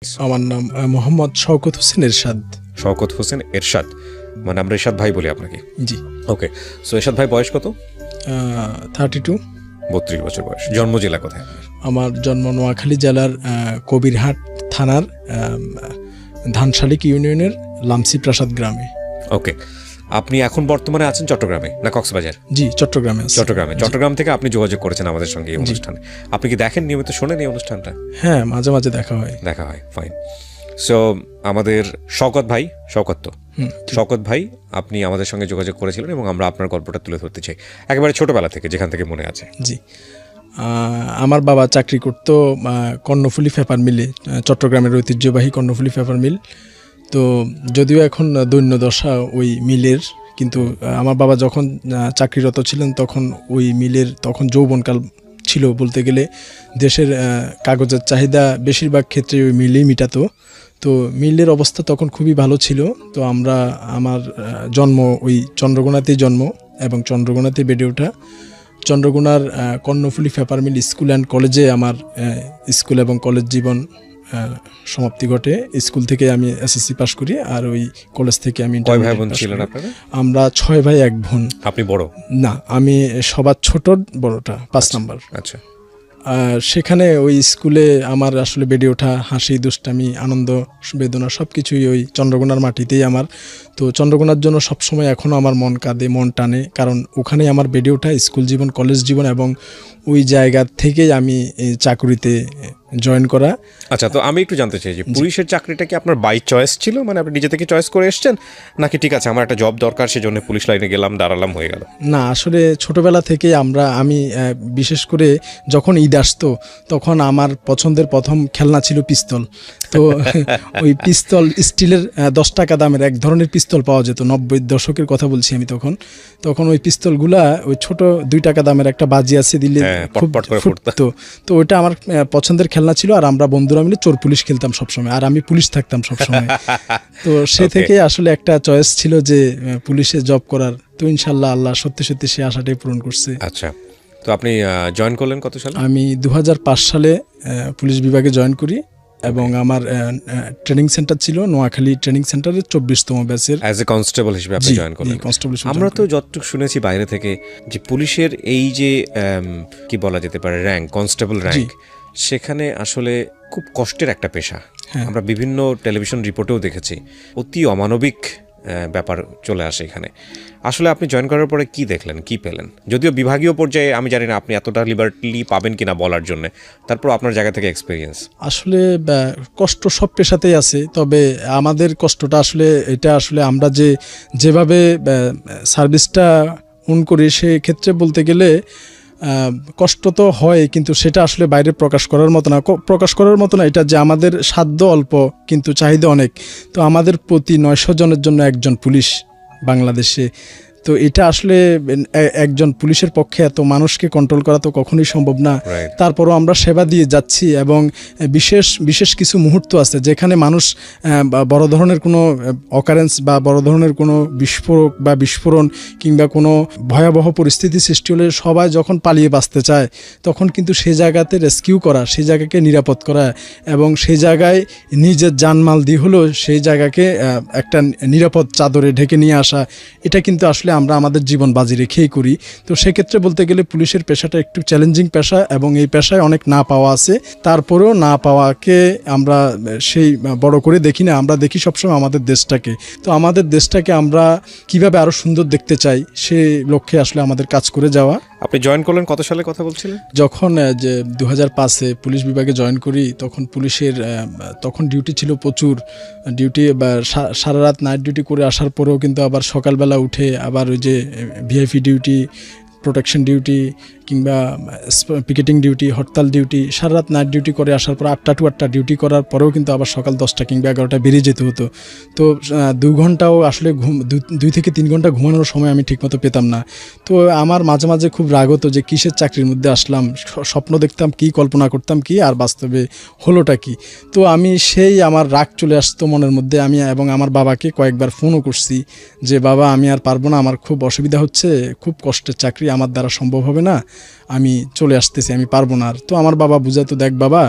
আমার নাম মোহাম্মদ শওকত হোসেন এরশাদ। শওকত হোসেন এরশাদ, মানে আমরা এরশাদ ভাই বলি আপনাকে। জি। ওকে, সো এরশাদ ভাই বয়স কত? 32। 32 বছর বয়স। জন্ম জেলা কোথায়? আমার জন্ম নোয়াখালী জেলার কবিরহাট থানার ধানশালিক ইউনিয়নের লামসি প্রাসাদ গ্রামে। ওকে, আপনি এখন বর্তমানে আছেন চট্টগ্রামে না কক্সবাজার? জি, চট্টগ্রামে। চট্টগ্রাম থেকে আপনি যোগাযোগ করেছেন আমাদের সঙ্গে এই অনুষ্ঠানে। আপনি কি দেখেন, নিয়মিত শোনেন এই অনুষ্ঠানটা? হ্যাঁ, মাঝে মাঝে দেখা হয়। ফাইন। সো আমাদের শওকত ভাই আপনি আমাদের সঙ্গে যোগাযোগ করেছিলেন এবং আমরা আপনার গল্পটা তুলে ধরতে চাই একেবারে ছোটবেলা থেকে, যেখান থেকে মনে আছে। জি, আমার বাবা চাকরি করতো কর্ণফুলী পেপার মিলে, চট্টগ্রামের ঐতিহ্যবাহী কর্ণফুলী পেপার মিল। তো যদিও এখন দৈন্য দশা ওই মিলের, কিন্তু আমার বাবা যখন চাকরিরত ছিলেন তখন ওই মিলের তখন যৌবনকাল ছিল বলতে গেলে। দেশের কাগজের চাহিদা বেশিরভাগ ক্ষেত্রে ওই মিলেই মিটাতো। তো মিলের অবস্থা তখন খুবই ভালো ছিল। তো আমার জন্ম ওই চন্দ্রকোনাতেই জন্ম এবং চন্দ্রকোনাতে বেড়ে ওঠা। চন্দ্রকোনার Karnaphuli paper mill school and কলেজে আমার স্কুল এবং কলেজ জীবন সমাপ্তি ঘটে। স্কুল থেকে আমি এসএসসি পাস করি, আর ওই কলেজ থেকে আমি কয় ভাই বোন ছিলেন আপনারা? আমরা 6 ভাই 1 বোন। আপনি বড়? না, আমি সবার ছোট, বড়টা 5 নাম্বার। আচ্ছা। সেখানে ওই স্কুলে আমার আসলে বেড়ে ওঠা, হাসি দুষ্টামি আনন্দ বেদনা সব কিছুই ওই চন্দ্রকোনার মাটিতেই আমার। তো চন্দ্রকোনার জন্য সবসময় এখনও আমার মন কাঁদে, মন টানে, কারণ ওখানেই আমার বেড়ে ওঠা স্কুল জীবন, কলেজ জীবন, এবং ওই জায়গা থেকেই আমি চাকরিতে জয়েন করা। আচ্ছা, তো আমি একটু জানতে চাই যে পুলিশের চাকরিটা কি আপনার বাই চয়েস ছিল, মানে আপনি নিজে থেকে চয়েস করে এসেছেন, নাকি ঠিক আছে আমার একটা জব দরকার সেজন্য পুলিশ লাইনে গেলাম, দাঁড়ালাম, হয়ে গেল? না, আসলে ছোটবেলা থেকে আমি বিশেষ করে যখন ঈদ আসতো তখন আমার পছন্দের প্রথম খেলনা ছিল পিস্তল। তো ওই পিস্তল, স্টিলের 10 টাকা দামের এক ধরনের পিস্তল পাওয়া যেত, 90 দশকের কথা বলছি আমি। তখন ওই পিস্তলগুলা ওই ছোট 2 টাকা দামের একটা বাজি আছে দিলে খুব ফুটতো। তো ওইটা আমার পছন্দের খেলনা ছিল, আর আমরা বন্ধুরা মিলে চোর পুলিশ খেলতাম সবসময়, আর আমি পুলিশ থাকতাম সবসময়। তো সে থেকে আসলে একটা চয়েস ছিল যে পুলিশে জব করার। তো ইনশাল্লাহ আল্লাহ সত্যি সত্যি সে আশাটাই পূরণ করছে। আচ্ছা, তো আপনি জয়েন করলেন কত সালে? আমি 2005 সালে পুলিশ বিভাগে জয়েন করি, এবং আমার ট্রেনিং সেন্টার ছিল নোয়াখালী ট্রেনিং সেন্টারের 24তম ব্যাচের অ্যাজ এ কনস্টেবল হিসেবে আপনি জয়েন করলেন। আমরা তো যতটুকু শুনেছি বাইরে থেকে যে পুলিশের এই যে কি বলা যেতে পারে র্যাঙ্ক, কনস্টেবল র্যাঙ্ক, সেখানে আসলে খুব কষ্টের একটা পেশা। আমরা বিভিন্ন টেলিভিশন রিপোর্টেও দেখেছি অতি অমানবিক ব্যাপার চলে আসে এখানে। আসলে আপনি জয়েন করার পরে কি দেখলেন, কি পেলেন? যদিও বিভাগীয় পর্যায়ে আমি জানি না আপনি এতটা লিবার্টি পাবেন কিনা বলার জন্য, তারপর আপনার জায়গা থেকে এক্সপিরিয়েন্স। আসলে কষ্ট সব পেশাতেই আছে, তবে আমাদের কষ্টটা এটা আসলে আমরা যেভাবে সার্ভিসটা করি সেক্ষেত্রে বলতে গেলে কষ্ট তো হয়, কিন্তু সেটা আসলে বাইরে প্রকাশ করার মতো না। এটা যে আমাদের সাধ্য অল্প কিন্তু চাহিদা অনেক। তো আমাদের প্রতি 900 জনের জন্য একজন পুলিশ বাংলাদেশে। তো এটা আসলে একজন পুলিশের পক্ষে এত মানুষকে কন্ট্রোল করা তো কখনোই সম্ভব না। তারপরও আমরা সেবা দিয়ে যাচ্ছি, এবং বিশেষ কিছু মুহূর্ত আছে যেখানে মানুষ বড় ধরনের কোনো অকারেন্স বা বড় ধরনের কোনো বিস্ফোরণ কিংবা কোনো ভয়াবহ পরিস্থিতি সৃষ্টি হলে সবাই যখন পালিয়ে বাঁচতে চায়, তখন কিন্তু সেই জায়গাতে রেস্কিউ করা, সেই জায়গাকে নিরাপদ করা, এবং সেই জায়গায় নিজের জানমাল দিয়ে হলেও সেই জায়গাকে একটা নিরাপদ চাদরে ঢেকে নিয়ে আসা, এটা কিন্তু আসলে আমরা আমাদের জীবন বাজি রেখেই করি। তো সেক্ষেত্রে বলতে গেলে পুলিশের পেশাটা একটু চ্যালেঞ্জিং পেশা, এবং এই পেশায় অনেক না পাওয়া আছে। তারপরেও না পাওয়াকে আমরা সেই বড় করে দেখি না, আমরা দেখি সবসময় আমাদের দেশটাকে। তো আমাদের দেশটাকে আমরা কিভাবে আরো সুন্দর দেখতে চাই, সেই লক্ষ্যে আসলে আমাদের কাজ করে যাওয়া। আপনি জয়েন করলেন কত সালে কথা বলছিলেন? যখন 2005-এ পুলিশ বিভাগে জয়েন করি, তখন পুলিশের তখন ডিউটি ছিল প্রচুর ডিউটি, সারা রাত নাইট ডিউটি করে আসার পরেও কিন্তু আবার সকালবেলা উঠে আবার ওই যে ভিআইপি ডিউটি, প্রোটেকশন ডিউটি কিংবা পিকেটিং ডিউটি, হরতাল ডিউটি, সারা রাত নাইট ডিউটি করে আসার পর 8টা to 8টা ডিউটি করার পরেও কিন্তু আবার সকাল 10টা কিংবা 11টা বেরিয়ে যেতে হতো। তো 2 ঘন্টাও আসলে 2 থেকে 3 ঘন্টা ঘুমানোর সময় আমি ঠিকমতো পেতাম না। তো আমার মাঝে মাঝে খুব রাগ হতো যে কিসের চাকরির মধ্যে আসলাম, স্বপ্ন দেখতাম কি, কল্পনা করতাম কি, আর বাস্তবে হলোটা কি। তো আমার রাগ চলে আসতো মনের মধ্যে। আমি এবং আমার বাবাকে কয়েকবার ফোনও করছি যে বাবা, আমি আর পারবো না, আমার খুব অসুবিধা হচ্ছে, খুব কষ্টের চাকরি, আমার দ্বারা সম্ভব হবে না, আমি চলে আসতেছি, আমি পারবো না আর। তো আমার বাবা বুঝাতো, দেখ বাবা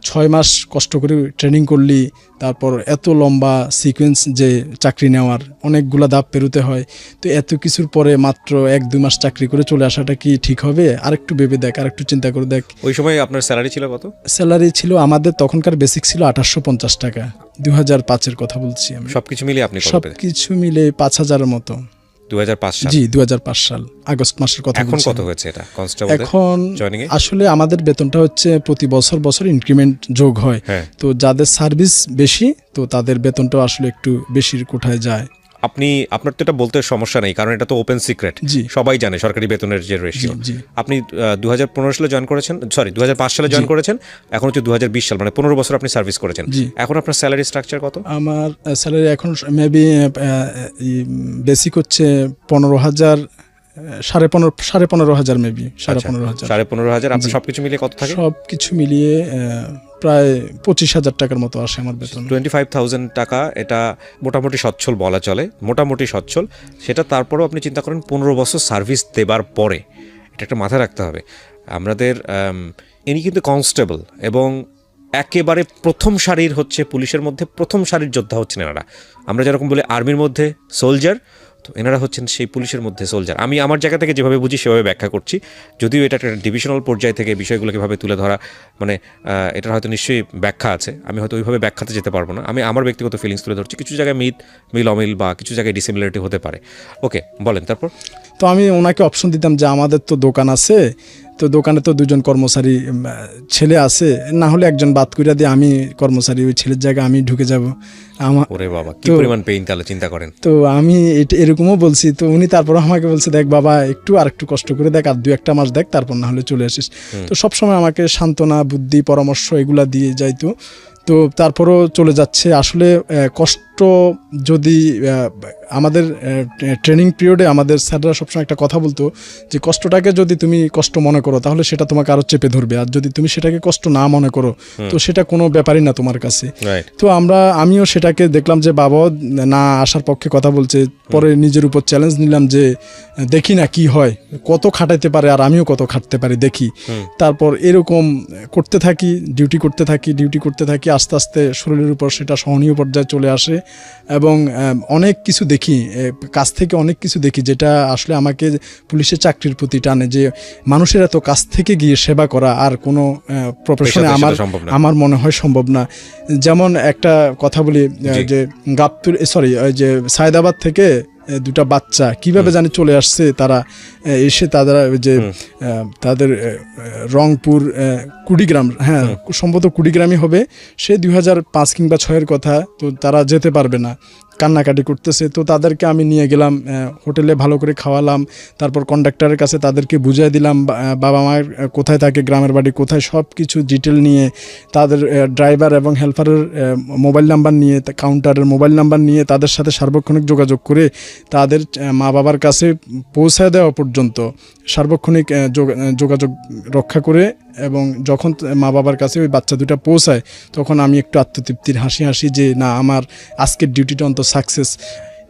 6 মাস কষ্ট করে ট্রেনিং করলি, তারপর এত লম্বা সিকোয়েন্স যে চাকরি নেওয়ার অনেকগুলা ধাপ পেরোতে হয়, তো এত কিছুর পরে মাত্র 1-2 মাস চাকরি করে চলে আসাটা কি ঠিক হবে? আরেকটু ভেবে দেখ, আরেকটু চিন্তা করে দেখ। ওই সময় আপনার স্যালারি ছিল কত? স্যালারি ছিল আমাদের তখনকার বেসিক ছিল 2850 টাকা, 2005-এর কথা বলছি আমি। সবকিছু মিলিয়ে আপনি সবকিছু মিলে 5000-এর মতো। 2005 সাল? জি, 2005 সাল আগস্ট মাসের কথা। এখন কত হয়েছে এটা কনস্টেবল? এখন আসলে আমাদের বেতনটা হচ্ছে প্রতি বছর ইনক্রিমেন্ট যোগ হয়, তো যাদের সার্ভিস বেশি তো তাদের বেতনটাও আসলে একটু বেশির কোঠায় যায়। আপনার তো এটা বলতে সমস্যা নেই, কারণ এটা তো ওপেন সিক্রেট, সবাই জানে সরকারি বেতনের যে রেশিও। আপনি 2015 সালে জয়েন করেছেন, 2005 সালে জয়েন করেছেন, এখন হচ্ছে 2020 সাল, মানে 15 বছর আপনি সার্ভিস করেছেন। এখন আপনার স্যালারি স্ট্রাকচার কত? আমার স্যালারি এখন মেবি বেসিক হচ্ছে 15,000, 15,500 মেবি 15,500। আপনার সবকিছু মিলিয়ে কত থাকে? সবকিছু মিলিয়ে প্রায় 25,000 টাকার মতো আসে আমার বেতন। 25,000 টাকা, এটা মোটামুটি সচ্ছল বলা চলে, মোটামুটি সচ্ছল। সেটা তারপরেও আপনি চিন্তা করেন 15 বছর সার্ভিস দেবার পরে, এটা একটা মাথায় রাখতে হবে। আমাদের ইনি কিন্তু কনস্টেবল এবং একেবারে প্রথম সারির হচ্ছে পুলিশের মধ্যে প্রথম সারির যোদ্ধা হচ্ছেন এনারা। আমরা যেরকম বলি আর্মির মধ্যে সোলজার, তো এনারা হচ্ছেন সেই পুলিশের মধ্যে সোলজার। আমি আমার জায়গা থেকে যেভাবে বুঝি সেভাবে ব্যাখ্যা করছি, যদিও এটা একটা ডিভিশনাল পর্যায় থেকে বিষয়গুলোকে ভাবে তুলে ধরা, মানে এটার হয়তো নিশ্চয়ই ব্যাখ্যা আছে, আমি হয়তো ওইভাবে ব্যাখ্যাতে যেতে পারবো না। আমি আমার ব্যক্তিগত ফিলিংস তুলে ধরছি, কিছু জায়গায় মিল অমিল বা কিছু জায়গায় ডিসিমিলারিটি হতে পারে। ওকে, বলেন তারপর। তো আমি ওনাকে অপশন দিতাম যে আমাদের তো দোকান আছে, তো দোকানে তো 2জন কর্মচারী ছেলে আছে, না হলে একজন বাদ কইরা দিয়ে আমি কর্মচারী, ওই ছেলের জায়গায় আমি ঢুকে যাব। ওরে বাবা, কি পরিমাণ পেইন তাহলে চিন্তা করেন। তো আমি এরকমও বলছি, তো উনি তারপর আমাকে বলছে, দেখ বাবা আরেকটু কষ্ট করে দেখ, আর 2-1 মাস দেখ, তারপর না হলে চলে আসিস। তো সবসময় আমাকে সান্ত্বনা, বুদ্ধি, পরামর্শ এগুলা দিয়ে যাইতো। তো তারপরও চলে যাচ্ছে। আসলে কষ্ট যদি আমাদের ট্রেনিং পিরিয়ডে আমাদের স্যাররা সবসময় একটা কথা বলতো যে কষ্টটাকে যদি তুমি কষ্ট মনে করো তাহলে সেটা তোমাকে আরো চেপে ধরবে, আর যদি তুমি সেটাকে কষ্ট না মনে করো তো সেটা কোনো ব্যাপারই না তোমার কাছে। তো আমিও সেটাকে দেখলাম যে বাবাও না আসার পক্ষে কথা বলছে, পরে নিজের উপর চ্যালেঞ্জ নিলাম যে দেখি না কি হয়, কত খাটাইতে পারে আর আমিও কত খাটতে পারি দেখি। তারপর এরকম করতে থাকি, ডিউটি করতে থাকি, আস্তে আস্তে শরীরের উপর সেটা সহনীয় পর্যায়ে চলে আসে এবং অনেক কিছু দেখি, কাছ থেকে অনেক কিছু দেখি যেটা আসলে আমাকে পুলিশের চাকরির প্রতি টানে, যে মানুষের এত কাছ থেকে গিয়ে সেবা করা আর কোনো প্রফেশনে আমার মনে হয় সম্ভব না। যেমন একটা কথা বলি যে যে সায়দাবাদ থেকে 2টা বাচ্চা কিভাবে জানি চলে আসছে, তারা এসে তাদের রংপুর কুড়িগ্রাম, হ্যাঁ সম্ভবত কুড়িগ্রামই হবে, সে 2005 কিংবা 2006-এর কথা, তো তারা যেতে পারবে না, কান্নাকাটি করতেছে। তো তাদেরকে আমি নিয়ে গেলাম হোটেলে, ভালো করে খাওয়ালাম, তারপর কন্ডাক্টরের কাছে তাদেরকে বুঝিয়ে দিলাম বাবা মায়ের কোথায় থাকে, গ্রামের বাড়ি কোথায়, সব কিছু ডিটেল নিয়ে, তাদের ড্রাইভার এবং হেল্পারের মোবাইল নাম্বার নিয়ে, কাউন্টারের মোবাইল নাম্বার নিয়ে তাদের সাথে সার্বক্ষণিক যোগাযোগ করে তাদের মা বাবার কাছে পৌঁছায় দেওয়া পর্যন্ত সার্বক্ষণিক যোগাযোগ রক্ষা করে, এবং যখন মা বাবার কাছে ওই বাচ্চা 2টা পৌঁছায় তখন আমি একটু আত্মতৃপ্তির হাসি যে না, আমার আজকের ডিউটিটা অন্তত সাকসেস।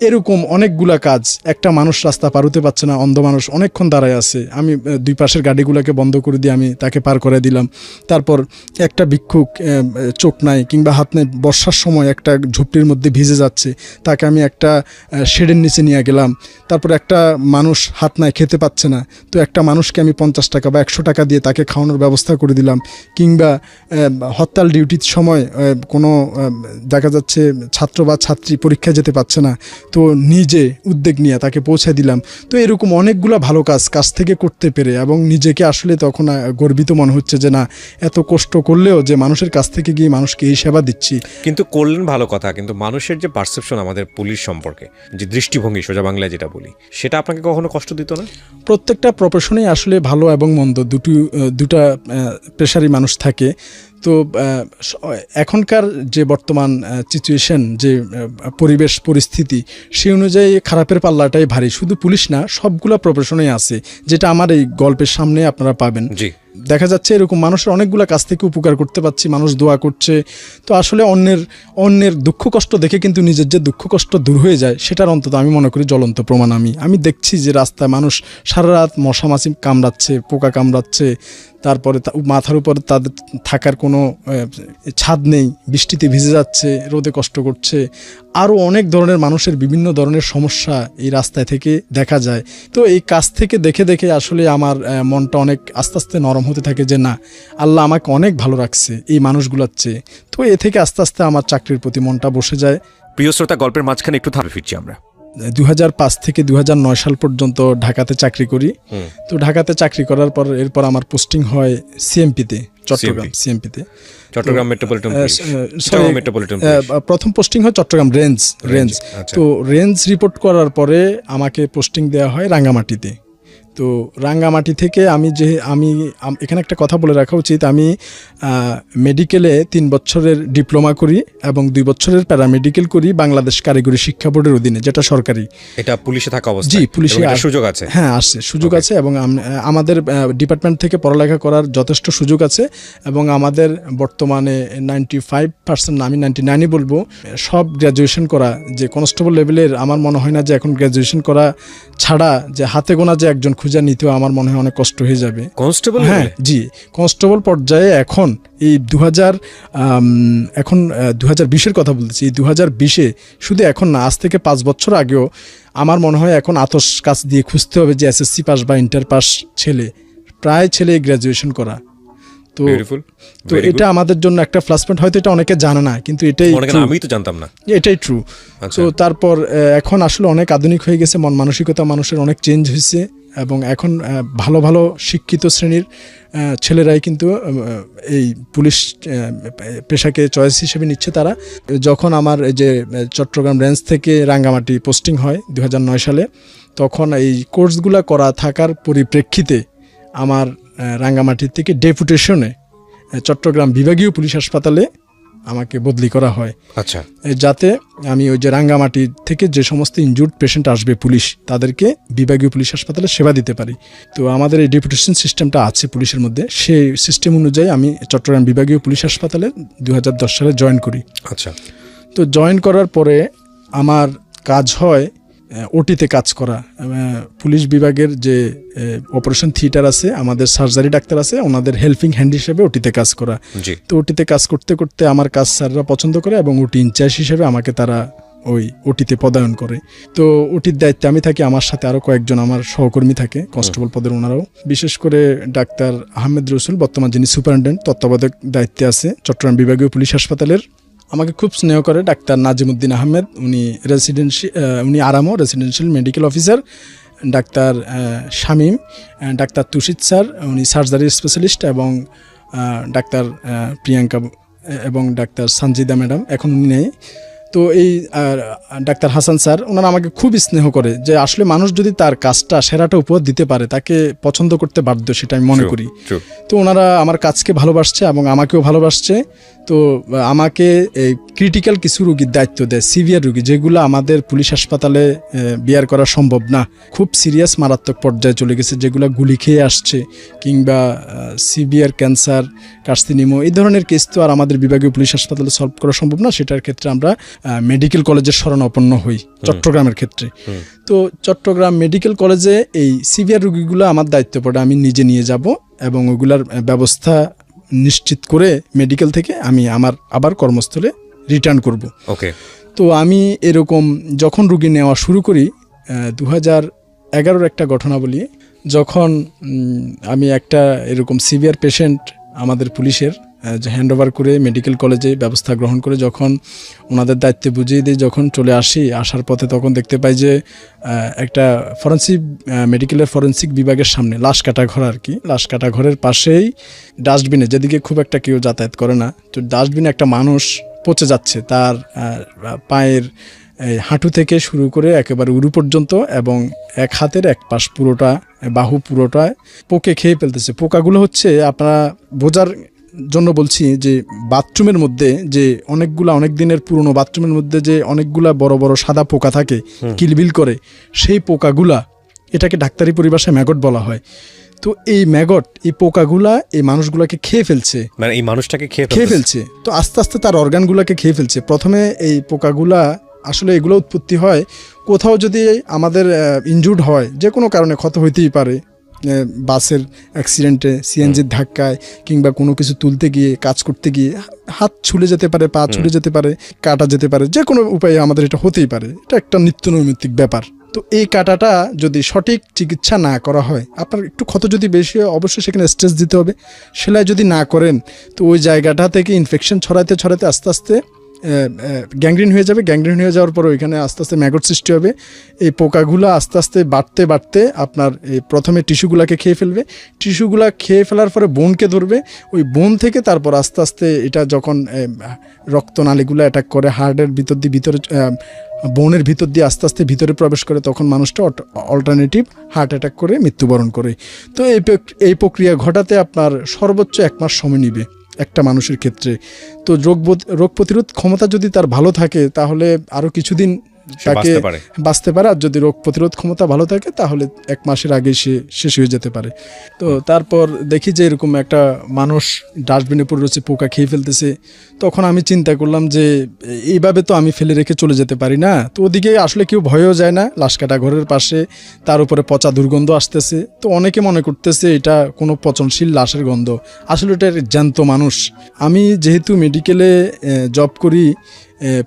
এরকম অনেকগুলা কাজ, একটা মানুষ রাস্তা পার হতে পারছে না, অন্ধ মানুষ অনেকক্ষণ দাঁড়ায় আছে, আমি 2 পাশের গাড়িগুলোকে বন্ধ করে দিয়ে আমি তাকে পার করে দিলাম। তারপর একটা ভিক্ষুক চোখ নাই কিংবা হাত নাই, বর্ষার সময় একটা ঝুপড়ির মধ্যে ভিজে যাচ্ছে, তাকে আমি একটা শেডের নিচে নিয়ে গেলাম। তারপর একটা মানুষ হাত নাই, খেতে পাচ্ছে না, তো একটা মানুষকে আমি 50 টাকা বা 100 টাকা দিয়ে তাকে খাওয়ানোর ব্যবস্থা করে দিলাম। কিংবা হরতাল ডিউটির সময় কোনো দেখা যাচ্ছে ছাত্র বা ছাত্রী পরীক্ষায় যেতে পারছে না, তো নিজে উদ্যোগ নিয়ে তাকে পৌঁছে দিলাম। তো এরকম অনেকগুলো ভালো কাজ থেকে করতে পেরে এবং নিজেকে আসলে তখন গর্বিত মনে হচ্ছে যে না, এত কষ্ট করলেও যে মানুষের কাছ থেকে গিয়ে মানুষকে এই সেবা দিচ্ছি। কিন্তু করলেন ভালো কথা, কিন্তু মানুষের যে পারসেপশন আমাদের পুলিশ সম্পর্কে, যে দৃষ্টিভঙ্গি সোজা বাংলায় যেটা বলি, সেটা আপনাকে কখনো কষ্ট দিত না? প্রত্যেকটা প্রফেশনেই আসলে ভালো এবং মন্দ দুটা পেশারি মানুষ থাকে। তো এখনকার যে বর্তমান সিচুয়েশন, যে পরিবেশ পরিস্থিতি, সেই অনুযায়ী খারাপের পাল্লাটাই ভারী। শুধু পুলিশ না, সবগুলা প্রফেশনেই আছে, যেটা আমার এই গল্পের সামনে আপনারা পাবেন। জি। দেখা যাচ্ছে এরকম মানুষের অনেকগুলো কাছ থেকে উপকার করতে পারছি, মানুষ দোয়া করছে। তো আসলে অন্যের দুঃখ কষ্ট দেখে কিন্তু নিজের যে দুঃখ কষ্ট দূর হয়ে যায়, সেটার অন্তত আমি মনে করি জ্বলন্ত প্রমাণ। আমি দেখছি যে রাস্তায় মানুষ সারা রাত মশা মাছি কামড়াচ্ছে, পোকা কামড়াচ্ছে, তারপরে মাথার উপর তাদের থাকার কোনো ছাদ নেই, বৃষ্টিতে ভিজে যাচ্ছে, রোদে কষ্ট করছে। আরও অনেক ধরনের মানুষের বিভিন্ন ধরনের সমস্যা এই রাস্তায় থেকে দেখা যায়। তো এই কাজ থেকে দেখে দেখে আসলে আমার মনটা অনেক আস্তে আস্তে নরম হতে থাকে যে না, আল্লাহ আমাকে অনেক ভালো রাখছে এই মানুষগুলোর চেয়ে। তো এ থেকে আস্তে আস্তে আমার চাকরির প্রতি মনটা বসে যায়। প্রিয় শ্রোতা, গল্পের মাঝখানে একটু থামে ফিরছি আমরা। 2005 থেকে 2009 সাল পর্যন্ত ঢাকাতে চাকরি করি। তো ঢাকাতে চাকরি করার পর এরপর আমার পোস্টিং হয় সিএমপিতে, সিএমপিতে চট্টগ্রাম মেট্রোপলিটন প্রথম পোস্টিং হয় চট্টগ্রাম রেঞ্জ। তো রেঞ্জ রিপোর্ট করার পরে আমাকে পোস্টিং দেওয়া হয় রাঙ্গামাটিতে। তো রাঙ্গামাটি থেকে আমি এখানে একটা কথা বলে রাখা উচিত, আমি মেডিকেলে 3 বছরের ডিপ্লোমা করি এবং 2 বছরের প্যারামেডিকেল করি বাংলাদেশ কারিগরি শিক্ষা বোর্ডের অধীনে, যেটা সরকারি। এটা পুলিশে থাকা অবস্থায়? জি, পুলিশে সুযোগ আছে। হ্যাঁ, আছে, সুযোগ আছে এবং আমাদের ডিপার্টমেন্ট থেকে পড়ালেখা করার যথেষ্ট সুযোগ আছে। এবং আমাদের বর্তমানে 95%, আমি 99ই বলবো, সব গ্র্যাজুয়েশন করা, যে কনস্টেবল লেভেলের, আমার মনে হয় না যে এখন গ্র্যাজুয়েশন করা ছাড়া যে হাতে গোনা যে একজন খুঁজে নিতেও আমার মনে হয় অনেক কষ্ট হয়ে যাবে। কনস্টেবল? হ্যাঁ, জি, কনস্টেবল পর্যায়ে এখন এই 2020-এর কথা বলতেছি, এই 2020-এ শুধু এখন না, আজ থেকে 5 বছর আগেও আমার মনে হয় এখন আতস কাজ দিয়ে খুঁজতে হবে যে এসএসসি পাস বা ইন্টার পাস প্রায় ছেলে গ্র্যাজুয়েশন করা। তো এটা আমাদের জন্য একটা প্লাস পয়েন্ট। হয়তো এটা অনেকে জানে না, কিন্তু এটাই, আমি তো জানতাম না, এটাই ট্রু। তো তারপর এখন আসলে অনেক আধুনিক হয়ে গেছে, মন মানসিকতা মানুষের অনেক চেঞ্জ হয়েছে এবং এখন ভালো ভালো শিক্ষিত শ্রেণীর ছেলেরাই কিন্তু এই পুলিশ পেশাকে চয়েস হিসেবে নিচ্ছে তারা। যখন আমার এই যে চট্টগ্রাম রেঞ্জ থেকে রাঙ্গামাটি পোস্টিং হয় 2009 সালে, তখন এই কোর্সগুলো করা থাকার পরিপ্রেক্ষিতে আমার রাঙ্গামাটি থেকে ডেপুটেশনে চট্টগ্রাম বিভাগীয় পুলিশ হাসপাতালে আমাকে বদলি করা হয়। আচ্ছা, যাতে আমি ওই যে রাঙ্গামাটি থেকে যে সমস্ত ইনজুর্ড পেশেন্ট আসবে পুলিশ, তাদেরকে বিভাগীয় পুলিশ হাসপাতালে সেবা দিতে পারি। তো আমাদের এই ডেপুটেশন সিস্টেমটা আছে পুলিশের মধ্যে, সেই সিস্টেম অনুযায়ী আমি চট্টগ্রাম বিভাগীয় পুলিশ হাসপাতালে 2010 সালে জয়েন করি। আচ্ছা, তো জয়েন করার পরে আমার কাজ হয় ওটিতে কাজ করা। পুলিশ বিভাগের যে অপারেশন থিয়েটার আছে, আমাদের সার্জারি ডাক্তার আছে, ওনাদের হেল্পিং হ্যান্ড হিসেবে ওটিতে কাজ করা। তো ওটিতে কাজ করতে করতে আমার কাজ স্যাররা পছন্দ করে এবং ওটি ইনচার্জ হিসেবে আমাকে তারা ওই ওটিতে পদায়ন করে। তো ওটির দায়িত্বে আমি থাকি, আমার সাথে আরও কয়েকজন আমার সহকর্মী থাকে কনস্টেবল পদের, ওনারাও। বিশেষ করে ডাক্তার আহমেদ রসুল, বর্তমান যিনি সুপারিনটেন্ডেন্ট, তত্ত্বাবধায়ক দায়িত্বে আছে চট্টগ্রাম বিভাগীয় পুলিশ হাসপাতালের। আমাকে খুব স্নেহ করে ডাক্তার নাজিমুদ্দিন আহমেদ, উনি আরামো residential medical officer, doctor Shamim, doctor Tushit sir, উনি সার্জারি স্পেশালিস্ট, এবং ডাক্তার প্রিয়াঙ্কা এবং ডাক্তার সঞ্জিদা ম্যাডাম, এখন উনি নেই। তো এই ডাক্তার হাসান স্যার, ওনারা আমাকে খুব স্নেহ করে, যে আসলে মানুষ যদি তার কাজটা সেরাটা উপহার দিতে পারে, তাকে পছন্দ করতে বাধ্য, সেটা আমি মনে করি। তো ওনারা আমার কাজকে ভালোবাসছে এবং আমাকেও ভালোবাসছে। তো আমাকে এই ক্রিটিক্যাল কিছু রুগীর দায়িত্ব দেয়, সিভিয়ার রুগী, যেগুলো আমাদের পুলিশ হাসপাতালে বিয়ার করা সম্ভব না, খুব সিরিয়াস মারাত্মক পর্যায়ে চলে গেছে, যেগুলো গুলি খেয়ে আসছে, কিংবা সিভিয়ার ক্যান্সার, কার্সিনোমা, এই ধরনের কেস তো আর আমাদের বিভাগীয় পুলিশ হাসপাতালে সলভ করা সম্ভব না। সেটার ক্ষেত্রে আমরা মেডিকেল কলেজের শরণাপন্ন হই চট্টগ্রামের ক্ষেত্রে। তো চট্টগ্রাম মেডিকেল কলেজে এই সিভিয়ার রুগীগুলো আমার দায়িত্ব পড়ে, আমি নিজে নিয়ে যাব এবং ওইগুলার ব্যবস্থা নিশ্চিত করে মেডিকেল থেকে আমি আমার আবার কর্মস্থলে রিটার্ন করব। ওকে। তো আমি এরকম যখন রুগী নেওয়া শুরু করি, 2011-র একটা ঘটনা বলি, যখন আমি একটা এরকম সিভিয়ার পেশেন্ট আমাদের পুলিশের হ্যান্ড ওভার করে মেডিকেল কলেজে ব্যবস্থা গ্রহণ করে যখন ওনাদের দায়িত্বে বুঝিয়ে দিয়ে যখন চলে আসার পথে, তখন দেখতে পাই যে একটা মেডিকেলের ফরেন্সিক বিভাগের সামনে লাশ কাটা ঘর, আর কি, লাশ কাটা ঘরের পাশেই ডাস্টবিনে, যেদিকে খুব একটা কেউ যাতায়াত করে না, তো ডাস্টবিনে একটা মানুষ পচে যাচ্ছে, তার পায়ের হাঁটু থেকে শুরু করে একেবারে উরু পর্যন্ত এবং এক হাতের এক পাশ পুরোটা, বাহু পুরোটায় পোকে খেয়ে ফেলতেছে। পোকাগুলো হচ্ছে, আপনারা বোঝার জন্য বলছি, যে বাথরুমের মধ্যে যে অনেক দিনের পুরনো বাথরুমের মধ্যে যে অনেকগুলা বড় বড় সাদা পোকা থাকে, কিলবিল করে, সেই পোকাগুলা, এটাকে ডাক্তারি পরিভাষায় ম্যাগট বলা হয়। তো এই ম্যাগট, এই পোকাগুলা এই মানুষগুলাকে খেয়ে ফেলছে, মানে এই মানুষটাকে খেয়ে ফেলছে। তো আস্তে আস্তে তার অর্গানগুলোকে খেয়ে ফেলছে। প্রথমে এই পোকাগুলা আসলে এগুলো উৎপত্তি হয় কোথাও যদি আমাদের ইনজুর্ড হয়, যে কোনো কারণে ক্ষত হইতেই পারে, বাসের অ্যাক্সিডেন্টে, সিএনজির ধাক্কায়, কিংবা কোনো কিছু তুলতে গিয়ে, কাজ করতে গিয়ে হাত ছুলে যেতে পারে, পা ছুলে যেতে পারে, কাটা যেতে পারে, যে কোনো উপায়ে আমাদের এটা হতেই পারে। এটা একটা নিত্য নৈমিত্তিক ব্যাপার। তো এই কাটাটা যদি সঠিক চিকিৎসা না করা হয়, আপনার একটু ক্ষত যদি বেশি হয়, অবশ্যই সেখানে স্ট্রেস দিতে হবে। সেলাই যদি না করেন তো ওই জায়গাটা থেকে ইনফেকশন ছড়াতে ছড়াতে আস্তে আস্তে গ্যাংগ্রিন হয়ে যাবে। গ্যাংগ্রিন হয়ে যাওয়ার পর ওইখানে আস্তে আস্তে ম্যাগট সৃষ্টি হবে। এই পোকাগুলো আস্তে আস্তে বাড়তে বাড়তে আপনার এই প্রথমে টিস্যুগুলোকে খেয়ে ফেলবে। টিস্যুগুলো খেয়ে ফেলার পরে বোনকে ধরবে। ওই বোন থেকে তারপর আস্তে আস্তে এটা যখন রক্তনালীগুলো অ্যাটাক করে, হার্টের ভিতরে বোনের ভিতর দিয়ে আস্তে আস্তে ভিতরে প্রবেশ করে, তখন মানুষটা অল্টারনেটিভ হার্ট অ্যাটাক করে মৃত্যুবরণ করে। তো এই প্রক্রিয়া ঘটাতে আপনার সর্বোচ্চ 1 মাস সময় নেবে একটা মানুষের ক্ষেত্রে। তো রোগ প্রতিরোধ ক্ষমতা যদি তার ভালো থাকে তাহলে আরও কিছুদিন তাকে বাঁচতে পারে। আর যদি রোগ প্রতিরোধ ক্ষমতা ভালো থাকে তাহলে 1 মাসের আগে সে শেষ হয়ে যেতে পারে। তো তারপর দেখি যে এরকম একটা মানুষ ডাস্টবিনে পড়ে রয়েছে, পোকা খেয়ে ফেলতেছে। তখন আমি চিন্তা করলাম যে এইভাবে তো আমি ফেলে রেখে চলে যেতে পারি না। তো ওদিকে আসলে কেউ ভয়ও যায় না, লাশ কাটা ঘরের পাশে, তার উপরে পচা দুর্গন্ধ আসতেছে। তো অনেকে মনে করতেছে এটা কোনো পচনশীল লাশের গন্ধ, আসলে এটা জ্যান্ত মানুষ। আমি যেহেতু মেডিকেলে জব করি,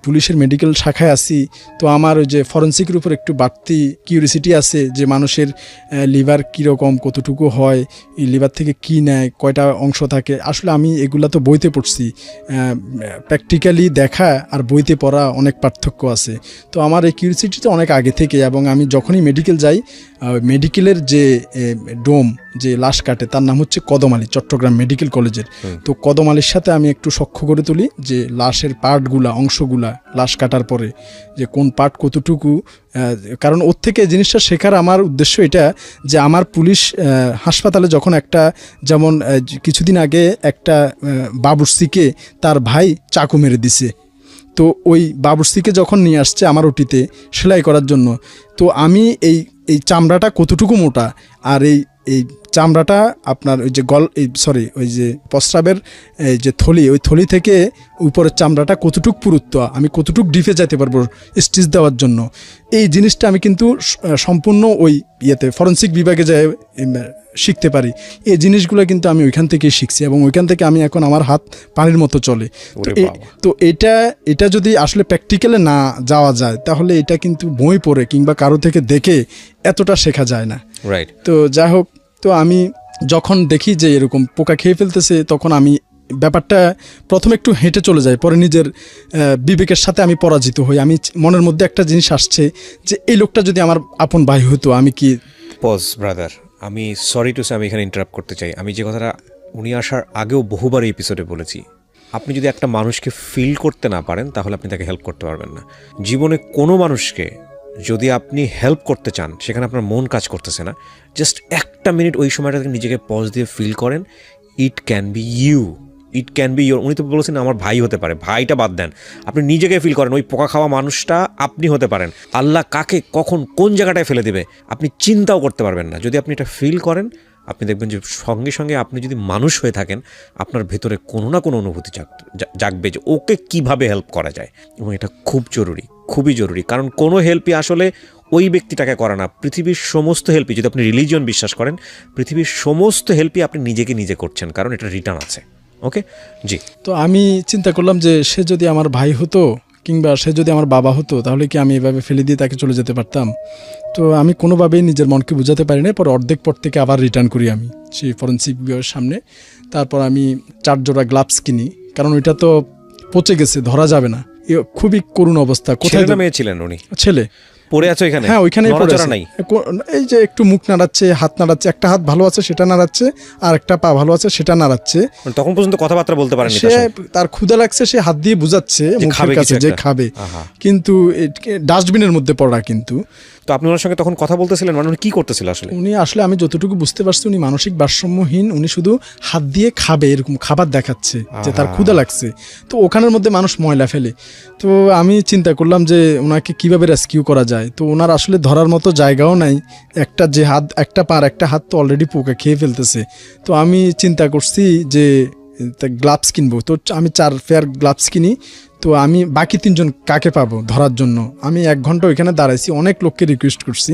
পুলিশের মেডিকেল শাখায় আছি, তো আমার ওই যে ফরেন্সিকের উপর একটু বাড়তি কিউরিসিটি আছে যে মানুষের লিভার কীরকম, কতটুকু হয়, এই লিভার থেকে কি নেয়, কয়টা অংশ থাকে। আসলে আমি এগুলা তো বইতে পড়ছি, প্র্যাকটিক্যালি দেখা আর বইতে পড়া অনেক পার্থক্য আছে। তো আমার এই কিউরিসিটিটা অনেক আগে থেকে, এবং আমি যখনই মেডিকেল যাই, মেডিকেলের যে ডোম যে লাশ কাটে তার নাম হচ্ছে কদম আলী, চট্টগ্রাম মেডিকেল কলেজের। তো কদম আলীর সাথে আমি একটু সখ্য করে তুলি যে লাশের পার্টগুলা, অংশগুলা লাশ কাটার পরে যে কোন পার্ট কতটুকু, কারণ ওর থেকে জিনিসটা শেখার আমার উদ্দেশ্য এটা যে আমার পুলিশ হাসপাতালে যখন একটা, যেমন কিছুদিন আগে একটা বাবুর্চিকে তার ভাই চাকু মেরে দিছে, তো ওই বাবুর্চিকে যখন নিয়ে আসছে আমার ওটিতে সেলাই করার জন্য, তো আমি এই চামড়াটা কতটুকু মোটা, আর এই চামড়াটা আপনার ওই যে ওই যে প্রস্রাবের এই যে থলি, ওই থলি থেকে উপরের চামড়াটা কতটুক পুরুত্ব, আমি কতটুক ডিপে যেতে পারবো স্টিচ দেওয়ার জন্য, এই জিনিসটা আমি কিন্তু সম্পূর্ণ ওই ফরেন্সিক বিভাগে যায় শিখতে পারি। এই জিনিসগুলো কিন্তু আমি ওইখান থেকেই শিখছি, এবং ওইখান থেকে আমি এখন আমার হাত পানির মতো চলে। তো এটা যদি আসলে প্র্যাকটিক্যালে না যাওয়া যায় তাহলে এটা কিন্তু বই পড়ে কিংবা কারো থেকে দেখে এতটা শেখা যায় না। রাইট। তো যাই হোক, তো আমি যখন দেখি যে এরকম পোকা খেয়ে ফেলতেছে, তখন আমি ব্যাপারটা প্রথমে একটু হেঁটে চলে যাই, পরে নিজের বিবেকের সাথে আমি পরাজিত হই। আমি মনের মধ্যে একটা জিনিস আসছে যে এই লোকটা যদি আমার আপন ভাই হতো, আমি কি। পজ ব্রাদার, আমি সরি টু সে, আমি এখানে ইন্টারাপ্ট করতে চাই। আমি যে কথাটা উনি আসার আগেও বহুবার এই এপিসোডে বলেছি, আপনি যদি একটা মানুষকে ফিল করতে না পারেন তাহলে আপনি তাকে হেল্প করতে পারবেন না। জীবনে কোনো মানুষকে যদি আপনি হেল্প করতে চান, সেখানে আপনার মন কাজ করতেছে না, জাস্ট 1 মিনিট ওই সময়টাকে নিজেকে পজ দিয়ে ফিল করেন। It can be you, it can be your. উনি তো বলেছেন আমার ভাই হতে পারে, ভাইটা বাদ দেন, আপনি নিজেকে ফিল করেন ওই পোকা খাওয়া মানুষটা আপনি হতে পারেন। আল্লাহ কাকে কখন কোন জায়গাটায় ফেলে দেবে আপনি চিন্তাও করতে পারবেন না। যদি আপনি এটা ফিল করেন, আপনি দেখবেন যে সঙ্গে সঙ্গে আপনি যদি মানুষ হয়ে থাকেন, আপনার ভেতরে কোনো না কোনো অনুভূতি জাগবে যে ওকে কিভাবে হেল্প করা যায়। এবং এটা খুব জরুরি, খুবই জরুরি, কারণ কোনো হেল্পই আসলে ওই ব্যক্তিটাকে করে না। পৃথিবীর সমস্ত হেল্পই, যদি আপনি রিলিজিয়ন বিশ্বাস করেন, পৃথিবীর সমস্ত হেল্পই আপনি নিজেকে নিজে করছেন, কারণ এটা রিটার্ন আছে। ওকে জি। তো আমি চিন্তা করলাম যে সে যদি আমার ভাই হতো কিংবা সে যদি আমার বাবা হতো, তাহলে কি আমি এভাবে ফেলে দিয়ে তাকে চলে যেতে পারতাম? তো আমি কোনোভাবেই নিজের মনকে বোঝাতে পারি না। পরে অর্ধেক পর থেকে আবার রিটার্ন করি আমি সেই ফরেন্সিক বিভাগের সামনে। তারপর আমি 4 জোড়া গ্লাভস কিনি, কারণ ওইটা তো পচে গেছে, ধরা যাবে না। খুবই করুণ অবস্থা। কোথায় মেয়ে ছিলেন উনি? ছেলে। পড়ে আছে এখানে? হ্যাঁ, ওইখানেই পড়ে আছে। এই যে একটু মুখ নাড়াচ্ছে, হাত নাড়াচ্ছে, একটা হাত ভালো আছে সেটা নাড়াচ্ছে, আর একটা পা ভালো আছে সেটা নাড়াচ্ছে। তখন পর্যন্ত কথাবার্তা বলতে পারেনি। সে তার ক্ষুধা লাগছে, সে হাত দিয়ে বুঝাচ্ছে মুখের কাছে যে খাবে, কিন্তু ডাস্টবিনের মধ্যে পড়া। কিন্তু তো আপনি ওনার সঙ্গে তখন কথা বলতেছিলেন, মানে উনি কি করতেছিল আসলে? উনি আসলে, আমি যতটুকু বুঝতে পারছি, উনি মানসিক ভারসাম্যহীন। উনি শুধু হাত দিয়ে খাবে, এরকম খাবার দেখাচ্ছে যে তার ক্ষুধা লাগছে। তো ওখানের মধ্যে মানুষ ময়লা ফেলে। তো আমি চিন্তা করলাম যে ওনাকে কিভাবে রেস্কিউ করা যায়। যায়, তো ওনার আসলে ধরার মতো জায়গাও নাই, একটা হাত তো অলরেডি পোকা খেয়ে ফেলতেছে। তো আমি চিন্তা করছি যে গ্লাভস কিনবো, তো আমি 4 পেয়ার গ্লাভস কিনি। তো আমি বাকি 3 জন কাকে পাবো ধরার জন্য? আমি 1 ঘন্টা ওইখানে দাঁড়াইছি, অনেক লোককে রিকোয়েস্ট করছি,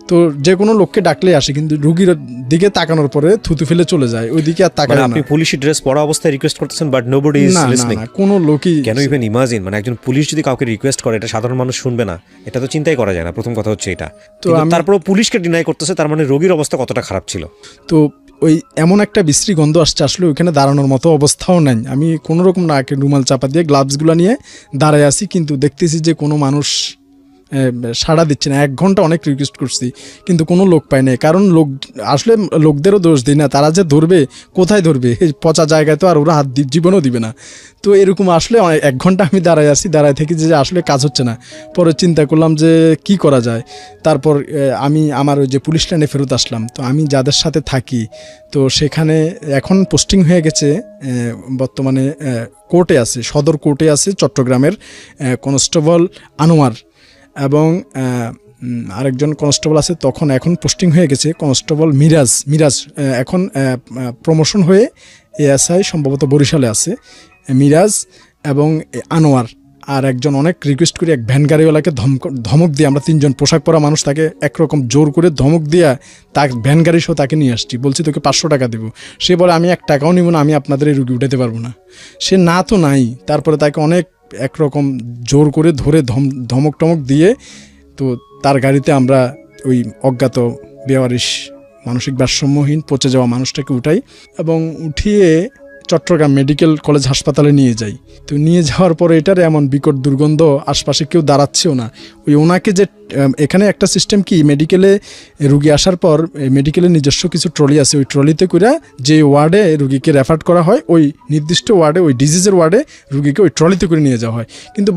তো যে কোনো লোককে ডাকলেই আসে, কিন্তু রুগীর দিকে তাকানোর পরে থুতু ফেলে চলে যায়, ওইদিকে আর তাকায় না। আপনি পুলিশি ড্রেস পরা অবস্থায় রিকোয়েস্ট করতেছেন, বাট নোবডি ইজ লিসনিং। কোনো লোকই কেন ইভেন ইমাজিন, মানে একজন পুলিশ যদি কাউকে রিকোয়েস্ট করে, এটা সাধারণ মানুষ শুনবে না, এটা তো চিন্তাই করা যায় না। প্রথম কথা হচ্ছে এটা। তো তারপরেও পুলিশকে ডিনাই করতেছে, তার মানে রোগীর অবস্থা কতটা খারাপ ছিল। তো ওই এমন একটা বিশ্রী গন্ধ আসছে, আসলে ওইখানে দাঁড়ানোর মতো অবস্থাও নাই। আমি কোনো রকম নাকে রুমাল চাপা দিয়ে গ্লাভসগুলো নিয়ে দাঁড়ায় আছি, কিন্তু দেখতেছি যে কোনো মানুষ সাড়া দিচ্ছে না। 1 ঘন্টা অনেক রিকোয়েস্ট করছি, কিন্তু কোনো লোক পায় না। কারণ আসলে লোকদেরও দোষ দিই না, তারা যে ধরবে, কোথায় ধরবে? এই পচা জায়গায় তো আর ওরা হাত জীবনও দিবে না। তো এরকম আসলে 1 ঘন্টা আমি দাঁড়ায় আছি, দাঁড়ায় থেকে যে আসলে কাজ হচ্ছে না। পরে চিন্তা করলাম যে কি করা যায়। তারপর আমি আমার ওই যে পুলিশ লাইনে ফেরত আসলাম। তো আমি যাদের সাথে থাকি, তো সেখানে এখন পোস্টিং হয়ে গেছে, বর্তমানে কোর্টে আছে, সদর কোর্টে আছে চট্টগ্রামের কনস্টেবল আনোয়ার, এবং আরেকজন কনস্টেবল আছে, এখন পোস্টিং হয়ে গেছে কনস্টেবল মিরাজ এখন প্রমোশন হয়ে এএসআই সম্ভবত বরিশালে আছে। মিরাজ এবং আনোয়ার, আর একজন অনেক রিকোয়েস্ট করি, এক ভ্যান গাড়িওয়ালাকে ধমক দিয়ে, আমরা 3 জন পোশাক পরা মানুষ, তাকে একরকম জোর করে ধমক দিয়ে তাকে ভ্যান গাড়ি সহ তাকে নিয়ে আসছি। বলছি তোকে 500 টাকা দেবো। সে বলে আমি 1 টাকাও নিব না, আমি আপনাদের এই রুগী উঠাতে পারবো না। সে না তো নাই। তারপরে তাকে অনেক একরকম জোর করে ধরে ধমক টমক দিয়ে, তো তার গাড়িতে আমরা ওই অজ্ঞাত বেওয়ারিশ মানসিক ভারসাম্যহীন পচে যাওয়া মানুষটাকে উঠাই এবং উঠিয়ে চট্টগ্রাম মেডিকেল কলেজ হাসপাতালে নিয়ে যাই। তো নিয়ে যাওয়ার পরে এটার এমন বিকট দুর্গন্ধ, আশপাশে কেউ দাঁড়াচ্ছেও না। ওনাকে যে এখানে একটা সিস্টেম কি, মেডিকেলে রুগী আসার পর মেডিকেলের নিজস্ব কিছু ট্রলি আছে, ওই ট্রলিতে করে যে ওয়ার্ডে রুগীকে রেফার করা হয়, ওই নির্দিষ্ট ওয়ার্ডে, ওই ডিজিজের ওয়ার্ডে রুগীকে ওই ট্রলিতে করে নিয়ে যাওয়া হয়। কিন্তু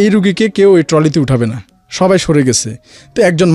এই রুগীকে কেউ ওই ট্রলিতে উঠাবে না, সবাই সরে গেছে। তো একজন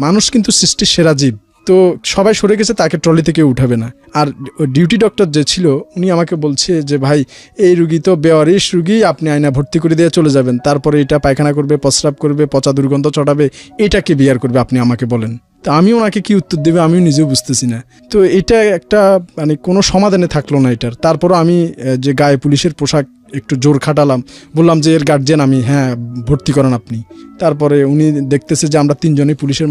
মানুষ কিন্তু সৃষ্টির সেরা জীব, তো সবাই সরে গেছে, তাকে ট্রলি থেকে উঠাবে না। আর ডিউটি ডক্টর যে ছিল, উনি আমাকে বলছে যে ভাই, এই রুগী তো বেওয়ারিশ রুগী, আপনি আয়না ভর্তি করে দিয়ে চলে যাবেন, তারপরে এটা পায়খানা করবে, প্রস্রাব করবে, পচা দুর্গন্ধ চড়াবে, এটাকে বিয়ার করবে, আপনি আমাকে বলেন। তো আমি ওনাকে কি উত্তর দেবে আমিও নিজেও বুঝতেছি না। তো এটা একটা মানে কোনো সমাধানে থাকলো না এটার। তারপরও আমি যে গায়ে পুলিশের পোশাক একটু জোর খাটালাম, বললাম যে এর গার্জিয়ান আমি, হ্যাঁ ভর্তি করেন আপনি। তারপরে উনি দেখতেছে যে আমরা 3 জনই পুলিশের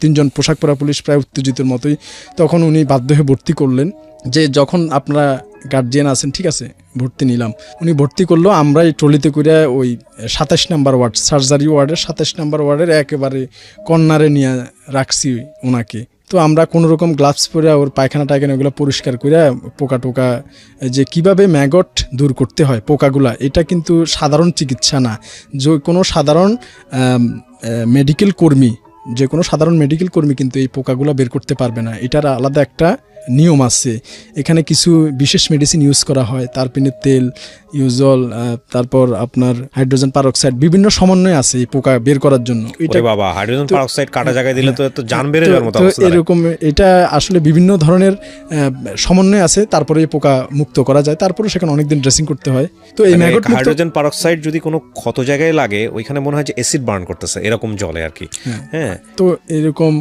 3 জন পোশাক পরা পুলিশ, প্রায় উত্তেজিতের মতোই। তখন উনি বাধ্য হয়ে ভর্তি করলেন, যে যখন আপনারা গার্জিয়ান আছেন ঠিক আছে, ভর্তি নিলাম। উনি ভর্তি করলো, আমরা এই ট্রলিতে করে ওই 27 নম্বর ওয়ার্ড, সার্জারি ওয়ার্ডের 27 নম্বর ওয়ার্ডের একেবারে কর্নারে নিয়ে রাখছি ওনাকে। তো আমরা কোনো রকম গ্লাভস পরে ওর পায়খানা টায়খানা ওগুলো পরিষ্কার করে, পোকা টোকা যে কিভাবে ম্যাগট দূর করতে হয় পোকাগুলা, এটা কিন্তু সাধারণ চিকিৎসা না। যে কোনো সাধারণ মেডিকেল কর্মী কিন্তু এই পোকাগুলো বের করতে পারবে না। এটার আলাদা একটা নিয়ম আছে। এখানে কিছু বিশেষ মেডিসিন ইউজ করা হয়, তারপিনের তেল, ইউজল, তারপর আপনার হাইড্রোজেন পারঅক্সাইড, বিভিন্ন সমন্বয় আছে এই পোকা বের করার জন্য। এটা বাবা, হাইড্রোজেন পারঅক্সাইড কাটা জায়গায় দিলে তো জান বেড়ে যাওয়ার মতো অবস্থা। এরকম এটা আসলে বিভিন্ন ধরনের সমন্বয় আছে, তারপরে এই পোকা মুক্ত করা যায়। তারপরে সেখানে অনেকদিন ড্রেসিং করতে হয়। তো এই ম্যাগট হাইড্রোজেন পারঅক্সাইড যদি কোনো ক্ষত জায়গায় লাগে, ওইখানে মনে হয় যে অ্যাসিড বার্ন করতেছে, এরকম জলে আর কি। হ্যাঁ, তো এরকম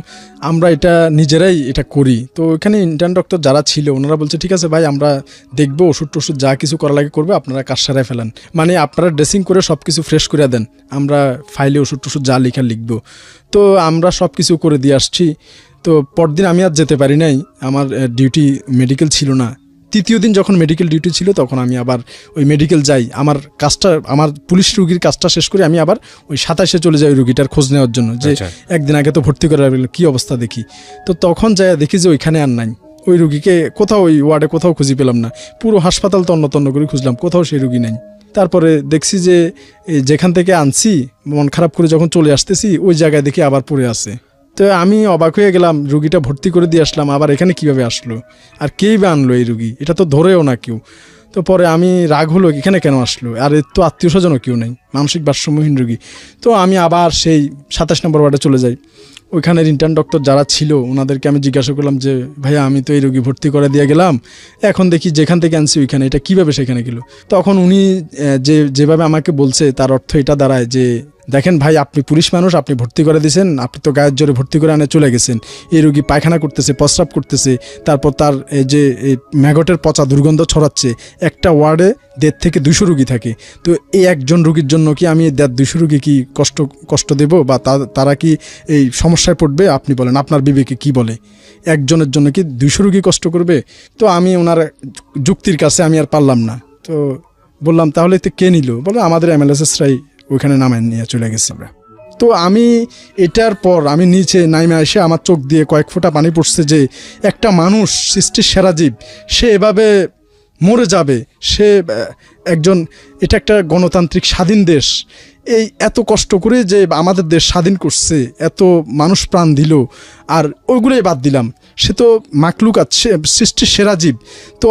আমরা এটা নিজেরাই এটা করি। তো ওইখানে ইন্টার্ন ডক্টর যারা ছিল, ওনারা বলছে ঠিক আছে ভাই, আমরা দেখবো, ওষুধ টষুধ যা কিছু করা লাগে করবে, আপনারা কাজ সারায় ফেলেন, মানে আপনারা ড্রেসিং করে সব কিছু ফ্রেশ করে দেন, আমরা ফাইলে ওষুধ টষুধ যা লেখা লিখবো। তো আমরা সব কিছু করে দিয়ে আসছি। তো পরদিন আমি আর যেতে পারি নাই, আমার ডিউটি মেডিকেল ছিল না। 3য় দিন যখন মেডিকেল ডিউটি ছিল, তখন আমি আবার ওই মেডিকেল যাই, আমার পুলিশ রুগীর কাজটা শেষ করে আমি আবার ওই 27-এ চলে যাই রুগীটার খোঁজ নেওয়ার জন্য, যে একদিন আগে তো ভর্তি করা কি অবস্থা দেখি। তো তখন যাই দেখি যে ওইখানে আর নাই, ওই রুগীকে কোথাও, ওই ওয়ার্ডে কোথাও খুঁজে পেলাম না। পুরো হাসপাতাল তন্ন তন্ন করে খুঁজলাম, কোথাও সেই রুগী নাই। তারপরে দেখছি যে যেখান থেকে আনছি, মন খারাপ করে যখন চলে আসতেছি, ওই জায়গায় দেখি আবার পড়ে আছে। তো আমি অবাক হয়ে গেলাম, রুগীটা ভর্তি করে দিয়ে আসলাম, আবার এখানে কিভাবে আসলো, আর কেই বা আনলো এই রুগী, এটা তো ধরেও না কেউ। তো পরে আমি রাগ হলো, এখানে কেন আসলো, আর এর তো আত্মীয় স্বজনও কেউ নেই, মানসিক ভারসাম্যহীন রুগী। তো আমি আবার সেই 27 নম্বর ওয়ার্ডে চলে যাই। ওইখানের ইন্টার্ন ডক্টর যারা ছিল, ওনাদেরকে আমি জিজ্ঞাসা করলাম যে ভাইয়া, আমি তো এই রোগী ভর্তি করে দিয়ে গেলাম, এখন দেখি যেখান থেকে আনছি ওইখানে, এটা কীভাবে সেখানে গেল। তখন উনি যেভাবে আমাকে বলছে, তার অর্থ এটা দাঁড়ায় যে দেখেন ভাই, আপনি পুলিশ মানুষ, আপনি ভর্তি করে দিয়েছেন, আপনি তো গায়ের জোরে ভর্তি করে আনে চলে গেছেন, এই রোগী পায়খানা করতেছে, প্রস্রাব করতেছে, তারপর তার এই যে ম্যাগটের পচা দুর্গন্ধ ছড়াচ্ছে, একটা ওয়ার্ডে 150 থেকে 200 রুগী থাকে। তো এই একজন রুগীর জন্য কি আমি 150-200 রুগী কি কষ্ট দেব, বা তারা কি এই সমস্যায় পড়বে? আপনি বলেন, আপনার বিবেকে কি বলে? একজনের জন্য কি 200 রুগী কষ্ট করবে? তো আমি ওনার যুক্তির কাছে আমি আর পারলাম না, তো বললাম তাহলে তো কে নিল? বলে আমাদের এমএলএসএসরাই ওইখানে নামায় নিয়ে চলে গেছে। আমরা তো আমি এটার পর আমি নিচে নাইমে এসে আমার চোখ দিয়ে কয়েক ফোঁটা পানি পড়ছে যে একটা মানুষ, সৃষ্টির সেরা জীব, সে এভাবে মরে যাবে। সে একজন, এটা একটা গণতান্ত্রিক স্বাধীন দেশ, এই এত কষ্ট করে যে আমাদের দেশ স্বাধীন করছে, এত মানুষ প্রাণ দিল, আর ওইগুলোই বাদ দিলাম, সে তো মাকলুকাত, সে সৃষ্টির সেরা জীব। তো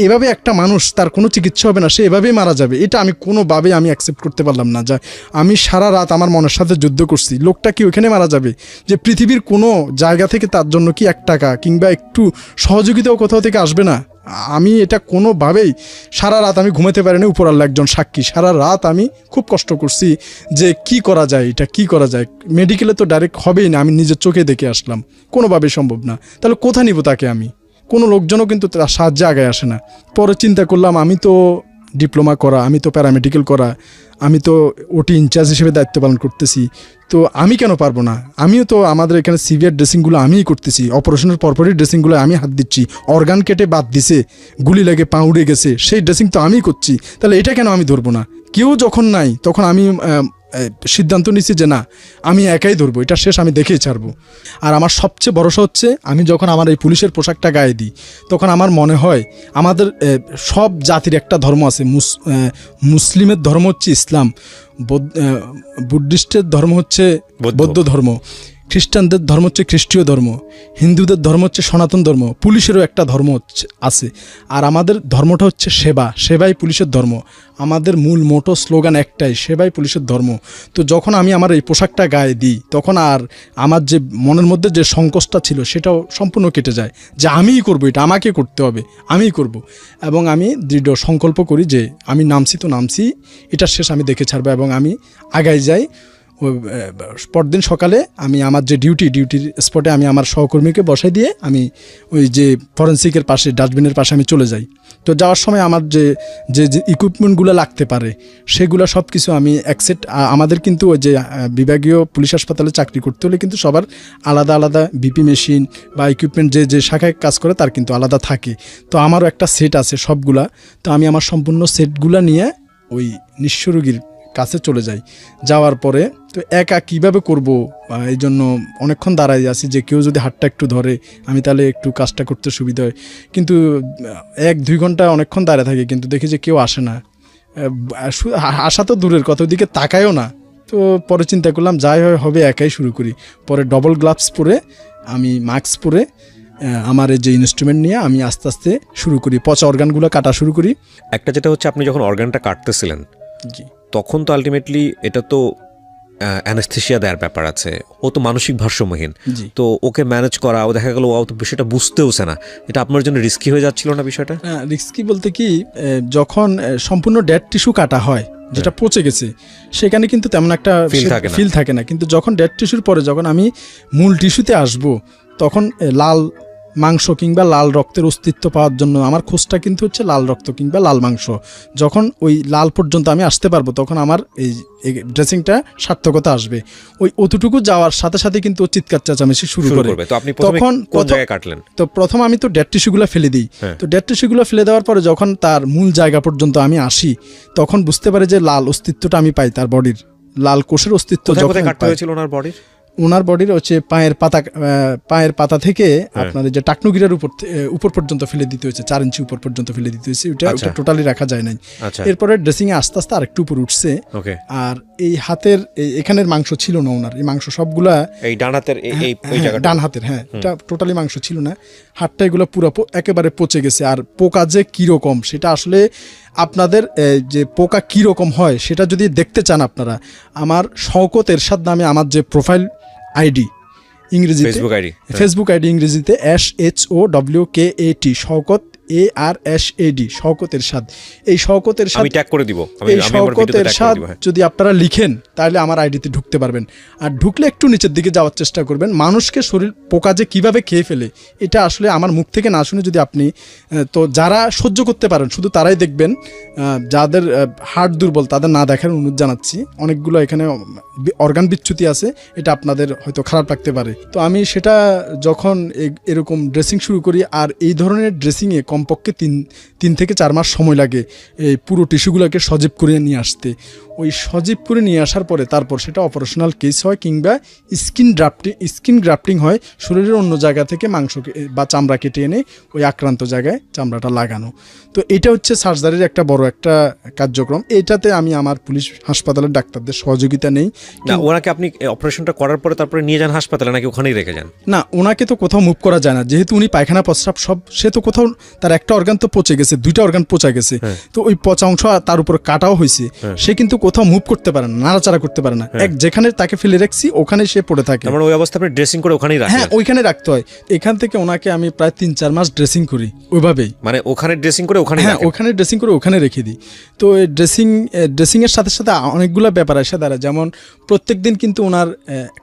এভাবে একটা মানুষ, তার কোনো চিকিৎসা হবে না, সে এভাবেই মারা যাবে, এটা আমি কোনোভাবেই আমি অ্যাকসেপ্ট করতে পারলাম না। যা আমি সারা রাত আমার মনের সাথে যুদ্ধ করছি, লোকটা কি ওইখানে মারা যাবে? যে পৃথিবীর কোনো জায়গা থেকে তার জন্য কি 1 টাকা কিংবা একটু সহযোগিতাও কোথাও থেকে আসবে না? আমি এটা কোনোভাবেই, সারা রাত আমি ঘুমাতে পারিনি, উপর আল্লাহ একজন সাক্ষী, সারা রাত আমি খুব কষ্ট করছি যে কি করা যায়, এটা কি করা যায়। মেডিকেলে তো ডাইরেক্ট হবেই না, আমি নিজের চোখে দেখে আসলাম, কোনোভাবেই সম্ভব না। তাহলে কোথা নিব তাকে? আমি কোনো লোকজনও কিন্তু তার সাহায্যে আগায় আসে না। পরে চিন্তা করলাম, আমি তো ডিপ্লোমা করা, আমি তো প্যারামেডিক্যাল করা, আমি তো ওটি ইনচার্জ হিসেবে দায়িত্ব পালন করতেছি, তো আমি কেন পারবো না? আমিও তো আমাদের এখানে সিভিয়ার ড্রেসিংগুলো আমিই করতেছি, অপারেশনের পরপরই ড্রেসিংগুলো আমি হাত দিচ্ছি, অর্গান কেটে বাদ দিছে, গুলি লেগে পা উড়ে গেছে, সেই ড্রেসিং তো আমিই করছি, তাহলে এটা কেন আমি ধরবো না? কেউ যখন নাই তখন আমি সিদ্ধান্ত নিচ্ছি যে না, আমি একাই ধরবো, এটা শেষ, আমি দেখেই ছাড়বো। আর আমার সবচেয়ে ভরসা হচ্ছে, আমি যখন আমার এই পুলিশের পোশাকটা গায়ে দিই, তখন আমার মনে হয় আমাদের সব জাতির একটা ধর্ম আছে, মুসলিমের ধর্ম হচ্ছে ইসলাম, বুদ্ধিস্টের ধর্ম হচ্ছে বৌদ্ধ ধর্ম, খ্রিস্টানদের ধর্ম হচ্ছে খ্রিস্টীয় ধর্ম, হিন্দুদের ধর্ম হচ্ছে সনাতন ধর্ম, পুলিশেরও একটা ধর্ম আছে। আর আমাদের ধর্মটা হচ্ছে সেবা, সেবাই পুলিশের ধর্ম। আমাদের মূল মোটো স্লোগান একটাই, সেবাই পুলিশের ধর্ম। তো যখন আমি আমার এই পোশাকটা গায়ে দিই, তখন আর আমার যে মনের মধ্যে যে সংকোচটা ছিল সেটাও সম্পূর্ণ কেটে যায়, যে আমিই করবো, এটা আমাকে করতে হবে, আমিই করব। এবং আমি দৃঢ় সংকল্প করি যে আমি নামছি তো নামছি, এটা শেষ, আমি দেখে ছাড়বো, এবং আমি আগাই যাই। পরদিন সকালে আমি আমার যে ডিউটির স্পটে আমি আমার সহকর্মীকে বসাই দিয়ে আমি ওই যে ফরেন্সিকের পাশে, ডাস্টবিনের পাশে আমি চলে যাই। তো যাওয়ার সময় আমার যে ইকুইপমেন্টগুলো লাগতে পারে সেগুলো সব কিছু আমি আমাদের কিন্তু ওই যে বিভাগীয় পুলিশ হাসপাতালে চাকরি করতে হলে কিন্তু সবার আলাদা আলাদা বিপি মেশিন বা ইকুইপমেন্ট যে শাখায় কাজ করে তার কিন্তু আলাদা থাকে। তো আমারও একটা সেট আছে সবগুলা। তো আমি আমার সম্পূর্ণ সেটগুলা নিয়ে ওই নিঃস্ব রোগীর কাছে চলে যাই। যাওয়ার পরে তো একা কিভাবে করব, এই জন্য অনেকক্ষণ দাঁড়াই আছি যে কেউ যদি হাতটা একটু ধরে আমি তাহলে একটু কাজটা করতে সুবিধা হয়। কিন্তু 1-2 ঘন্টা অনেকক্ষণ দাঁড়িয়ে থাকে, কিন্তু দেখি যে কেউ আসে না। আসা তো দূরের কথা, ওইদিকে তাকায়ও না। তো পরে চিন্তা করলাম যাই হবে একাই শুরু করি। পরে ডবল গ্লাভস পরে, আমি মাস্ক পরে, আমার এই যে ইনস্ট্রুমেন্ট নিয়ে আমি আস্তে আস্তে শুরু করি, পচা অর্গানগুলো কাটা শুরু করি। একটা যেটা হচ্ছে, আপনি যখন অর্গানটা কাটতেছিলেন, জি, তখন তো আলটিমেটলি এটা তো অ্যানেস্থেসিয়া দেওয়ার ব্যাপার আছে, ও তো মানসিক ভারসাম্যহীন, তো ওকে ম্যানেজ করা, ও দেখা গেল ও তো বিষয়টা বুঝতেওছে না, এটা আপনার জন্য রিস্কি হয়ে যাচ্ছিল না বিষয়টা? রিস্কি বলতে কি, যখন সম্পূর্ণ ডেড টিস্যু কাটা হয়, যেটা পচে গেছে, সেখানে কিন্তু তেমন একটা ফিল থাকে না। কিন্তু যখন ডেড টিস্যুর পরে যখন আমি মূল টিস্যুতে আসব, তখন লাল মাংস কিংবা লাল রক্তের অস্তিত্ব পাওয়ার জন্য আমার খোঁজটা কিন্তু হচ্ছে লাল রক্ত কিংবা লাল মাংস। যখন ওই লাল পর্যন্ত আমি আসতে পারবো, তখন আমার এই ড্রেসিংটা সার্থকতা আসবে। ওই অতটুকু যাওয়ার সাথে সাথে কিন্তু চিৎকার চেঁচামেচি শুরু করবে। তো আপনি তখন কোন জায়গায় কাটলেন? তো প্রথম আমি তো ডেড টিস্যুগুলো ফেলে দিই। তো ডেড টিস্যুগুলো ফেলে দেওয়ার পরে যখন তার মূল জায়গা পর্যন্ত আমি আসি, তখন বুঝতে পারি যে লাল অস্তিত্বটা আমি পাই, তার বডির লাল কোষের অস্তিত্ব। কোথায় কাটতে হয়েছিল ওনার বডির হচ্ছে পায়ের পাতা থেকে আপনার যে টাকনুগিরার উপর পর্যন্ত ফেলে দিতে হয়েছে, 4 ইঞ্চি উপর পর্যন্ত ফেলে দিতে হয়েছে। ওটা টোটালি রাখা যায় নাই। এরপরে ড্রেসিং এ আস্তে আস্তে আরেকটু উপর উঠছে। আর এই হাতের এখানের মাংস ছিল না ওনার, এই মাংস সবগুলা এই ডান হাতের, হ্যাঁ, এটা টোটালি মাংস ছিল না। হাতটা এগুলো পুরো একেবারে পচে গেছে। আর পোকা যে কিরকম সেটা আসলে আপনাদের যে পোকা কিরকম হয় সেটা যদি দেখতে চান আপনারা, আমার শওকত এরশাদ নামে আমার যে প্রোফাইল আইডি, ইংরেজিতে ফেসবুক আইডি, ইংরেজিতে SHOWKAT, ARSAD, শওকত এরশাদ। এই শওকত এরশাদ আমি ট্যাগ করে দিব, এই শওকত এরশাদ যদি আপনারা লিখেন তাহলে আমার আইডিতে ঢুকতে পারবেন। আর ঢুকলে একটু নিচের দিকে যাওয়ার চেষ্টা করবেন। মানুষকে শরীর পোকা যে কীভাবে খেয়ে ফেলে এটা আসলে আমার মুখ থেকে না শুনে যদি আপনি, তো যারা সহ্য করতে পারেন শুধু তারাই দেখবেন, যাদের হার্ট দুর্বল তাদের না দেখার অনুরোধ জানাচ্ছি। অনেকগুলো এখানে অর্গান বিচ্যুতি আছে, এটা আপনাদের হয়তো খারাপ লাগতে পারে। তো আমি সেটা যখন এরকম ড্রেসিং শুরু করি, আর এই ধরনের ড্রেসিংয়ে কমপক্ষে 3 থেকে 4 মাস সময় লাগে এই পুরো টিস্যুগুলোকে সজীব করে নিয়ে আসতে। ওই সজীব করে নিয়ে আসার পরে তারপর সেটা অপারেশনাল কেস হয় কিংবা স্কিন গ্রাফটিং হয়, শরীরের অন্য জায়গা থেকে মাংস বা চামড়া কেটে এনে ওই আক্রান্ত জায়গায় চামড়াটা লাগানো। তো এটা হচ্ছে সার্জারির একটা বড় একটা কার্যক্রম। এটাতে আমি আমার পুলিশ হাসপাতালের ডাক্তারদের সহযোগিতা নেই। না, ওনাকে আপনি অপারেশনটা করার পরে তারপরে নিয়ে যান হাসপাতালে নাকি ওখানেই রেখে যান? না, ওনাকে তো কোথাও মুভ করা যায় না, যেহেতু উনি পায়খানা প্রস্রাব সব, সে তো কোথাও তার একটা অর্গান তো পচে গেছে, 2টা অর্গান পচা গেছে, তো ওই পচা অংশ তার উপর কাটাও হয়েছে, সে কিন্তু কোথাও মুভ করতে পারে না, নাড়াচাড়া করতে পারে না। যেখানে তাকে ফেলে রাখছি ওখানে সে পড়ে থাকে। মানে ওই অবস্থা আপনি ড্রেসিং করে ওখানেই রাখেন? হ্যাঁ, ওইখানে রাখতে হয়। এখান থেকে ওনাকে আমি প্রায় 3-4 মাস ড্রেসিং করি ওইভাবেই। মানে ওখানে ড্রেসিং করে ওখানে? হ্যাঁ, ওখানে ড্রেসিং করে ওখানে রেখে দিই। তো এই ড্রেসিংয়ের সাথে সাথে অনেকগুলো ব্যাপার আসে দাঁড়ায়। যেমন প্রত্যেক দিন কিন্তু ওনার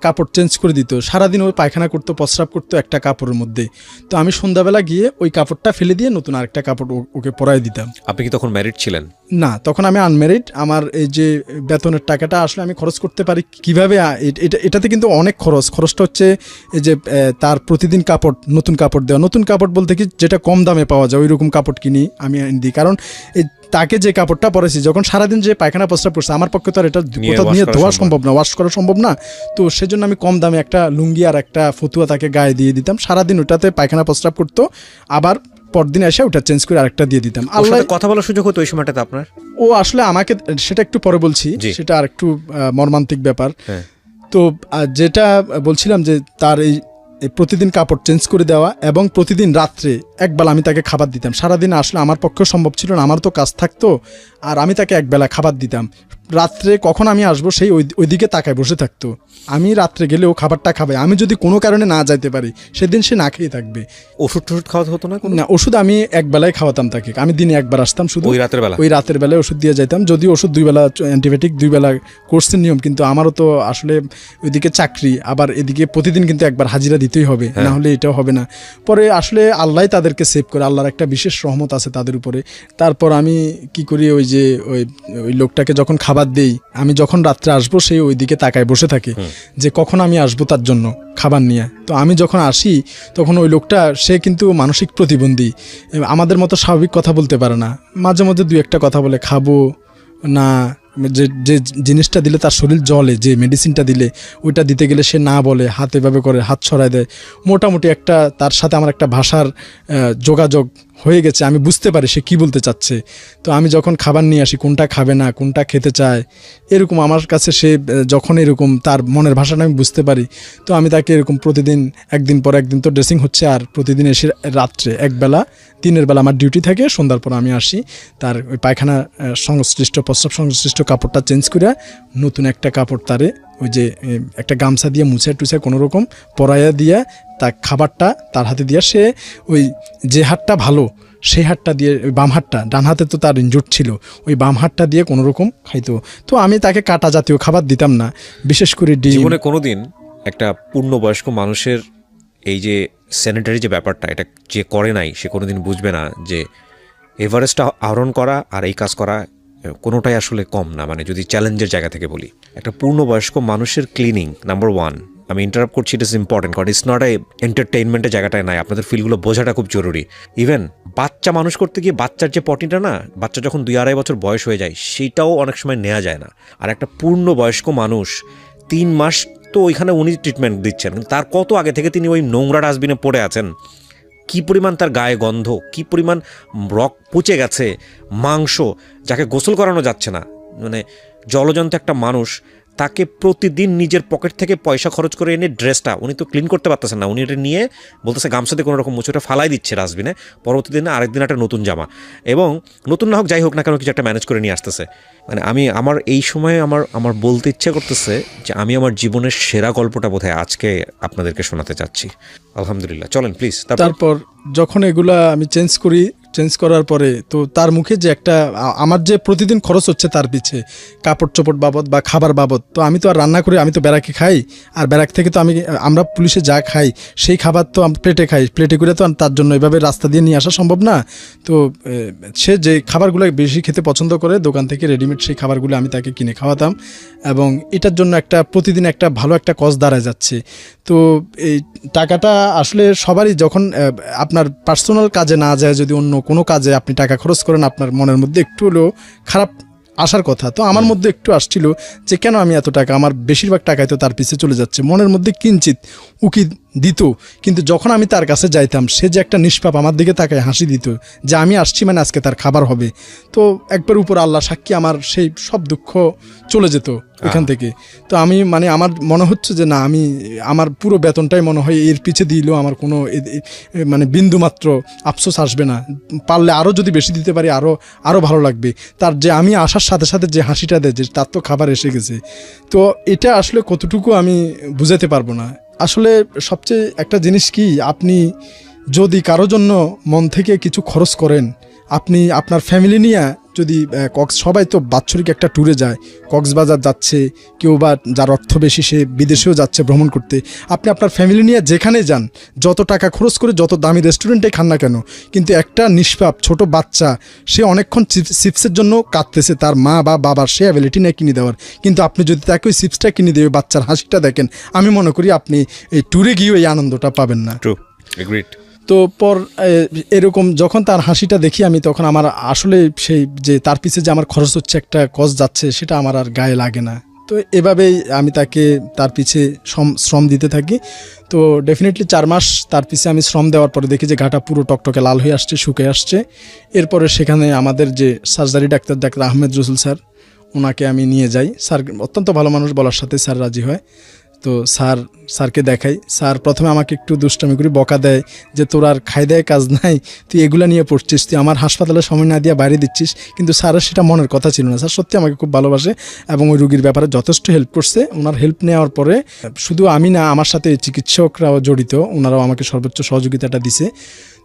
কাপড় চেঞ্জ করে দিত, সারাদিন ওই পায়খানা করতো, প্রস্রাব করতো একটা কাপড়ের মধ্যে। তো আমি সন্ধ্যাবেলা গিয়ে ওই কাপড়টা ফেলে দিয়ে নতুন আরেকটা কাপড় ওকে পরাই দিতাম। আপনি কি তখন ম্যারিড ছিলেন? না, তখন আমি আনম্যারিড। আমার এই যে বেতনের টাকাটা আসলে আমি খরচ করতে পারি কিভাবে, এটাতে কিন্তু অনেক খরচটা হচ্ছে এই যে তার প্রতিদিন কাপড়, নতুন কাপড় দেওয়া। নতুন কাপড় বলতে কি যেটা কম দামে পাওয়া যায় ওই রকম কাপড় কিনি আমি দিই, কারণ এই তাকে যে কাপড়টা পরেছি যখন সারাদিন যে পায়খানা প্রস্রাব করছে আমার পক্ষে তো আর এটা কোথাও নিয়ে ধোয়া সম্ভব না, ওয়াশ করা সম্ভব না। তো সেজন্য আমি কম দামে একটা লুঙ্গি আর একটা ফতুয়া তাকে গায়ে দিয়ে দিতাম, সারাদিন ওটাতে পায়খানা প্রস্রাব করতো, আবার পরদিন এসে ওটা চেঞ্জ করে আরেকটা দিয়ে দিতাম। আল্লাহ, কথা বলার সুযোগ হতো ওই সময়টাতে আপনার? ও আসলে আমাকে, সেটা একটু পরে বলছি, সেটা আর একটু মর্মান্তিক ব্যাপার। তো যেটা বলছিলাম যে তার এই প্রতিদিন কাপড় চেঞ্জ করে দেওয়া এবং প্রতিদিন রাত্রে একবেলা আমি তাকে খাবার দিতাম। সারাদিন আসলে আমার পক্ষে সম্ভব ছিল না, আমার তো কাজ থাকতো, আর আমি তাকে একবেলা খাবার দিতাম। রাত্রে কখন আমি আসবো সেই ওইদিকে তাকায় বসে থাকতো। আমি রাত্রে গেলে ও খাবারটা খাবে, আমি যদি কোনো কারণে না যাইতে পারি সেদিন সে না খেয়ে থাকবে। ওষুধ খাওয়াতে হতো না? না, ওষুধ আমি একবেলায় খাওয়াতাম তাকে। আমি দিনে একবার আসতাম শুধু, ওই রাতের বেলায় ওষুধ দিয়ে যাইতাম। যদিও ওষুধ 2 বেলা, অ্যান্টিবায়োটিক 2 বেলা কোর্সের নিয়ম, কিন্তু আমারও তো আসলে ওইদিকে চাকরি, আবার এদিকে প্রতিদিন কিন্তু একবার হাজিরা দিতেই হবে, না হলে এটাও হবে না। পরে আসলে আল্লাহ তাদেরকে সেভ করে, আল্লাহর একটা বিশেষ রহমত আছে তাদের উপরে। তারপর আমি কি করি, ওই যে ওই লোকটাকে যখন খাবার দেই, আমি যখন রাত্রে আসবো সেই ওইদিকে তাকায় বসে থাকে যে কখন আমি আসবো তার জন্য খাবার নিয়ে। তো আমি যখন আসি তখন ওই লোকটা, সে কিন্তু মানসিক প্রতিবন্ধী, আমাদের মতো স্বাভাবিক কথা বলতে পারে না, মাঝে মধ্যে 2-1টা কথা বলে, খাবো না, যে জিনিসটা দিলে তার শরীর জ্বলে, যে মেডিসিনটা দিলে ওইটা দিতে গেলে সে না বলে, হাত এভাবে করে হাত ছড়ায় দেয়। মোটামুটি একটা তার সাথে আমার একটা ভাষার যোগাযোগ হয়ে গেছে, আমি বুঝতে পারি সে কি বলতে চাচ্ছে। তো আমি যখন খাবার নিয়ে আসি, কোনটা খাবে না, কোনটা খেতে চায়, এরকম আমার কাছে সে যখন এরকম তার মনের ভাষাটা আমি বুঝতে পারি, তো আমি তাকে এরকম প্রতিদিন একদিন পর একদিন তো ড্রেসিং হচ্ছে, আর প্রতিদিন এসে রাত্রে একবেলা, দিনের বেলা আমার ডিউটি থাকে, সন্ধ্যার পর আমি আসি, তার ওই পায়খানা সংশ্লিষ্ট, প্রস্রাব সংশ্লিষ্ট কাপড়টা চেঞ্জ করে নতুন একটা কাপড় তারে ওই যে একটা গামছা দিয়ে মুছে টুছে কোনো রকম পরাইয়া দিয়া তার খাবারটা তার হাতে দিয়া, সে ওই যে হাতটা ভালো সেই হাতটা দিয়ে, ওই বাম হাতটা, ডান হাতে তো তার ইনজুর্ড ছিল, ওই বাম হাতটা দিয়ে কোনো রকম খাইতো। তো আমি তাকে কাটা জাতীয় খাবার দিতাম না, বিশেষ করে ডিম। জীবনে কোনোদিন একটা পূর্ণবয়স্ক মানুষের এই যে স্যানিটারি যে ব্যাপারটা, এটা যে করে নাই সে কোনোদিন বুঝবে না যে এভারেস্টটা আহরণ করা আর এই কাজ করা কোনোটাই আসলে কম না। মানে যদি চ্যালেঞ্জের জায়গা থেকে বলি, একটা পূর্ণবয়স্ক মানুষের ক্লিনিং নাম্বার 1, আমি ইন্টারাপ্ট করছি, ইট ইজ ইম্পর্টেন্ট, কারণ ইটস নট এ এন্টারটেইনমেন্টের জায়গাটায় নাই, আপনাদের ফিলগুলো বোঝাটা খুব জরুরি। ইভেন বাচ্চা মানুষ করতে গিয়ে বাচ্চার যে পটিটা না, বাচ্চা যখন 2-2.5 বছর বয়স হয়ে যায় সেইটাও অনেক সময় নেওয়া যায় না। আর একটা পূর্ণবয়স্ক মানুষ 3 মাস তো ওইখানে উনি ট্রিটমেন্ট দিচ্ছেন, কিন্তু তার কত আগে থেকে তিনি ওই নোংরা ডাস্টবিনে পড়ে আছেন, কি পরিমাণ তার গায়ে গন্ধ, কি পরিমাণ রক পচে গেছে, মাংস, যাকে গোসল করানো যাচ্ছে না, মানে জলজন্ত একটা মানুষ, তাকে প্রতিদিন নিজের পকেট থেকে পয়সা খরচ করে এনে ড্রেসটা উনি তো ক্লিন করতে পারতেছেন না, উনি এটা নিয়ে বলতেছে গামছাতে কোনো রকম মুছে ওটা ফালাই দিচ্ছে ডাস্টবিনে, পরবর্তী দিনে আরেকদিন একটা নতুন জামা, এবং নতুন না হোক যাই হোক না কেন কিছু একটা ম্যানেজ করে নিয়ে আসতেছে। মানে আমি আমার এই সময়ে আমার বলতে ইচ্ছে করতেছে যে আমি আমার জীবনের সেরা গল্পটা বোধহয় আজকে আপনাদেরকে শোনাতে চাচ্ছি। আলহামদুলিল্লাহ, চলেন প্লিজ। তারপর যখন এগুলা আমি চেঞ্জ করি, চেঞ্জ করার পরে তো তার মুখে যে একটা আমার যে প্রতিদিন খরচ হচ্ছে তার পিছে কাপড় চোপড় বাবদ বা খাবার বাবদ, তো আমি তো আর রান্না করে আমি তো ব্যারাকে খাই, আর ব্যারাক থেকে তো আমরা পুলিশে যা খাই সেই খাবার তো আমরা প্লেটে খাই, প্লেটে করে তো তার জন্য এভাবে রাস্তা দিয়ে নিয়ে আসা সম্ভব না। তো সে যে খাবারগুলো বেশি খেতে পছন্দ করে দোকান থেকে রেডিমেড সেই খাবারগুলো আমি তাকে কিনে খাওয়াতাম, এবং এটার জন্য একটা প্রতিদিন একটা ভালো একটা কজ দাঁড়ায় যাচ্ছে। তো এই টাকাটা আসলে সবারই যখন আপনার পার্সোনাল কাজে না যায়, যদি অন্য কোনো কাজে আপনি টাকা খরচ করেন, আপনার মনের মধ্যে একটু হলেও খারাপ আসার কথা। তো আমার মধ্যে একটু আসছিল যে কেন আমি এত টাকা, আমার বেশিরভাগ টাকায় তো তার পিছে চলে যাচ্ছে, মনের মধ্যে কিঞ্চিত উকি দিত। কিন্তু যখন আমি তার কাছে যাইতাম, সে যে একটা নিষ্পাপ আমার দিকে তাকায় হাসি দিত যে আমি আসছি মানে আজকে তার খাবার হবে, তো একবার উপর আল্লাহ সাক্ষী আমার সেই সব দুঃখ চলে যেত এখান থেকে। তো আমি মানে আমার মনে হচ্ছে যে না, আমি আমার পুরো বেতনটাই মনে হয় এর পিছে দিলেও আমার কোনো মানে বিন্দু মাত্র আফসোস আসবে না, পারলে আরও যদি বেশি দিতে পারি আরও ভালো লাগবে। তার যে আমি আসার সাথে সাথে যে হাসিটা দেয় যে তার তো খাবার এসে গেছে, তো এটা আসলে কতটুকু আমি বুঝাতে পারবো না। আসলে সবচেয়ে একটা জিনিস কি, আপনি যদি কারো জন্য মন থেকে কিছু খরচ করেন, আপনি আপনার ফ্যামিলি নিয়ে যদি সবাই তো বাৎসরিক একটা ট্যুরে যায়, কক্সবাজার যাচ্ছে, কেউ বা যার অর্থ বেশি সে বিদেশেও যাচ্ছে ভ্রমণ করতে, আপনি আপনার ফ্যামিলি নিয়ে যেখানে যান, যত টাকা খরচ করে যত দামি রেস্টুরেন্টে খান না কেন, কিন্তু একটা নিষ্পাপ ছোট বাচ্চা সে অনেকক্ষণ চিপসের জন্য কাঁদতেছে, তার মা বা বাবার সে অ্যাবিলিটি নেই কিনে দেওয়ার, কিন্তু আপনি যদি তাকে ওই চিপসটা কিনে দেবে, বাচ্চার হাসিটা দেখেন, আমি মনে করি আপনি এই ট্যুরে গিয়েও এই আনন্দটা পাবেন না। তো এরকম যখন তার হাসিটা দেখি আমি, তখন আমার আসলে সেই যে তার পিছে যে আমার খরচ হচ্ছে একটা কজ যাচ্ছে, সেটা আমার আর গায়ে লাগে না। তো এভাবেই আমি তার পিছে শ্রম দিতে থাকি। তো ডেফিনেটলি 4 মাস তার পিছে আমি শ্রম দেওয়ার পরে দেখি যে ঘাটা পুরো টকটকে লাল হয়ে আসছে, শুকিয়ে আসছে। এরপরে সেখানে আমাদের যে সার্জারি ডাক্তার আহমেদ রসুল স্যার, ওনাকে আমি নিয়ে যাই। স্যার অত্যন্ত ভালো মানুষ, বলার সাথে স্যার রাজি হয়। তো স্যারকে দেখাই। স্যার প্রথমে আমাকে একটু দুষ্টামি করে বকা দেয় যে তোর আর খাই দেয় কাজ নাই, তুই এগুলা নিয়ে পড়ছিস, তুই আমার হাসপাতালে সময় না দিয়ে বাইরে দিচ্ছিস। কিন্তু স্যারের সেটা মনের কথা ছিল না। স্যার সত্যি আমাকে খুব ভালোবাসে এবং ওই রুগীর ব্যাপারে যথেষ্ট হেল্প করছে। ওনার হেল্প নেওয়ার পরে শুধু আমি না, আমার সাথে চিকিৎসকরাও জড়িত, ওনারাও আমাকে সর্বোচ্চ সহযোগিতাটা দিছে।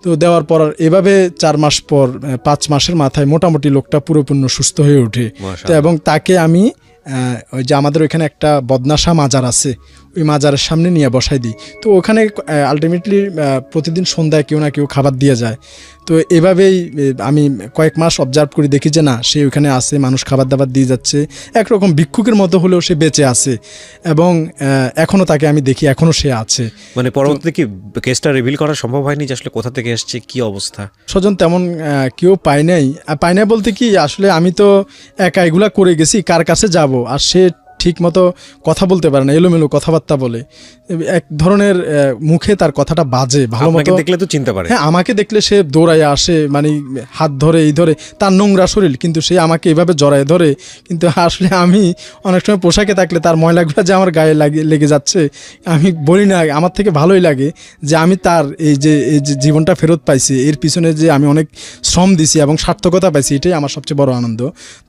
তো দেওয়ার পর এভাবে 4 মাস পর 5 মাসের মাথায় মোটামুটি লোকটা পুরোপূর্ণ সুস্থ হয়ে ওঠে। তো এবং তাকে আমি ওই যে আমাদের ওইখানে একটা বদনাশা মাজার আছে, ওই মাজারের সামনে নিয়ে বসাই দিই। তো ওখানে আলটিমেটলি প্রতিদিন সন্ধ্যায় কেউ না কেউ খাবার দিয়ে যায়। তো এভাবেই আমি কয়েক মাস অবজার্ভ করে দেখি যে না, সে ওইখানে আছে, মানুষ খাবার দাবার দিয়ে যাচ্ছে, একরকম ভিক্ষুকের মতো হলেও সে বেঁচে আছে, এবং এখনও তাকে আমি দেখি, এখনও সে আছে। মানে পরবর্তীতে কি কেসটা রিভিল করা সম্ভব হয়নি যে আসলে কোথা থেকে এসছে, কি অবস্থা? স্বজন তেমন কেউ পায় নাই বলতে কি, আসলে আমি তো একা এগুলা করে গেছি, কার কাছে যাব, আর সে ঠিক মতো কথা বলতে পারে না, এলোমেলো কথাবার্তা বলে, এক ধরনের মুখে তার কথাটা বাজে। ভালো মতো দেখলে তো চিনতে পারে। হ্যাঁ, আমাকে দেখলে সে দৌড়ায় আসে, মানে হাত ধরে এই ধরে, তার নোংরা শরীর, কিন্তু সে আমাকে এভাবে জড়ায় ধরে। কিন্তু আসলে আমি অনেক সময় পোশাকে থাকলে তার ময়লাগুলো যে আমার গায়ে লেগে যাচ্ছে, আমি বলি না, আমার থেকে ভালোই লাগে যে আমি তার এই যে জীবনটা ফেরত পাইছি, এর পিছনে যে আমি অনেক শ্রম দিছি এবং সার্থকতা পাইছি, এটাই আমার সবচেয়ে বড় আনন্দ।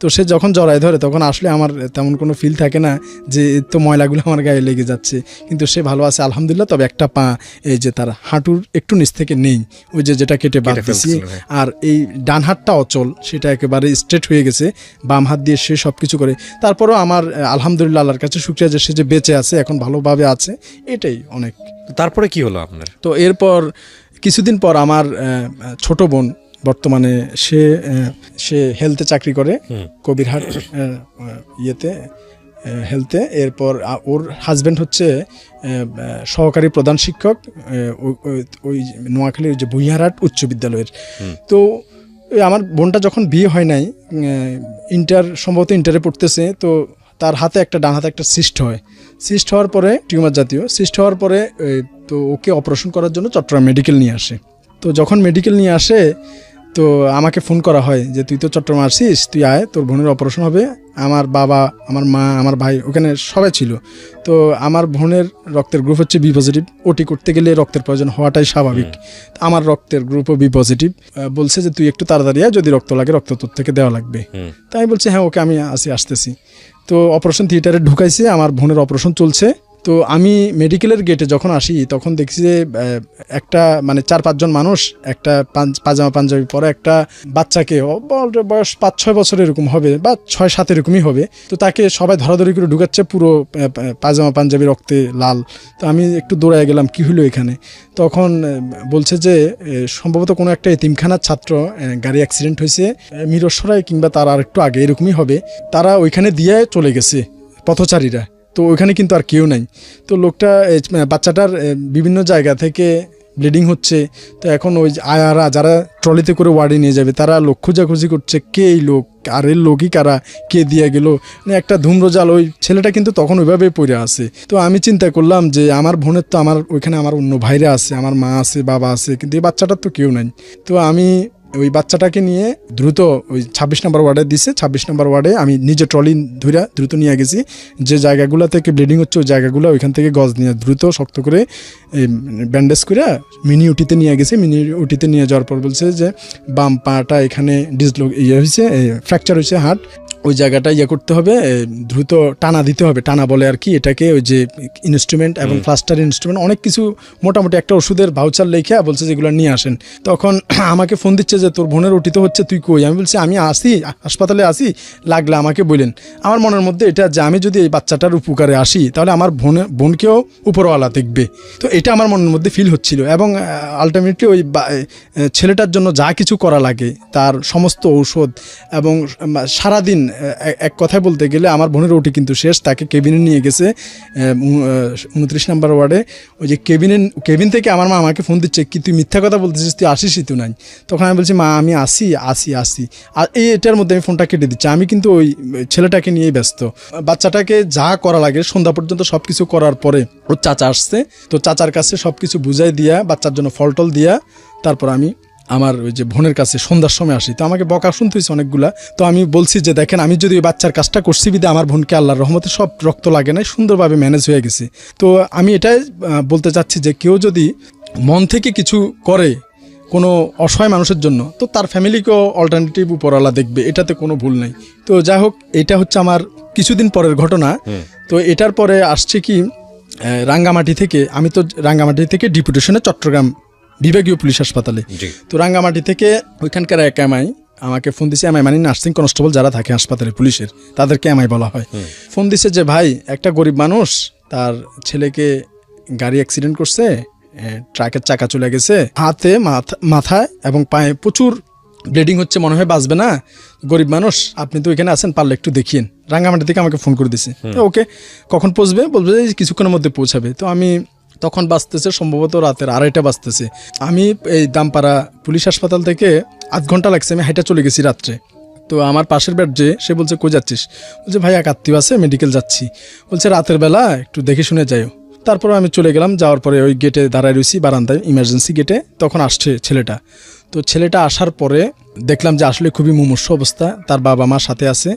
তো সে যখন জড়ায় ধরে তখন আসলে আমার তেমন কোনো ফিল থাকে না যে তো ময়লাগুলো আমার গায়ে লেগে যাচ্ছে, কিন্তু সে ভালো আছে আলহামদুলিল্লাহ। তবে একটা পা এই যে তার হাঁটুর একটু নিচ থেকে নেই, ওই যেটা কেটে বাদ দিয়েছি, আর এই ডান হাতটা অচল, সেটা একেবারে স্ট্রেট হয়ে গেছে, বাম হাত দিয়ে সে সব কিছু করে। তারপরও আমার আলহামদুলিল্লাহ আল্লাহর কাছে শুকরিয়া যে সে যে বেঁচে আছে, এখন ভালোভাবে আছে, এটাই অনেক। তারপরে কি হলো আপনার? তো এরপর কিছুদিন পর আমার ছোট বোন, বর্তমানে সে হেলথে চাকরি করে, কবিরহাট ইয়েতে হেলথে। এরপর ওর হাজব্যান্ড হচ্ছে সহকারী প্রধান শিক্ষক ওই নোয়াখালীর যে ভুইয়ারহাট উচ্চ বিদ্যালয়ের। তো আমার বোনটা যখন বিয়ে হয় নাই, সম্ভবত ইন্টারে পড়তেছে, তো তার হাতে ডান হাতে একটা সিস্ট হয়। সিস্ট হওয়ার পরে, টিউমার জাতীয় সিস্ট হওয়ার পরে, তো ওকে অপারেশন করার জন্য চট্টগ্রাম মেডিকেল নিয়ে আসে। তো যখন মেডিকেল নিয়ে আসে, তো আমাকে ফোন করা হয় যে তুই তো চট্টগ্রাম আসছিস, তুই আয়, তোর বোনের অপারেশন হবে। আমার বাবা, আমার মা, আমার ভাই ওখানে সবাই ছিল। তো আমার বোনের রক্তের গ্রুপ হচ্ছে বি পজিটিভ। ওটি করতে গেলে রক্তের প্রয়োজন হওয়াটাই স্বাভাবিক। আমার রক্তের গ্রুপও বি পজিটিভ। বলছে যে তুই একটু তাড়াতাড়ি আয়, যদি রক্ত লাগে রক্ত তোর থেকে দেওয়া লাগবে। তাই বলছে হ্যাঁ ওকে, আমি আসতেছি। তো অপারেশন থিয়েটারে ঢুকাইছে, আমার বোনের অপারেশন চলছে। তো আমি মেডিকেলের গেটে যখন আসি তখন দেখছি যে একটা মানে 4-5 জন মানুষ একটা পাজামা পাঞ্জাবি পরে একটা বাচ্চাকে বয়স 5-6 বছর এরকম হবে বা 6-7 এরকমই হবে, তো তাকে সবাই ধরাধরি করে ঢুকাচ্ছে, পুরো পাজামা পাঞ্জাবি রক্তে লাল। তো আমি একটু দৌড়ায় গেলাম, কি হলো এখানে? তখন বলছে যে সম্ভবত কোনো একটা এতিমখানার ছাত্র গাড়ি অ্যাক্সিডেন্ট হয়েছে মিরসরাই কিংবা তার আর একটু আগে এরকমই হবে, তারা ওইখানে দিয়ে চলে গেছে পথচারীরা, তো ওইখানে কিন্তু আর কেউ নাই। তো লোকটা বাচ্চাটার বিভিন্ন জায়গা থেকে ব্লিডিং হচ্ছে। তো এখন ওই আয়ারা যারা ট্রলিতে করে ওয়ার্ডে নিয়ে যাবে তারা লোক খোঁজাখুঁজি করছে, কে এই লোক, আর এর লোকই কারা, কে দিয়ে গেল, মানে একটা ধূম্রজাল। ওই ছেলেটা কিন্তু তখন ওইভাবেই পড়ে আছে। তো আমি চিন্তা করলাম যে আমার বোনের তো আমার ওইখানে আমার অন্য ভাইরা আছে, আমার মা আছে, বাবা আছে, কিন্তু এই বাচ্চাটার তো কেউ নাই। তো আমি ওই বাচ্চাটাকে নিয়ে দ্রুত ওই 26 নম্বর ওয়ার্ডে দিছে, 26 নম্বর ওয়ার্ডে আমি নিজে ট্রলি ধরে দ্রুত নিয়ে গেছি। যে জায়গাগুলো থেকে ব্লিডিং হচ্ছে ওই জায়গাগুলো ওইখান থেকে গজ নিয়ে দ্রুত শক্ত করে ব্যান্ডেজ করে মিনি উটিতে নিয়ে গেছি। মিনি উটিতে নিয়ে যাওয়ার পর বলছে যে বাম পাটা এখানে হয়েছে, ফ্র্যাকচার হয়েছে হার্ট, ওই জায়গাটা করতে হবে, দ্রুত টানা দিতে হবে, টানা বলে আর কি এটাকে, ওই যে ইনস্ট্রুমেন্ট এবং প্লাস্টার ইনস্ট্রুমেন্ট অনেক কিছু, মোটামুটি একটা ওষুধের ভাউচার লেখা বলছে যেগুলো নিয়ে আসেন। তখন আমাকে ফোন দিচ্ছে যে তোর বোনের ওটি তো হচ্ছে, তুই কই? আমি বলছি আমি আসি, হাসপাতালে আসি, লাগলে আমাকে বললেন। আমার মনের মধ্যে এটা যে আমি যদি এই বাচ্চাটার উপকারে আসি তাহলে আমার বোনকেও উপরওয়ালা দেখবে, তো এটা আমার মনের মধ্যে ফিল হচ্ছিল। এবং আলটিমেটলি ওই ছেলেটার জন্য যা কিছু করা লাগে তার সমস্ত ঔষধ এবং সারাদিন এক কথায় বলতে গেলে আমার বোনের ওটি কিন্তু শেষ। তাকে কেবিনে নিয়ে গেছে 29 নম্বর ওয়ার্ডে। ওই যে কেবিন থেকে আমার মা আমাকে ফোন দিচ্ছে, কি তুই মিথ্যা কথা বলতেছিস, তুই আসিসই তো নাই? তখন আমি বলছি মা আমি আসি। আর এটার মধ্যে আমি ফোনটা কেটে দিচ্ছি, আমি কিন্তু ওই ছেলেটাকে নিয়েই ব্যস্ত। বাচ্চাটাকে যা করা লাগে সন্ধ্যা পর্যন্ত সব কিছু করার পরে ওর চাচা আসছে, তো চাচার কাছে সব কিছু বুঝাই দিয়া বাচ্চার জন্য ফল টল দিয়া তারপর আমি আমার ওই যে বোনের কাছে সন্ধ্যার সময় আসি। তো আমাকে বকা শুনতে হয়েছে অনেকগুলা। তো আমি বলছি যে দেখেন আমি যদি ওই বাচ্চার কাজটা করছি বিদে আমার বোনকে আল্লাহর রহমতে সব রক্ত লাগে নাই, সুন্দরভাবে ম্যানেজ হয়ে গেছে। তো আমি এটাই বলতে চাচ্ছি যে কেউ যদি মন থেকে কিছু করে কোনো অসহায় মানুষের জন্য, তো তার ফ্যামিলিকেও অল্টারনেটিভ উপরওয়ালা দেখবে, এটাতে কোনো ভুল নেই। তো যাই হোক, এটা হচ্ছে আমার কিছুদিন পরের ঘটনা। তো এটার পরে আসছে কি রাঙ্গামাটি থেকে, আমি তো রাঙ্গামাটি থেকে ডিপুটেশনে চট্টগ্রাম বিভাগীয় পুলিশ হাসপাতালে। তো রাঙ্গামাটি থেকে ওইখানকার এক এমআই আমাকে ফোন দিছে, এমআই মানে নার্সিং কনস্টেবল যারা থাকে হাসপাতালে পুলিশের, তাদেরকে এমআই বলা হয়। ফোন দিছে যে ভাই একটা গরিব মানুষ, তার ছেলেকে গাড়ি অ্যাক্সিডেন্ট করছে, ট্রাকের চাকা চলে গেছে, হাতে মাথায় এবং পায়ে প্রচুর ব্লিডিং হচ্ছে, মনে হয় বাঁচবে না, গরিব মানুষ, আপনি তো এখানে আছেন, পারলে একটু দেখিয়েন। রাঙ্গামাটি থেকে আমাকে ফোন করে দিছে। তো ওকে, কখন পৌঁছবে? বলবে যে কিছুক্ষণের মধ্যে পৌঁছাবে। তো আমি তখন বাজতেছে সম্ভবত রাতের 2:30 বাজতেছে। আমি এই দামপাড়া পুলিশ হাসপাতাল থেকে আধ ঘন্টা লাগছে, আমি হাইটা চলে গেছি রাত্রে। তো আমার পাশের বেড যে সে বলছে কই যাচ্ছিস? বলছে ভাই এক আত্মীয় আছে, মেডিকেল যাচ্ছি। বলছে রাতের বেলা একটু দেখে শুনে যাইও। তারপরে আমি চলে গেলাম, যাওয়ার পরে ওই গেটে দাঁড়ায় রয়েছি বারান্দায়, ইমার্জেন্সি গেটে। তখন আসছে ছেলেটা। তো ছেলেটা আসার পরে দেখলাম যে আসলে খুবই মুমূর্ষ অবস্থা, তার বাবা মা সাথে আছে।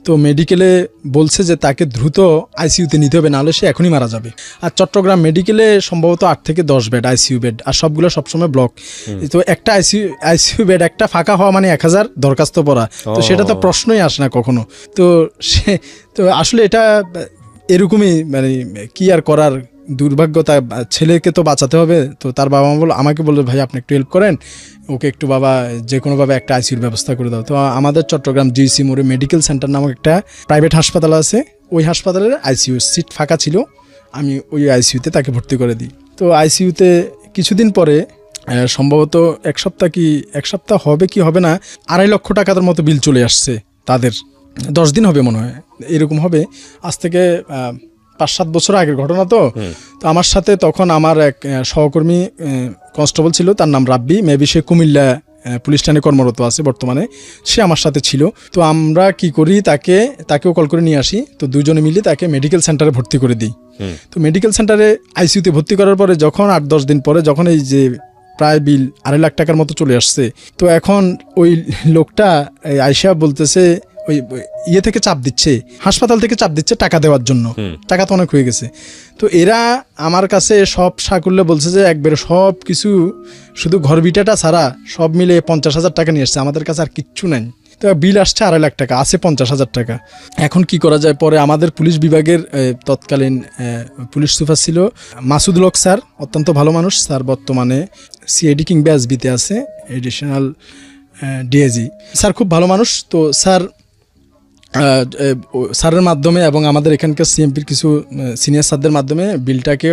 তো মেডিকেলে বলছে যে তাকে দ্রুত আইসিইউতে নিতে হবে, নাহলে সে এখনই মারা যাবে। আর চট্টগ্রাম মেডিকেলে সম্ভবত 8 থেকে 10 বেড আইসিইউ বেড, আর সবগুলো সবসময় ব্লক। তো একটা আইসিইউ বেড একটা ফাঁকা হওয়া মানে 1000 দরখাস্ত পড়া, তো সেটা তো প্রশ্নই আসে না কখনো। তো আসলে এটা এরকমই, মানে কি আর করার, দুর্ভাগ্যতা, ছেলেকে তো বাঁচাতে হবে। তো তার বাবা মা আমাকে বললো ভাই আপনি একটু হেল্প করেন, ওকে একটু বাবা যে কোনোভাবে একটা আইসিইউর ব্যবস্থা করে দাও। তো আমাদের চট্টগ্রাম জিসি মোড়ে মেডিকেল সেন্টার নামক একটা প্রাইভেট হাসপাতাল আছে, ওই হাসপাতালের আইসিইউ সিট ফাঁকা ছিল, আমি ওই আইসিইউতে তাকে ভর্তি করে দিই। তো আইসিইউতে কিছুদিন পরে সম্ভবত এক সপ্তাহ হবে কি হবে না, 2.5 লক্ষ টাকার মতো বিল চলে আসছে তাদের। 10 দিন হবে মনে হয়, এরকম হবে। আজ থেকে 5-7 বছর আগের ঘটনা। তো আমার সাথে তখন আমার এক সহকর্মী কনস্টেবল ছিল, তার নাম রাব্বি, মেবি সে কুমিল্লা পুলিশ স্টেশনে কর্মরত আছে বর্তমানে, সে আমার সাথে ছিল। তো আমরা কি করি, তাকেও কল করে নিয়ে আসি। তো দুজনে মিলে তাকে মেডিকেল সেন্টারে ভর্তি করে দিই। তো মেডিকেল সেন্টারে আইসিইউতে ভর্তি করার পরে যখন 8-10 দিন পরে যখন এই যে প্রায় বিল 2.5 লাখ টাকার মতো চলে আসছে, তো এখন ওই লোকটা আয়শা বলতেছে ওই ইয়ে থেকে চাপ দিচ্ছে, হাসপাতাল থেকে চাপ দিচ্ছে টাকা দেওয়ার জন্য, টাকা তো অনেক হয়ে গেছে। তো এরা আমার কাছে সব সাকুল্যে বলছে যে একবারে সব কিছু, শুধু ঘর ভিটাটা ছাড়া সব মিলে 50,000 টাকা নিয়ে আসছে, আমাদের কাছে আর কিচ্ছু নাই। তো বিল আসছে 2.5 লাখ টাকা, আছে 50,000 টাকা। এখন কি করা যায়? পরে আমাদের পুলিশ বিভাগের তৎকালীন পুলিশ সুপার ছিল মাসুদুল হক স্যার, অত্যন্ত ভালো মানুষ স্যার, বর্তমানে সিআইডি কিংবা এসবিতে আছে, এডিশনাল ডিএজি স্যার, খুব ভালো মানুষ। তো স্যারের মাধ্যমে এবং আমাদের এখানকার সিএমপির কিছু সিনিয়র স্যারদের মাধ্যমে বিলটাকে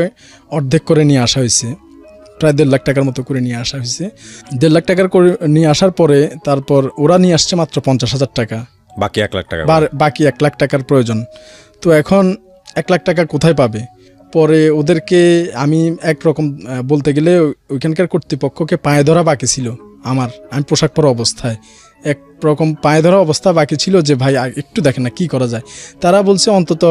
অর্ধেক করে নিয়ে আসা হয়েছে, প্রায় 1.5 লাখ টাকার মতো করে নিয়ে আসা হয়েছে। 1.5 লাখ টাকার করে নিয়ে আসার পরে তারপর ওরা নিয়ে আসছে মাত্র 50,000 টাকা, বাকি 1 লাখ টাকা, বাকি 1 লাখ টাকার প্রয়োজন। তো এখন 1 লাখ টাকা কোথায় পাবে? পরে ওদেরকে আমি একরকম বলতে গেলে ওইখানকার কর্তৃপক্ষকে পায়ে ধরা বাকি ছিল আমি পোশাক পরা অবস্থায় একরকম পায়ে ধরা অবস্থা বাকি ছিল যে ভাই একটু দেখেন না কী করা যায়। তারা বলছে অন্তত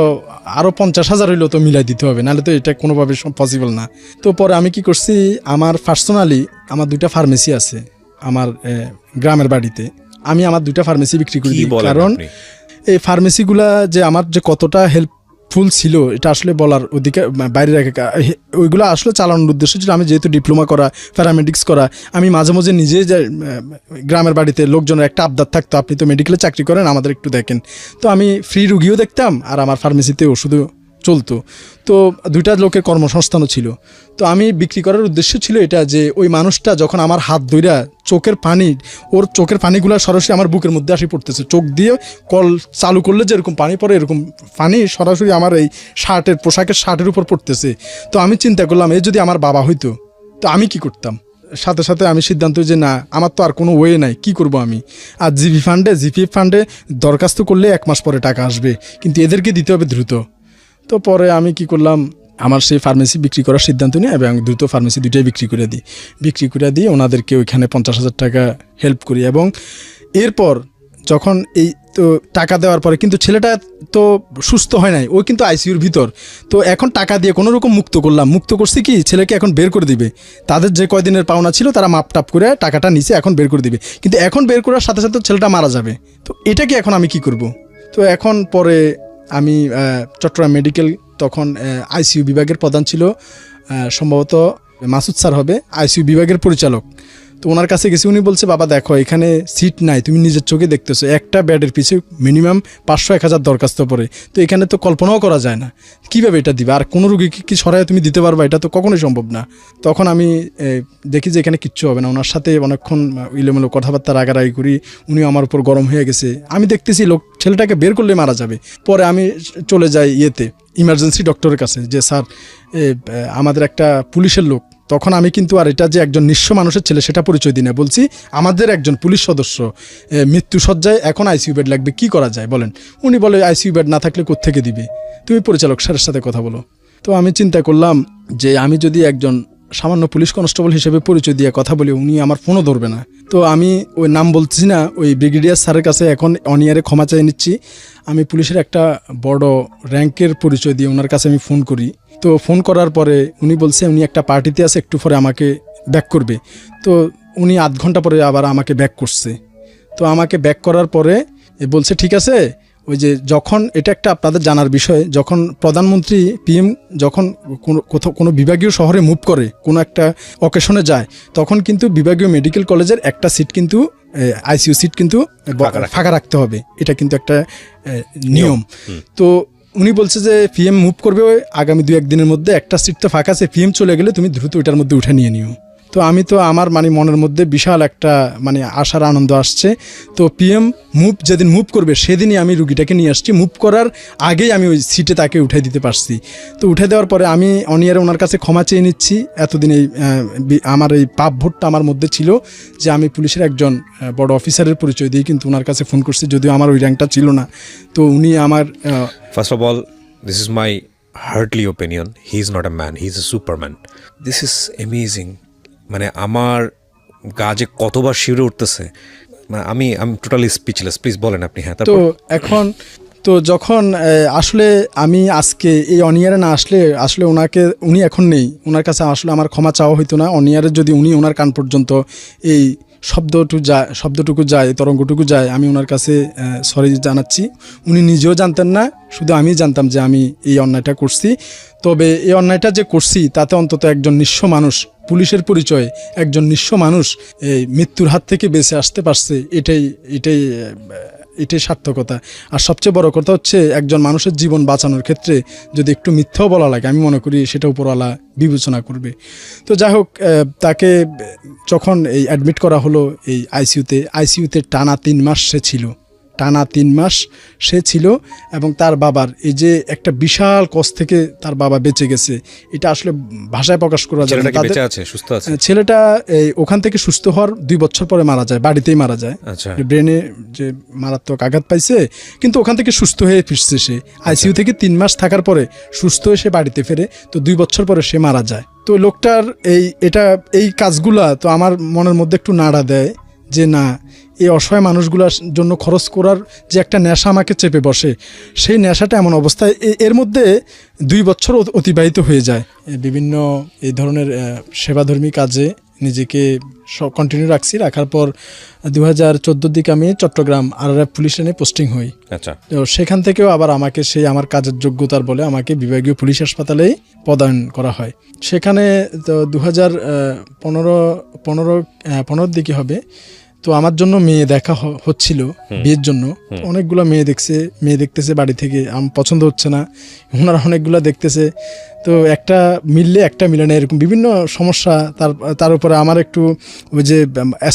আরও 50,000 হইলেও তো মিলাই দিতে হবে, নাহলে তো এটা কোনোভাবে পসিবল না। তো পরে আমি কি করছি, আমার পার্সোনালি আমার 2টা ফার্মেসি আছে আমার গ্রামের বাড়িতে, আমি আমার 2টা ফার্মেসি বিক্রি করি। কারণ এই ফার্মেসিগুলা যে আমার যে কতটা হেল্পফুল ছিল এটা আসলে বলার ওদিকে বাইরে রেখে, ওইগুলো আসলে চালানোর উদ্দেশ্য ছিল আমি যেহেতু ডিপ্লোমা করা, প্যারামেডিক্স করা, আমি মাঝে মাঝে নিজে যে গ্রামের বাড়িতে লোকজনের একটা আবদার থাকতো, আপনি তো মেডিকেলে চাকরি করেন, আমাদের একটু দেখেন। তো আমি ফ্রি রুগীও দেখতাম আর আমার ফার্মেসিতে ওষুধও চলতো। তো 2টা লোকের কর্মসংস্থানও ছিল। তো আমি বিক্রি করার উদ্দেশ্য ছিল এটা যে ওই মানুষটা যখন আমার হাত ধইরা ওর চোখের পানিগুলো সরাসরি আমার বুকের মধ্যে আসি পড়তেছে, চোখ দিয়ে কল চালু করলে যেরকম পানি পড়ে এরকম পানি সরাসরি আমার এই পোশাকের শার্টের উপর পড়তেছে। তো আমি চিন্তা করলাম এই যদি আমার বাবা হইতো তো আমি কি করতাম। সাথে সাথে আমি সিদ্ধান্ত যে না, আমার তো আর কোনো ওয়ে নাই, কি করব আমি। আর জিপিএফ ফান্ডে দরখাস্ত করলে 1 মাস পরে টাকা আসবে, কিন্তু এদেরকে দিতে হবে দ্রুত। তো পরে আমি কি করলাম, আমার সেই ফার্মেসি বিক্রি করার সিদ্ধান্ত নিই এবং দ্রুত ফার্মেসি 2টাই বিক্রি করে দিই ওনাদেরকে ওইখানে 50,000 টাকা হেল্প করি। এবং এরপর যখন এই তো টাকা দেওয়ার পরে কিন্তু ছেলেটা তো সুস্থ হয় নাই, ও কিন্তু আইসিইউর ভিতর। তো এখন টাকা দিয়ে কোনো রকম মুক্ত করছি কি ছেলেকে এখন বের করে দিবে, তাদের যে কয়দিনের পাওনা ছিল তারা মাপটাপ করে টাকাটা নিচে এখন বের করে দিবে, কিন্তু এখন বের করার সাথে সাথে ছেলেটা মারা যাবে। তো এটা কি এখন আমি কি করব? তো এখন পরে আমি চট্টগ্রাম মেডিকেল, তখন আইসিইউ বিভাগের প্রধান ছিল সম্ভবত মাসুদ স্যার হবে, আইসিইউ বিভাগের পরিচালক। তো ওনার কাছে গেছি, উনি বলছে বাবা দেখো এখানে সিট নাই, তুমি নিজের চোখে দেখতেছো, একটা বেডের পিছু মিনিমাম 500-1000 দরখাস্ত পড়ে, তো এখানে তো কল্পনাও করা যায় না কীভাবে এটা দিবে, আর কোনো রুগীকে কি সরাইয়া তুমি দিতে পারবা, এটা তো কখনোই সম্ভব না। তখন আমি দেখি যে এখানে কিচ্ছু হবে না, ওনার সাথে অনেকক্ষণ ইলেমেলো কথাবার্তা রাগারাগি করি, উনিও আমার উপর গরম হয়ে গেছে। আমি দেখতেছি ছেলেটাকে বের করলে মারা যাবে। পরে আমি চলে যাই ইমার্জেন্সি ডক্টরের কাছে যে স্যার আমাদের একটা পুলিশের লোক, তখন আমি কিন্তু আর এটা যে একজন নিঃস্ব মানুষের ছেলে সেটা পরিচয় দিই না, বলছি আমাদের একজন পুলিশ সদস্য মৃত্যুসজ্জায়, এখন আইসিইউ বেড লাগবে, কি করা যায় বলেন। উনি বলে আইসিইউ বেড না থাকলে কোত্থেকে দিবে, তুমি পরিচালক স্যারের সাথে কথা বলো। তো আমি চিন্তা করলাম যে আমি যদি একজন সামান্য পুলিশ কনস্টেবল হিসেবে পরিচয় দিয়ে কথা বলি, উনি আমার ফোনও ধরবে না। তো আমি ওই নাম বলছি না, ওই ব্রিগেডিয়ার স্যারের কাছে এখন অনিয়ারে ক্ষমা চেয়ে নিচ্ছি। আমি পুলিশের একটা বড় র্যাঙ্কের পরিচয় দিয়ে ওনার কাছে আমি ফোন করি। তো ফোন করার পরে উনি বলছে উনি একটা পার্টিতে আছে, একটু পরে আমাকে ব্যাক করবে। তো উনি আধ ঘন্টা পরে আবার আমাকে ব্যাক করছে। তো আমাকে ব্যাক করার পরে বলছে ঠিক আছে, ওই যে যখন এটা একটা আপনাদের জানার বিষয়, যখন প্রধানমন্ত্রী পিএম যখন কোনো বিভাগীয় শহরে মুভ করে, কোনো একটা অকেশনে যায়, তখন কিন্তু বিভাগীয় মেডিকেল কলেজের একটা সিট কিন্তু আইসিইউ সিট কিন্তু ফাঁকা রাখতে হবে, এটা কিন্তু একটা নিয়ম। তো উনি বলছে যে পিএম মুভ করবে আগামী 2-1 দিনের মধ্যে, একটা সিট তো ফাঁকা আছে, পিএম চলে গেলে তুমি দ্রুত ওইটার মধ্যে উঠে নিয়ে নিও। তো আমি তো আমার মনের মধ্যে বিশাল একটা আশার আনন্দ আসছে। তো পিএম যেদিন মুভ করবে সেদিনই আমি রুগীটাকে নিয়ে আসছি, মুভ করার আগেই আমি ওই সিটে তাকে উঠাই দিতে পারছি। তো উঠে দেওয়ার পরে আমি অনিয়ারে ওনার কাছে ক্ষমা চেয়ে নিচ্ছি। এতদিন আমার এই পাপভোটটা আমার মধ্যে ছিল যে আমি পুলিশের একজন বড় অফিসারের পরিচয় দিয়ে কিন্তু ওনার কাছে ফোন করছি, যদিও আমার ওই র্যাঙ্কটা ছিল না। তো উনি আমার first of all this is my Hartley opinion, he is not a man, he is a Superman. This is amazing. আমার গা যে কতবার শিউরে উঠতেছে, আমি টোটালি স্পিচলেস। প্লিজ বলেন আপনি। হ্যাঁ, তো এখন তো যখন আসলে আমি আজকে এই অনিয়ারে না আসলে উনি এখন নেই, ওনার কাছে আসলে আমার ক্ষমা চাওয়া হইতো না। অনিয়ারের যদি উনি ওনার কান পর্যন্ত এই শব্দটুকু যায়, তরঙ্গটুকু যায়, আমি ওনার কাছে সরি জানাচ্ছি। উনি নিজেও জানতেন না, শুধু আমি জানতাম যে আমি এই অন্যায়টা করছি। তবে এই অন্যায়টা যে করছি তাতে অন্তত একজন নিঃস্ব মানুষ, পুলিশের পরিচয়ে একজন নিঃস্ব মানুষ এই মৃত্যুর হাত থেকে বেঁচে আসতে পারছে, এটাই সার্থকতা। আর সবচেয়ে বড় কথা হচ্ছে একজন মানুষের জীবন বাঁচানোর ক্ষেত্রে যদি একটু মিথ্যাও বলা লাগে, আমি মনে করি সেটা উপরওয়ালা বিবেচনা করবে। তো যাই হোক, তাকে যখন এই অ্যাডমিট করা হলো এই আইসিইউতে টানা 3 মাস সে ছিল এবং তার বাবার এই যে একটা বিশাল কষ্ট থেকে তার বাবা বেঁচে গেছে, এটা আসলে ভাষায় প্রকাশ করা যায় না। ছেলেটা ওখান থেকে সুস্থ হওয়ার 2 বছর পরে মারা যায়, বাড়িতেই মারা যায়। ব্রেনে যে মারাত্মক আঘাত পাইছে, কিন্তু ওখান থেকে সুস্থ হয়ে ফিরছে সে। আইসিইউ থেকে 3 মাস থাকার পরে সুস্থ হয়ে সে বাড়িতে ফেরে, তো 2 বছর পরে সে মারা যায়। তো লোকটার এই কাজগুলা তো আমার মনের মধ্যে একটু নাড়া দেয় যে না, এই অসহায় মানুষগুলোর জন্য খরচ করার যে একটা নেশা আমাকে চেপে বসে, সেই নেশাটা এমন অবস্থায় এর মধ্যে 2 বছর অতিবাহিত হয়ে যায়। বিভিন্ন এই ধরনের সেবাধর্মী কাজে নিজেকে কন্টিনিউ রাখার পর 2014 দিকে আমি চট্টগ্রাম RRF পুলিশ লাইনে পোস্টিং হই। তো সেখান থেকেও আবার আমাকে আমার কাজের যোগ্যতার বলে আমাকে বিভাগীয় পুলিশ হাসপাতালেই পদায়ন করা হয়। সেখানে তো 2015 দিকে হবে। তো আমার জন্য মেয়ে দেখা হচ্ছিল বিয়ের জন্য। অনেকগুলো মেয়ে দেখতেছে বাড়ি থেকে, আমার পছন্দ হচ্ছে না, ওনারা অনেকগুলো দেখতেছে। তো একটা মিললে একটা মিলে না, এরকম বিভিন্ন সমস্যা। তার উপরে আমার একটু ওই যে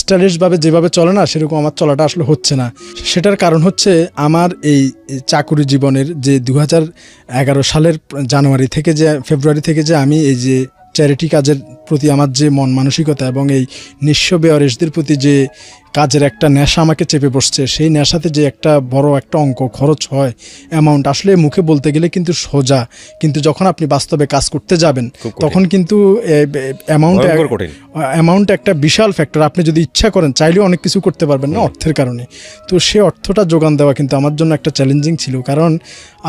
স্টাইলিশভাবে যেভাবে চলে না, সেরকম আমার চলাটা আসলে হচ্ছে না। সেটার কারণ হচ্ছে আমার এই চাকুরি জীবনের যে 2011 সালের ফেব্রুয়ারি থেকে যে আমি এই যে চ্যারিটি কাজের প্রতি আমার যে মন মানসিকতা এবং এই নিঃস্ব বেওয়ারিশদের প্রতি যে কাজের একটা নেশা আমাকে চেপে বসছে, সেই নেশাতে যে একটা বড় একটা অঙ্ক খরচ হয়, অ্যামাউন্ট আসলে মুখে বলতে গেলে কিন্তু সোজা, কিন্তু যখন আপনি বাস্তবে কাজ করতে যাবেন তখন কিন্তু অ্যামাউন্ট একটা বিশাল ফ্যাক্টর। আপনি যদি ইচ্ছা করেন চাইলেও অনেক কিছু করতে পারবেন না অর্থের কারণে। তো সে অর্থটা যোগান দেওয়া কিন্তু আমার জন্য একটা চ্যালেঞ্জিং ছিল, কারণ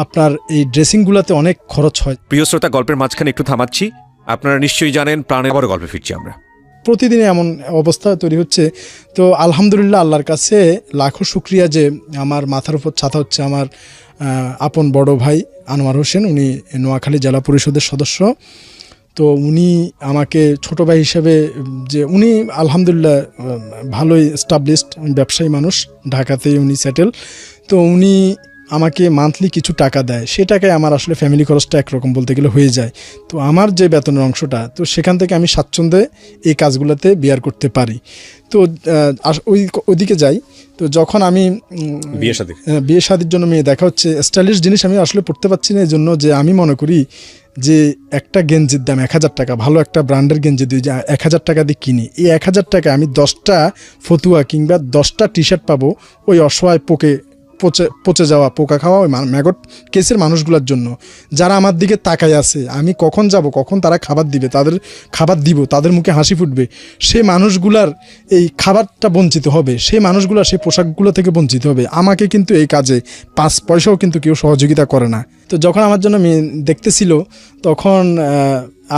আপনার এই ড্রেসিংগুলোতে অনেক খরচ হয়। প্রিয় শ্রোতা, গল্পের মাঝখানে একটু থামাচ্ছি। আপনারা নিশ্চয়ই জানেন প্রাণের বড় গল্পে ফিরছি আমরা। প্রতিদিনই এমন অবস্থা তৈরি হচ্ছে। তো আলহামদুলিল্লাহ, আল্লাহর কাছে লাখো শুক্রিয়া যে আমার মাথার উপর ছাতা হচ্ছে আমার আপন বড় ভাই আনোয়ার হোসেন। উনি নোয়াখালী জেলা পরিষদের সদস্য। তো উনি আমাকে ছোট ভাই হিসেবে, যে উনি আলহামদুলিল্লাহ ভালোই এস্টাবলিশড ব্যবসায়ী মানুষ, ঢাকাতেই উনি সেটেল। তো উনি আমাকে মান্থলি কিছু টাকা দেয়, সে টাকায় আমার আসলে ফ্যামিলি খরচটা একরকম বলতে গেলে হয়ে যায়। তো আমার যে বেতনের অংশটা, তো সেখান থেকে আমি স্বাচ্ছন্দ্যে এই কাজগুলোতে বিয়ার করতে পারি। তো ওইদিকে যাই। তো যখন আমি বিয়ে শাদির জন্য মেয়ে দেখা হচ্ছে, স্টাইলিশ জিনিস আমি আসলে পড়তে পারছি না, এই জন্য যে আমি মনে করি যে একটা গেঞ্জির দাম 1000 টাকা, ভালো একটা ব্র্যান্ডের গেঞ্জি 1000 টাকা দিয়ে কিনি, এই 1000 টাকা আমি 10টা ফতুয়া কিংবা 10টা টি-শার্ট পাবো ওই অসহায় পচে যাওয়া, পোকা খাওয়া ওই ম্যাগট কেসের মানুষগুলোর জন্য, যারা আমার দিকে তাকায় আছে। আমি কখন যাব, কখন তারা খাবার দিবে, তাদের খাবার দিব, তাদের মুখে হাসি ফুটবে, সেই মানুষগুলার এই খাবারটা বঞ্চিত হবে, সেই মানুষগুলা সেই পোশাকগুলো থেকে বঞ্চিত হবে। আমাকে কিন্তু এই কাজে 5 পয়সাও কিন্তু কেউ সহযোগিতা করে না। তো যখন আমার জন্য মেয়ে দেখতেছিল, তখন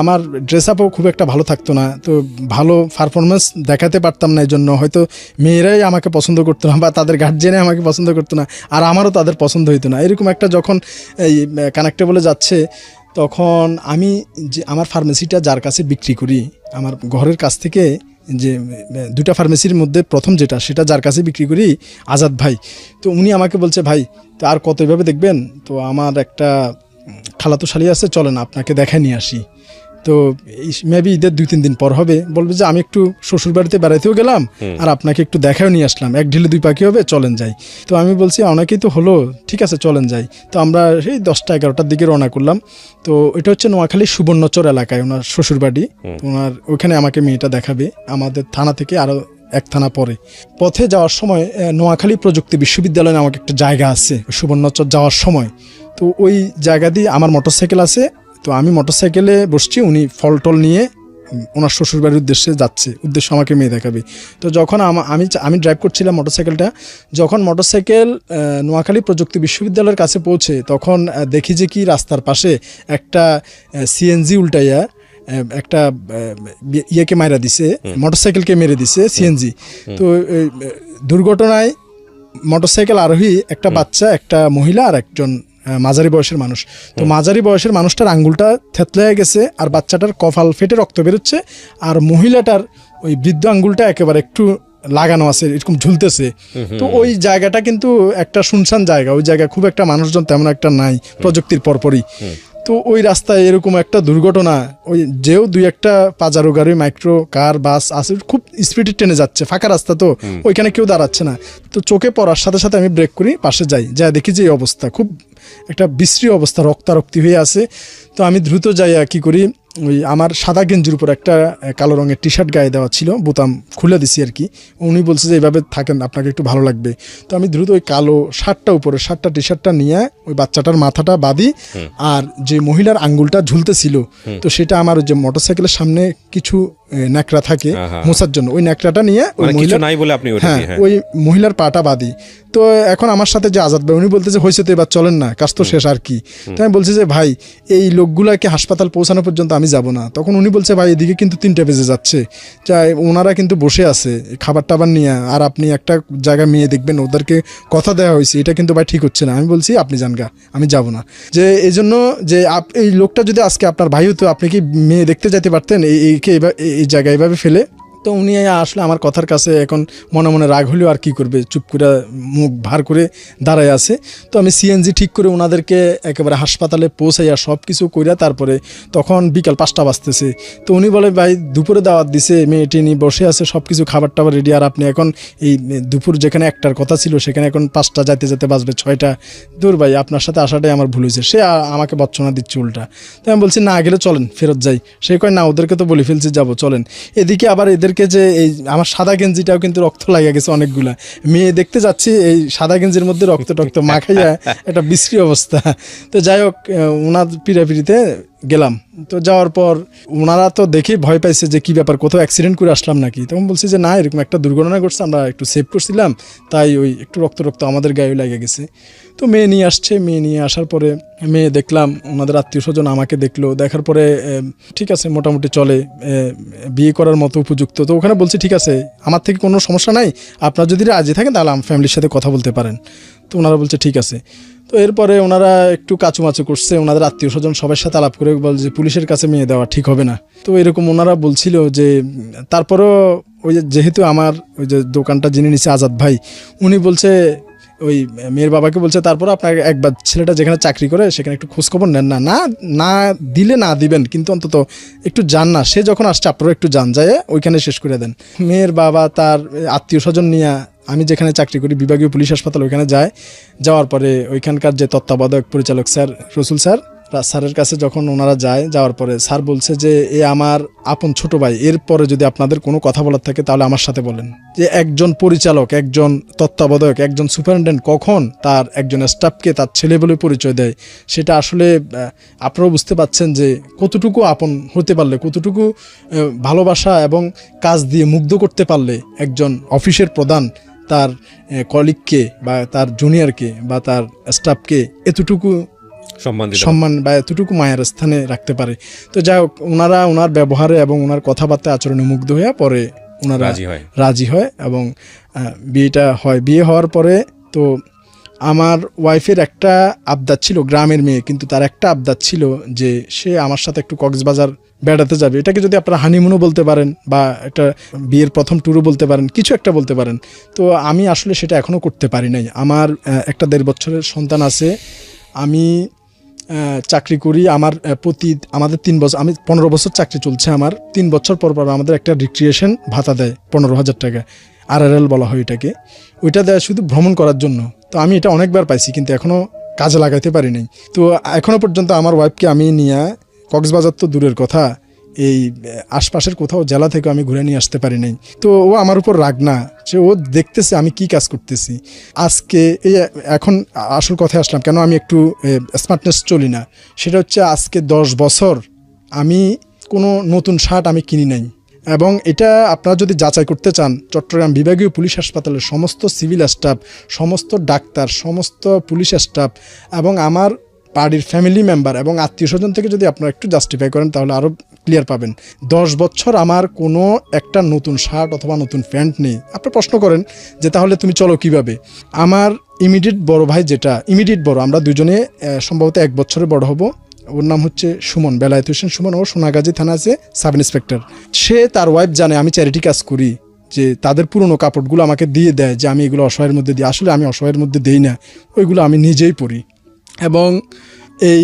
আমার ড্রেস আপও খুব একটা ভালো থাকতো না, তো ভালো পারফরমেন্স দেখাতে পারতাম না, এই জন্য হয়তো মেয়েরাই আমাকে পছন্দ করতো না বা তাদের গার্জিয়ানে আমাকে পছন্দ করতো না, আর আমারও তাদের পছন্দ হইতো না। এরকম একটা যখন এই কানেক্টেবলে যাচ্ছে, তখন আমি যে আমার ফার্মেসিটা যার কাছে বিক্রি করি, আমার ঘরের কাছ থেকে যে 2টা ফার্মেসির মধ্যে প্রথম যেটা, সেটা যার কাছে বিক্রি করি আজাদ ভাই। তো উনি আমাকে বলছে, ভাই তো আর কত এভাবে দেখবেন, তো আমার একটা খালাতো শালি আছে, চলেন আপনাকে দেখায় নিয়ে আসি। তো মেবি ঈদের 2-3 দিন পর হবে, বলবে যে আমি একটু শ্বশুর বাড়িতে বেড়াইতেও গেলাম আর আপনাকে একটু দেখাও নিয়ে আসলাম, 1 ঢিলে 2 পাখি হবে, চলেন যাই। তো আমি বলছি অনেকেই তো হলো, ঠিক আছে চলেন যাই। তো আমরা সেই 10টা-11টার দিকে রওনা করলাম। তো এটা হচ্ছে নোয়াখালী সুবর্ণচর এলাকায় ওনার শ্বশুর বাড়ি। ওনার ওখানে আমাকে মেয়েটা দেখাবে, আমাদের থানা থেকে আরও 1 থানা পরে। পথে যাওয়ার সময় নোয়াখালী প্রযুক্তি বিশ্ববিদ্যালয়ে আমাকে একটা জায়গা আছে ওই সুবর্ণচর যাওয়ার সময়। তো ওই জায়গা দিয়ে আমার মোটরসাইকেল আছে, তো আমি মোটরসাইকেলে বসছি, উনি ফল টল নিয়ে ওনার শ্বশুরবাড়ির উদ্দেশ্য আমাকে মেয়ে দেখাবে। তো যখন আমি ড্রাইভ করছিলাম মোটরসাইকেলটা, যখন মোটরসাইকেল নোয়াখালী প্রযুক্তি বিশ্ববিদ্যালয়ের কাছে পৌঁছে, তখন দেখি যে কি রাস্তার পাশে একটা সিএনজি উল্টাইয়া একটা ইয়েকে মারা দিছে, মোটরসাইকেলকে মেরে দিছে সিএনজি। তো দুর্ঘটনায় মোটরসাইকেল আরোহী একটা বাচ্চা, একটা মহিলা আর একজন মাঝারি বয়সের মানুষ। তো মাঝারি বয়সের মানুষটার আঙ্গুলটা থেতলে গেছে, আর বাচ্চাটার কপাল ফেটে রক্ত বেরোচ্ছে, আর মহিলাটার ওই বৃদ্ধ আঙ্গুলটা একেবারে একটু লাগানো আছে, এরকম ঝুলতেছে। তো ওই জায়গাটা কিন্তু একটা শুনশান জায়গা, ওই জায়গায় খুব একটা মানুষজন তেমন একটা নাই প্রযুক্তির পরপরই। তো ওই রাস্তায় এরকম একটা দুর্ঘটনা, ওই যেও দুই একটা পাজারো গাড়ি, মাইক্রো কার, বাস আছে, খুব স্পিডে টেনে যাচ্ছে, ফাঁকা রাস্তা, তো ওইখানে কেউ দাঁড়াচ্ছে না। তো চোখে পড়ার সাথে সাথে আমি ব্রেক করি, পাশে যাই, যা দেখি যে এই অবস্থা, খুব একটা বিশ্রী অবস্থা, রক্তারক্তি হয়ে আছে। তো আমি দ্রুত যাইয়া কি করি, ওই আমার সাদা গেঞ্জির উপর একটা কালো রঙের টি শার্ট গায়ে দেওয়া ছিল, বোতাম খুলে দিছি আর কি। উনি বলছে যে এইভাবে থাকেন, আপনাকে একটু ভালো লাগবে। তো আমি দ্রুত ওই কালো শার্টটা উপরে, শার্টটা টি শার্টটা নিয়ে ওই বাচ্চাটার মাথাটা বাঁধি, আর যে মহিলার আঙ্গুলটা ঝুলতেছিল, তো সেটা আমার ওই যে মোটরসাইকেলের সামনে কিছু ন্যাকড়া থাকে মোছার জন্য, ওই ন্যাকড়াটা নিয়ে ওই মহিলা, হ্যাঁ, ওই মহিলার পাটা বাঁধি। তো এখন আমার সাথে যে আজাদ ভাই, উনি বলতেছে হয়েছে তো এবার চলেন না, কাজ তো শেষ আর কি। তো আমি বলছি যে ভাই, এই লোকগুলাকে হাসপাতাল পৌঁছানো পর্যন্ত আমি যাব না। তখন উনি বলছে ভাই এদিকে কিন্তু 3টা বেজে যাচ্ছে, ওনারা কিন্তু বসে আছে খাবার টাবার নিয়ে, আর আপনি একটা জায়গায় মেয়ে দেখবেন, ওদেরকে কথা দেওয়া হয়েছে, এটা কিন্তু ভাই ঠিক হচ্ছে না। আমি বলছি আপনি যান গা, আমি যাব না। যে এই জন্য যে এই লোকটা যদি আজকে আপনার ভাই হতো, আপনি কি মেয়ে দেখতে যেতে পারতেন এই জায়গায় এভাবে ফেলে? তো উনি আসলে আমার কথার কাছে এখন মনে মনে রাগ হলেও আর কি করবে, চুপ করে মুখ ভার করে দাঁড়ায় আছে। তো আমি সিএনজি ঠিক করে ওনাদেরকে একেবারে হাসপাতালে পৌঁছাইয়া সব কিছু কইরা, তারপরে তখন বিকাল 5টা বাজতেছে। তো উনি বলে ভাই দুপুরে দাওয়াত দিছে, মেয়েটি নিয়ে বসে আছে, সব কিছু খাবার টাবার রেডি, আর আপনি এখন এই দুপুর যেখানে 1টার কথা ছিল সেখানে এখন 5টা যেতে যেতে বাজবে 6টা। দূর ভাই, আপনার সাথে আসাটাই আমার ভুল হয়েছে। সে আমাকে বর্চনা দিচ্ছে উল্টা। তো আমি বলছি না গেলে চলেন, ফেরত যাই। সে কয় না, ওদেরকে তো বলে ফেলছি যাবো, চলেন। এদিকে আবার এদেরকে যে এই আমার সাদা গেঞ্জিটাও কিন্তু রক্ত লাগিয়ে গেছে অনেকগুলা, মেয়ে দেখতে যাচ্ছি এই সাদা গেঞ্জির মধ্যে রক্ত টক্ত মাখাইয়া একটা বিশ্রী অবস্থা। তো যাই হোক, ওনার পিড়াপিড়িতে গেলাম। তো যাওয়ার পর ওনারা তো দেখে ভয় পাইছে যে কি ব্যাপার, কোথাও অ্যাক্সিডেন্ট করে আসলাম নাকি। তখন বলছি যে না, এরকম একটা দুর্ঘটনা ঘটছে, আমরা একটু সেভ করছিলাম, তাই ওই একটু রক্ত আমাদের গায়ে লেগে গেছে। তো মেয়ে নিয়ে আসছে, মেয়ে নিয়ে আসার পরে মেয়ে দেখলাম, ওনাদের আত্মীয় স্বজন আমাকে দেখলো, দেখার পরে ঠিক আছে মোটামুটি চলে, বিয়ে করার মতো উপযুক্ত। তো ওখানে বলছি ঠিক আছে, আমার থেকে কোনো সমস্যা নাই, আপনার যদি রাজি থাকেন তাহলে আমার ফ্যামিলির সাথে কথা বলতে পারেন। তো ওনারা বলছে ঠিক আছে। তো এরপরে ওনারা একটু কাচুমাচু করছে, ওনাদের আত্মীয় স্বজন সবার সাথে আলাপ করে বল যে পুলিশের কাছে মেয়ে দেওয়া ঠিক হবে না। তো এরকম ওনারা বলছিল যে, তারপরও ওই যেহেতু আমার ওই যে দোকানটা যিনি নিচ্ছে আজাদ ভাই, উনি বলছে ওই মেয়ের বাবাকে বলছে তারপর আপনার একবার ছেলেটা যেখানে চাকরি করে সেখানে একটু খোঁজখবর নেন না, না দিলে না দিবেন, কিন্তু অন্তত একটু যান না, সে যখন আসছে আপনারা একটু যান, যায় ওইখানে শেষ করে দেন। মেয়ের বাবা তার আত্মীয় স্বজন নিয়ে আমি যেখানে চাকরি করি বিভাগীয় পুলিশ হাসপাতাল, ওইখানে যায়। যাওয়ার পরে ওইখানকার যে তত্ত্বাবধায়ক পরিচালক স্যার রসুল স্যারের কাছে যখন ওনারা যায়, যাওয়ার পরে স্যার বলছে যে এ আমার আপন ছোট ভাই, এরপরে যদি আপনাদের কোনো কথা বলার থাকে তাহলে আমার সাথে বলেন। যে একজন পরিচালক, একজন তত্ত্বাবধায়ক, একজন সুপারিনটেন্ডেন্ট কখন তার একজন স্টাফকে তার ছেলে বলে পরিচয় দেয়, সেটা আসলে আপনারাও বুঝতে পারছেন যে কতটুকু আপন হতে পারলে, কতটুকু ভালোবাসা এবং কাজ দিয়ে মুগ্ধ করতে পারলে একজন অফিসের প্রধান তার কলিগকে বা তার জুনিয়রকে বা তার স্টাফকে এতটুকু সম্মান বা এতটুকু মায়ের স্থানে রাখতে পারে। তো যাই হোক, ওনার ব্যবহারে এবং ওনার কথাবার্তা আচরণে মুগ্ধ হয়ে পরে ওনারা রাজি হয় এবং বিয়েটা হয়। বিয়ে হওয়ার পরে তো আমার ওয়াইফের একটা আবদার ছিল, গ্রামের মেয়ে, কিন্তু তার একটা আবদার ছিল যে সে আমার সাথে একটু কক্সবাজার বেড়াতে যাবে। এটাকে যদি আপনারা হানিমুনও বলতে পারেন বা একটা বিয়ের প্রথম ট্যুরও বলতে পারেন, কিছু একটা বলতে পারেন। তো আমি আসলে সেটা এখনও করতে পারি নাই। আমার একটা 1.5 বছরের সন্তান আছে, আমি চাকরি করি, আমাদের 3 বছর, আমি 15 বছর চাকরি চলছে আমার, 3 বছর পর আমাদের একটা রিক্রিয়েশন ভাতা দেয় 15,000 টাকা, RRL বলা হয় এটাকে, ওইটা দেয় শুধু ভ্রমণ করার জন্য। তো আমি এটা অনেকবার পাইছি কিন্তু এখনও কাজে লাগাইতে পারি নাই। তো এখনও পর্যন্ত আমার ওয়াইফকে আমি নিয়ে কক্সবাজার তো দূরের কথা, এই আশপাশের কোথাও জেলা থেকে আমি ঘুরে নিয়ে আসতে পারি নাই। তো ও আমার উপর রাগ না, যে ও দেখতেছে আমি কি কাজ করতেছি। আজকে এই এখন আসল কথায় আসলাম, কেন আমি একটু স্মার্টনেস চলি না, সেটা হচ্ছে আজকে 10 বছর আমি কোনো নতুন শার্ট আমি কিনি নাই। এবং এটা আপনারা যদি যাচাই করতে চান, চট্টগ্রাম বিভাগীয় পুলিশ হাসপাতালের সমস্ত সিভিল স্টাফ, সমস্ত ডাক্তার, সমস্ত পুলিশ স্টাফ এবং আমার বাড়ির ফ্যামিলি মেম্বার এবং আত্মীয় স্বজন থেকে যদি আপনারা একটু জাস্টিফাই করেন, তাহলে আরও ক্লিয়ার পাবেন। 10 বছর আমার কোনো একটা নতুন শার্ট অথবা নতুন প্যান্ট নেই। আপনি প্রশ্ন করেন যে তাহলে তুমি চলো কিভাবে। আমার ইমিডিয়েট বড় ভাই, যেটা ইমিডিয়েট বড়, আমরা দুজনে সম্ভবত 1 বছরের বড় হব, ওর নাম হচ্ছে সুমন, বেলায়েত হোসেন সুমন, ও সোনাগাজী থানা আছে সাব ইন্সপেক্টর। সে তার ওয়াইফ জানে আমি চ্যারিটি কাজ করি, যে তাদের পুরনো কাপড়গুলো আমাকে দিয়ে দেয় যে আমি এগুলো অসহায়ের মধ্যে দিই। আসলে আমি অসহায়ের মধ্যে দিই না, ওইগুলো আমি নিজেই পরি। এবং এই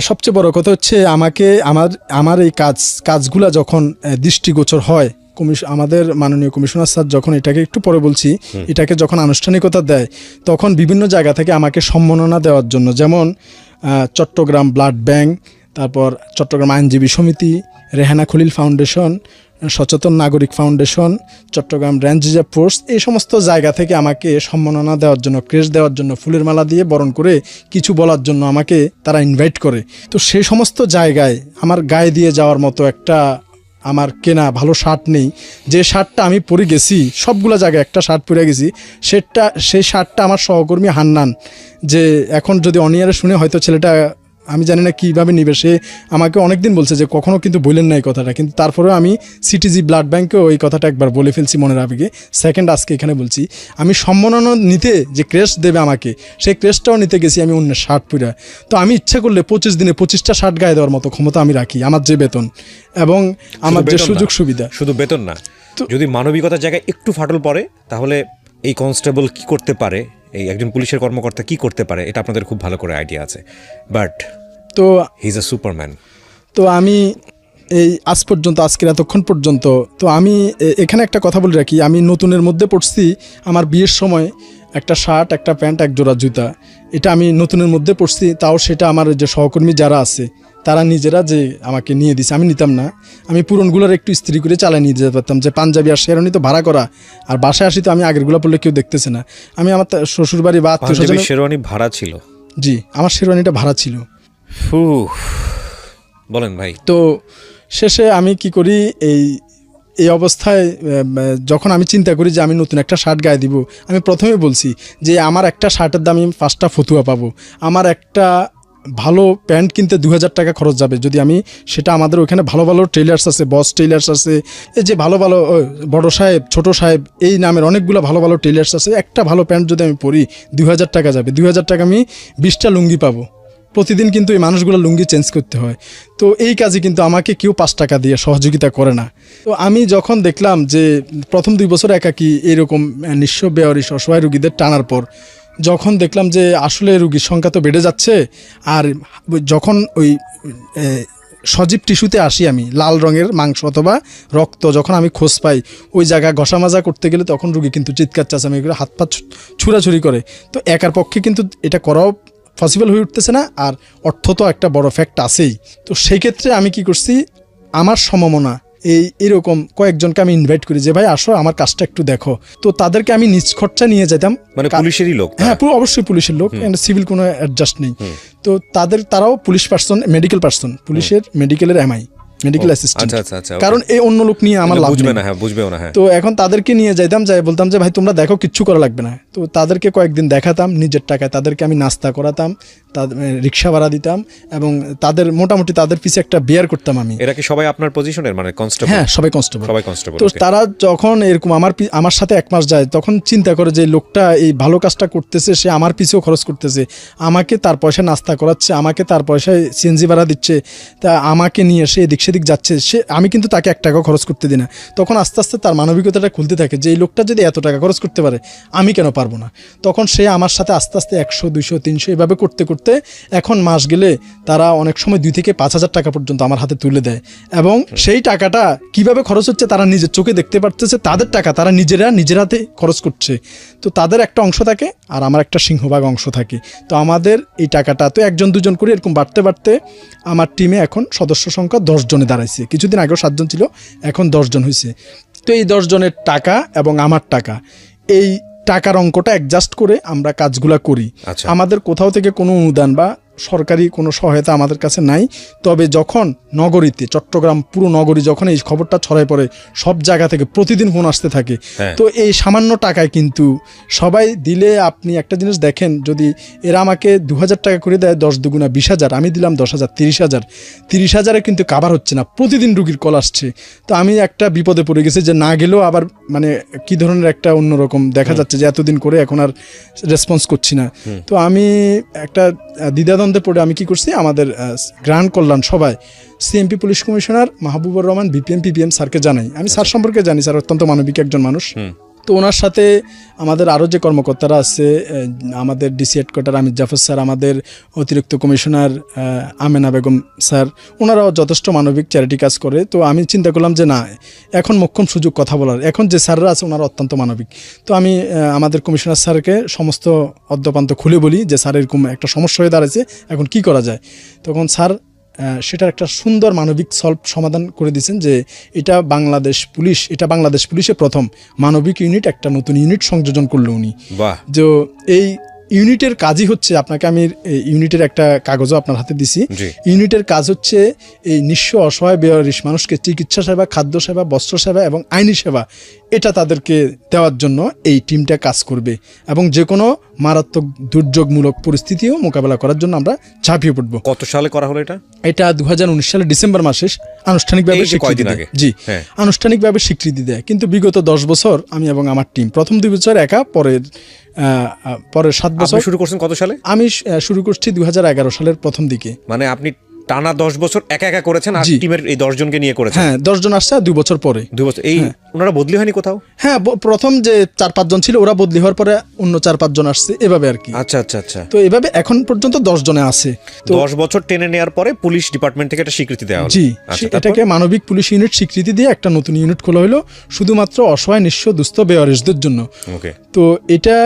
সবচেয়ে বড় কথা হচ্ছে আমাকে আমার এই কাজগুলো যখন দৃষ্টিগোচর হয়, আমাদের মাননীয় কমিশনার স্যার যখন এটাকে একটু পরে বলছি, এটাকে যখন আনুষ্ঠানিকতা দেয়, তখন বিভিন্ন জায়গা থেকে আমাকে সম্মাননা দেওয়ার জন্য, যেমন চট্টগ্রাম ব্লাড ব্যাংক, তারপর চট্টগ্রাম আইনজীবী সমিতি, রেহানা খলিল ফাউন্ডেশন, সচেতন নাগরিক foundation, Chittagong range reserve force, এই সমস্ত জায়গা থেকে আমাকে সম্মাননা দেওয়ার জন্য, ক্রেস্ট দেওয়ার জন্য, ফুলের মালা দিয়ে বরণ করে কিছু বলার জন্য আমাকে তারা ইনভাইট করে। তো সেই সমস্ত জায়গায় আমার গায়ে দিয়ে যাওয়ার মতো একটা আমার কেনা ভালো শার্ট নেই। যে শার্টটা আমি পরে গেছি, সবগুলো জায়গায় একটা শার্ট পরে গেছি, সেই শার্টটা আমার সহকর্মী হান্নান, যে এখন যদি অনিয়ারে শুনে হয়তো ছেলেটা আমি জানি না কীভাবে নিবে, সে আমাকে অনেকদিন বলছে যে কখনও কিন্তু বললেন না এই কথাটা, কিন্তু তারপরেও আমি সিটিজি ব্লাড ব্যাংকেও এই কথাটা একবার বলে ফেলছি মনের আবেগে, সেকেন্ড আজকে এখানে বলছি। আমি সম্মাননা নিতে যে ক্রেস্ট দেবে আমাকে, সেই ক্রেস্টটাও নিতে গেছি আমি অন্য শার্ট পরে। তো আমি ইচ্ছা করলে 25 দিনে 25টা শার্ট গায়ে দেওয়ার মতো ক্ষমতা আমি রাখি, আমার যে বেতন এবং আমার যে সুযোগ সুবিধা। শুধু বেতন না, যদি মানবিকতার জায়গায় একটু ফাটল পড়ে, তাহলে এই কনস্টেবল কি করতে পারে, এই একজন পুলিশের কর্মকর্তা কি করতে পারে, এটা আপনাদের খুব ভালো করে আইডিয়া আছে। বাট তো হি ইজ আ সুপারম্যান। তো আমি এই আজ পর্যন্ত, আজকের এতক্ষণ পর্যন্ত, তো আমি এখানে একটা কথা বলে রাখি, আমি নতুনের মধ্যে পড়ছি। আমার বিয়ের সময় একটা শার্ট, একটা প্যান্ট, এক জোড়া জুতা, এটা আমি নতুনের মধ্যে পড়ছি। তাও সেটা আমার যে সহকর্মী যারা আছে তারা নিজেরা যে আমাকে নিয়ে দিছে, আমি নিতাম না। আমি পুরনগুলোর একটু ইস্ত্রি করে চালাই নিয়ে যেতে পারতাম, যে পাঞ্জাবি আর শেরওয়ানি তো ভাড়া করা, আর বাসায় আসি তো আমি আগেরগুলো পড়লে কেউ দেখতেছে না। আমি আমার শ্বশুরবাড়ি বা আত্মীয় শেরওয়ানি ভাড়া ছিল? জি, আমার শেরওয়ানিটা ভাড়া ছিল। বলেন ভাই। তো শেষে আমি কি করি, এই অবস্থায় যখন আমি চিন্তা করি যে আমি নতুন একটা শার্ট গায়ে দিব, আমি প্রথমে বলছি যে আমার একটা শার্টের দাম আমি 5টা ফতুয়া পাবো, আমার একটা ভালো প্যান্ট কিনতে 2000 টাকা খরচ যাবে। যদি আমি সেটা, আমাদের ওখানে ভালো ভালো টেইলার্স আছে, বস টেইলার্স আছে, এই যে ভালো ভালো বড় সাহেব, ছোট সাহেব, এই নামের অনেকগুলো ভালো ভালো টেইলার্স আছে। একটা ভালো প্যান্ট যদি আমি পরি 2000 টাকা যাবে, 2000 টাকা আমি 20টা লুঙ্গি পাবো। প্রতিদিন কিন্তু এই মানুষগুলো লুঙ্গি চেঞ্জ করতে হয়। তো এই কাজে কিন্তু আমাকে কেউ 5 টাকা দিয়ে সহযোগিতা করে না। তো আমি যখন দেখলাম যে প্রথম 2 বছর একাকি এরকম নিঃস্ব বেয়ারিশ অসহায় রুগীদের টানার পর, যখন দেখলাম যে আসলে রুগীর সংখ্যা তো বেড়ে যাচ্ছে, আর যখন ওই সজীব টিস্যুতে আসি, আমি লাল রঙের মাংস অথবা রক্ত যখন আমি খোঁজ পাই, ওই জায়গায় ঘষা মাজা করতে গেলে তখন রুগী কিন্তু চিৎকার চাচামি করে হাত পা ছুড়াছুড়ি করে। তো একার পক্ষে কিন্তু এটা করাও পসিবল হয়ে উঠতেছে না, আর অর্থ তো একটা বড় ফ্যাক্ট আছেই। তো সেই ক্ষেত্রে আমি কি করছি, আমার সমমনা এরকম কয়েকজনকে আমি ইনভাইট করি যে ভাই আসো আমার কাজটা একটু দেখো। তো তাদেরকে আমি নিজ খরচা নিয়ে যেতাম। মানে পুলিশেরই লোক? হ্যাঁ, অবশ্যই পুলিশের লোক, সিভিল কোনো অ্যাডজাস্ট নেই। তো তারাও পুলিশ পার্সন, মেডিকেল পার্সন, পুলিশের মেডিকেলের এমআই, মেডিকেল অ্যাসিস্ট্যান্ট। কারণ এই অন্য লোক নিয়ে আমার লাভ বুঝবে না। হ্যাঁ, বুঝবেও না। হ্যাঁ। তো এখন তাদেরকে নিয়ে যাইতাম, যাই বলতাম যে ভাই তোমরা দেখো, কিচ্ছু করা লাগবে না। তো তাদেরকে কয়েকদিন দেখাতাম নিজের টাকায়, তাদেরকে আমি নাস্তা করাতাম, তাদের রিক্সা ভাড়া দিতাম, এবং তাদের মোটামুটি তাদের পিছে একটা বিয়ার করতাম আমি। এরা কি সবাই আপনার পজিশনের, মানে কনস্টেবল? হ্যাঁ, সবাই কনস্টেবল। তো তারা যখন এরকম আমার সাথে 1 মাস যায়, তখন চিন্তা করে যে লোকটা এই ভালো কাজটা করতেছে, সে আমার পিছেও খরচ করতেছে, আমাকে তার পয়সা নাস্তা করাচ্ছে, আমাকে তার পয়সায় সিএনজি ভাড়া দিচ্ছে, তা আমাকে নিয়ে সে এদিক সেদিক যাচ্ছে, আমি কিন্তু তাকে 1 টাকাও খরচ করতে দিই না। তখন আস্তে আস্তে তার মানবিকতাটা খুলতে থাকে যে এই লোকটা যদি এত টাকা খরচ করতে পারে, আমি কেন পারবো না। তখন সে আমার সাথে আস্তে আস্তে 100, 200, 300 এভাবে করতে করতে এখন মাস গেলে তারা অনেক সময় 2 থেকে 5,000 টাকা পর্যন্ত আমার হাতে তুলে দেয়, এবং সেই টাকাটা কিভাবে খরচ হচ্ছে তারা নিজের চোখে দেখতে পারতেছে। তাদের টাকা তারা নিজের হাতে খরচ করছে। তো তাদের একটা অংশ থাকে আর আমার একটা সিংহভাগ অংশ থাকে। তো আমাদের এই টাকাটা তো 1 জন 2 জন করে এরকম বাড়তে বাড়তে আমার টিমে এখন সদস্য সংখ্যা 10 জনে দাঁড়াইছে। কিছুদিন আগেও 7 জন ছিল, এখন 10 জন হয়েছে। তো এই 10 জনের টাকা এবং আমার টাকা, এই টাকার অঙ্কটা অ্যাডজাস্ট করে আমরা কাজগুলা করি। আমাদের কোথাও থেকে কোনো অনুদান বা সরকারি কোনো সহায়তা আমাদের কাছে নাই। তবে যখন নগরীতে চট্টগ্রাম পুরো নগরী যখন এই খবরটা ছড়ায় পড়ে, সব জায়গা থেকে প্রতিদিন ফোন আসতে থাকে। তো এই সামান্য টাকায় কিন্তু সবাই দিলে, আপনি একটা জিনিস দেখেন, যদি এরা আমাকে 2000 টাকা করে দেয়, 10 দুগুণা 20,000, আমি দিলাম 10,000, 30,000, 30,000-এ কিন্তু কাভার হচ্ছে না, প্রতিদিন রুগীর কল আসছে। তো আমি একটা বিপদে পড়ে গেছি যে না গেলেও আবার মানে কি ধরনের একটা অন্যরকম দেখা যাচ্ছে যে এতদিন করে এখন আর রেসপন্স করছি না। তো আমি একটা দ্বিধাদ্বন্দ্বে পড়ে আমি কি করছি, আমাদের গ্রান্ট কল্যাণ সবাই CMP police commissioner Mahbubur Rahman BPM PPM স্যারকে জানাই। আমি স্যার সম্পর্কে জানি, স্যার অত্যন্ত মানবিক একজন মানুষ। তো ওনার সাথে আমাদের আরও যে কর্মকর্তারা আছে, আমাদের ডিসি হেডকোয়ার্টার আমির জাফর স্যার, আমাদের অতিরিক্ত কমিশনার আমেনা বেগম স্যার, ওনারাও যথেষ্ট মানবিক চ্যারিটি কাজ করে। তো আমি চিন্তা করলাম যে না, এখন মোক্ষম সুযোগ কথা বলার, এখন যে স্যাররা আছে ওনারা অত্যন্ত মানবিক। তো আমি আমাদের কমিশনার স্যারকে সমস্ত অদ্যপান্ত খুলে বলি যে স্যার এরকম একটা সমস্যা হয়ে দাঁড়াচ্ছে, এখন কি করা যায়। তখন স্যার সেটার একটা সুন্দর মানবিক সমাধান করে দিয়েছেন যে এটা বাংলাদেশ পুলিশে প্রথম মানবিক ইউনিট, একটা নতুন ইউনিট সংযোজন করলো উনি। যে এই ইউনিটের কাজই হচ্ছে, আপনাকে আমি ইউনিটের একটা কাগজও আপনার হাতে দিছি। ইউনিটের কাজ হচ্ছে এই নিঃস্ব অসহায় বেওয়ারিশ মানুষকে চিকিৎসা সেবা, খাদ্য সেবা, বস্ত্র সেবা এবং আইনি সেবা এটা তাদেরকে দেওয়ার জন্য এই টিমটা কাজ করবে, এবং যে কোনো মারাত্মক দুর্যোগমূলক পরিস্থিতিও মোকাবেলা করার জন্য আমরা ঝাঁপিয়ে পড়বো। কত সালে করা হলো এটা? এটা 2019 সালের ডিসেম্বর মাসে আনুষ্ঠানিকভাবে স্বীকৃতি দেয়। জি, আনুষ্ঠানিকভাবে স্বীকৃতি দেয়। কিন্তু বিগত 10 বছর আমি এবং আমার টিম, প্রথম 2 বছর একা, পরের 7 বছর। শুরু করছেন কত সালে? আমি শুরু করছি 2011 সালের প্রথম দিকে। মানে আপনি টানা 10 বছর একা একা করেছেন, আর টিমের এই 10 জনকে নিয়ে করেছেন? হ্যাঁ, 10 জন আসছে 2 বছর পরে। 2 বছর এই ওনারা বদলি হয়নি কোথাও? হ্যাঁ, প্রথম যে 4-5 জন ছিল ওরা বদলি হওয়ার পরে অন্য 4-5 জন আসছে, এভাবে আর কি। আচ্ছা আচ্ছা আচ্ছা। তো এভাবে এখন পর্যন্ত 10 জনে আছে। তো 10 বছর টেনে নেওয়ার পরে পুলিশ ডিপার্টমেন্ট থেকে একটা স্বীকৃতি দেওয়া হলো। জি, এটাকে মানবিক পুলিশ ইউনিট স্বীকৃতি দিয়ে একটা নতুন ইউনিট খোলা হলো শুধুমাত্র অসহায় নিঃস্ব দুস্থ বেওয়ারিশদের জন্য। ওকে। তো এটা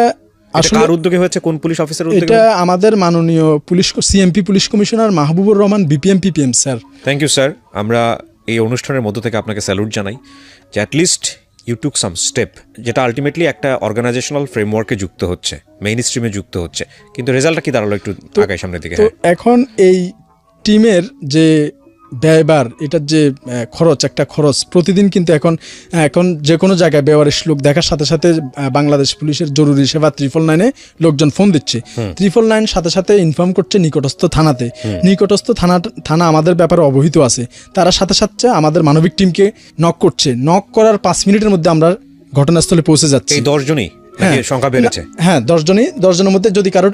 আসলে কার উদ্যোগে হয়েছে, কোন পুলিশ অফিসার উদ্যোগে? এটা আমাদের মাননীয় CMP police commissioner Mahbubur Rahman BPM PPM sir. Thank you sir. আমরা এই অনুষ্ঠানের মধ্য থেকে আপনাকে স্যালুট জানাই যে at least you took some step, যেটা আলটিমেটলি একটা অর্গানাইজেশনাল ফ্রেমওয়ার্কে যুক্ত হচ্ছে, মেইন স্ট্রিমে যুক্ত হচ্ছে, কিন্তু রেজাল্টটা কি দাঁড়ালো একটু আগায় সামনের দিকে? তো এখন এই টিমের যে ব্যয়বার, এটার যে একটা খরচ প্রতিদিন কিন্তু এখন যে কোনো জায়গায় বেওয়ারিশ লোক দেখার সাথে সাথে বাংলাদেশ পুলিশের জরুরি সেবা 999-এ লোকজন ফোন দিচ্ছে। 999 সাথে সাথে ইনফর্ম করছে নিকটস্থ থানাতে। নিকটস্থ থানা আমাদের ব্যাপারে অবহিত আছে, তারা সাথে সাথে আমাদের মানবিক টিমকে নক করছে। নক করার 5 মিনিটের মধ্যে আমরা ঘটনাস্থলে পৌঁছে যাচ্ছি। এই 10 জনই সংখ্যা বেড়েছে? হ্যাঁ, 10 জনের মধ্যে যদি কারোর,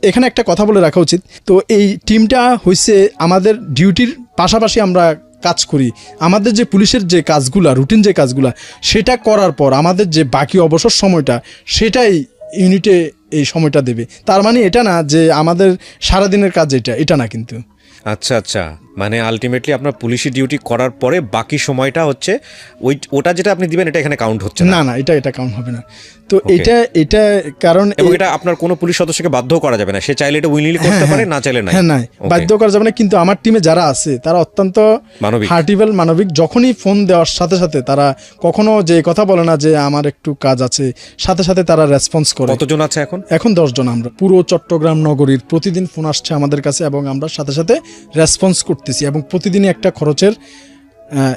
এখানে একটা কথা বলে রাখা উচিত, তো এই টিমটা হয়েছে আমাদের ডিউটির পাশাপাশি আমরা কাজ করি। আমাদের যে পুলিশের যে কাজগুলা, রুটিন যে কাজগুলা, সেটা করার পর আমাদের যে বাকি অবসর সময়টা, সেটাই ইউনিটে এই সময়টা দেবে। তার মানে এটা না যে আমাদের সারাদিনের কাজ এটা না কিন্তু। আচ্ছা আচ্ছা, মানে আলটিমেটলি আপনার পুলিশি ডিউটি করার পরে বাকি সময়টা হচ্ছে ওটা যেটা আপনি দিবেন, এটা এখানে কাউন্ট হচ্ছে না? না, এটা কাউন্ট হবে না। তো এটা কারণ, এবং এটা আপনার কোনো পুলিশ সদস্যকে বাধ্য করা যাবে না, সে চাইলে এটা উইলিংলি করতে পারে, না চাইলে না। হ্যাঁ, না, বাধ্য করা যাবে না। কিন্তু আমার টিমে যারা আছে তারা অত্যন্ত মানবিক। যখনই ফোন দেওয়ার সাথে সাথে তারা কখনো যে কথা বলে না যে আমার একটু কাজ আছে, সাথে সাথে তারা রেসপন্স করে। কতজন আছে এখন? এখন 10 জন। আমরা পুরো চট্টগ্রাম নগরীর প্রতিদিন ফোন আসছে আমাদের কাছে, এবং আমরা সাথে সাথে রেসপন্স করতেছি, এবং প্রতিদিনই একটা খরচের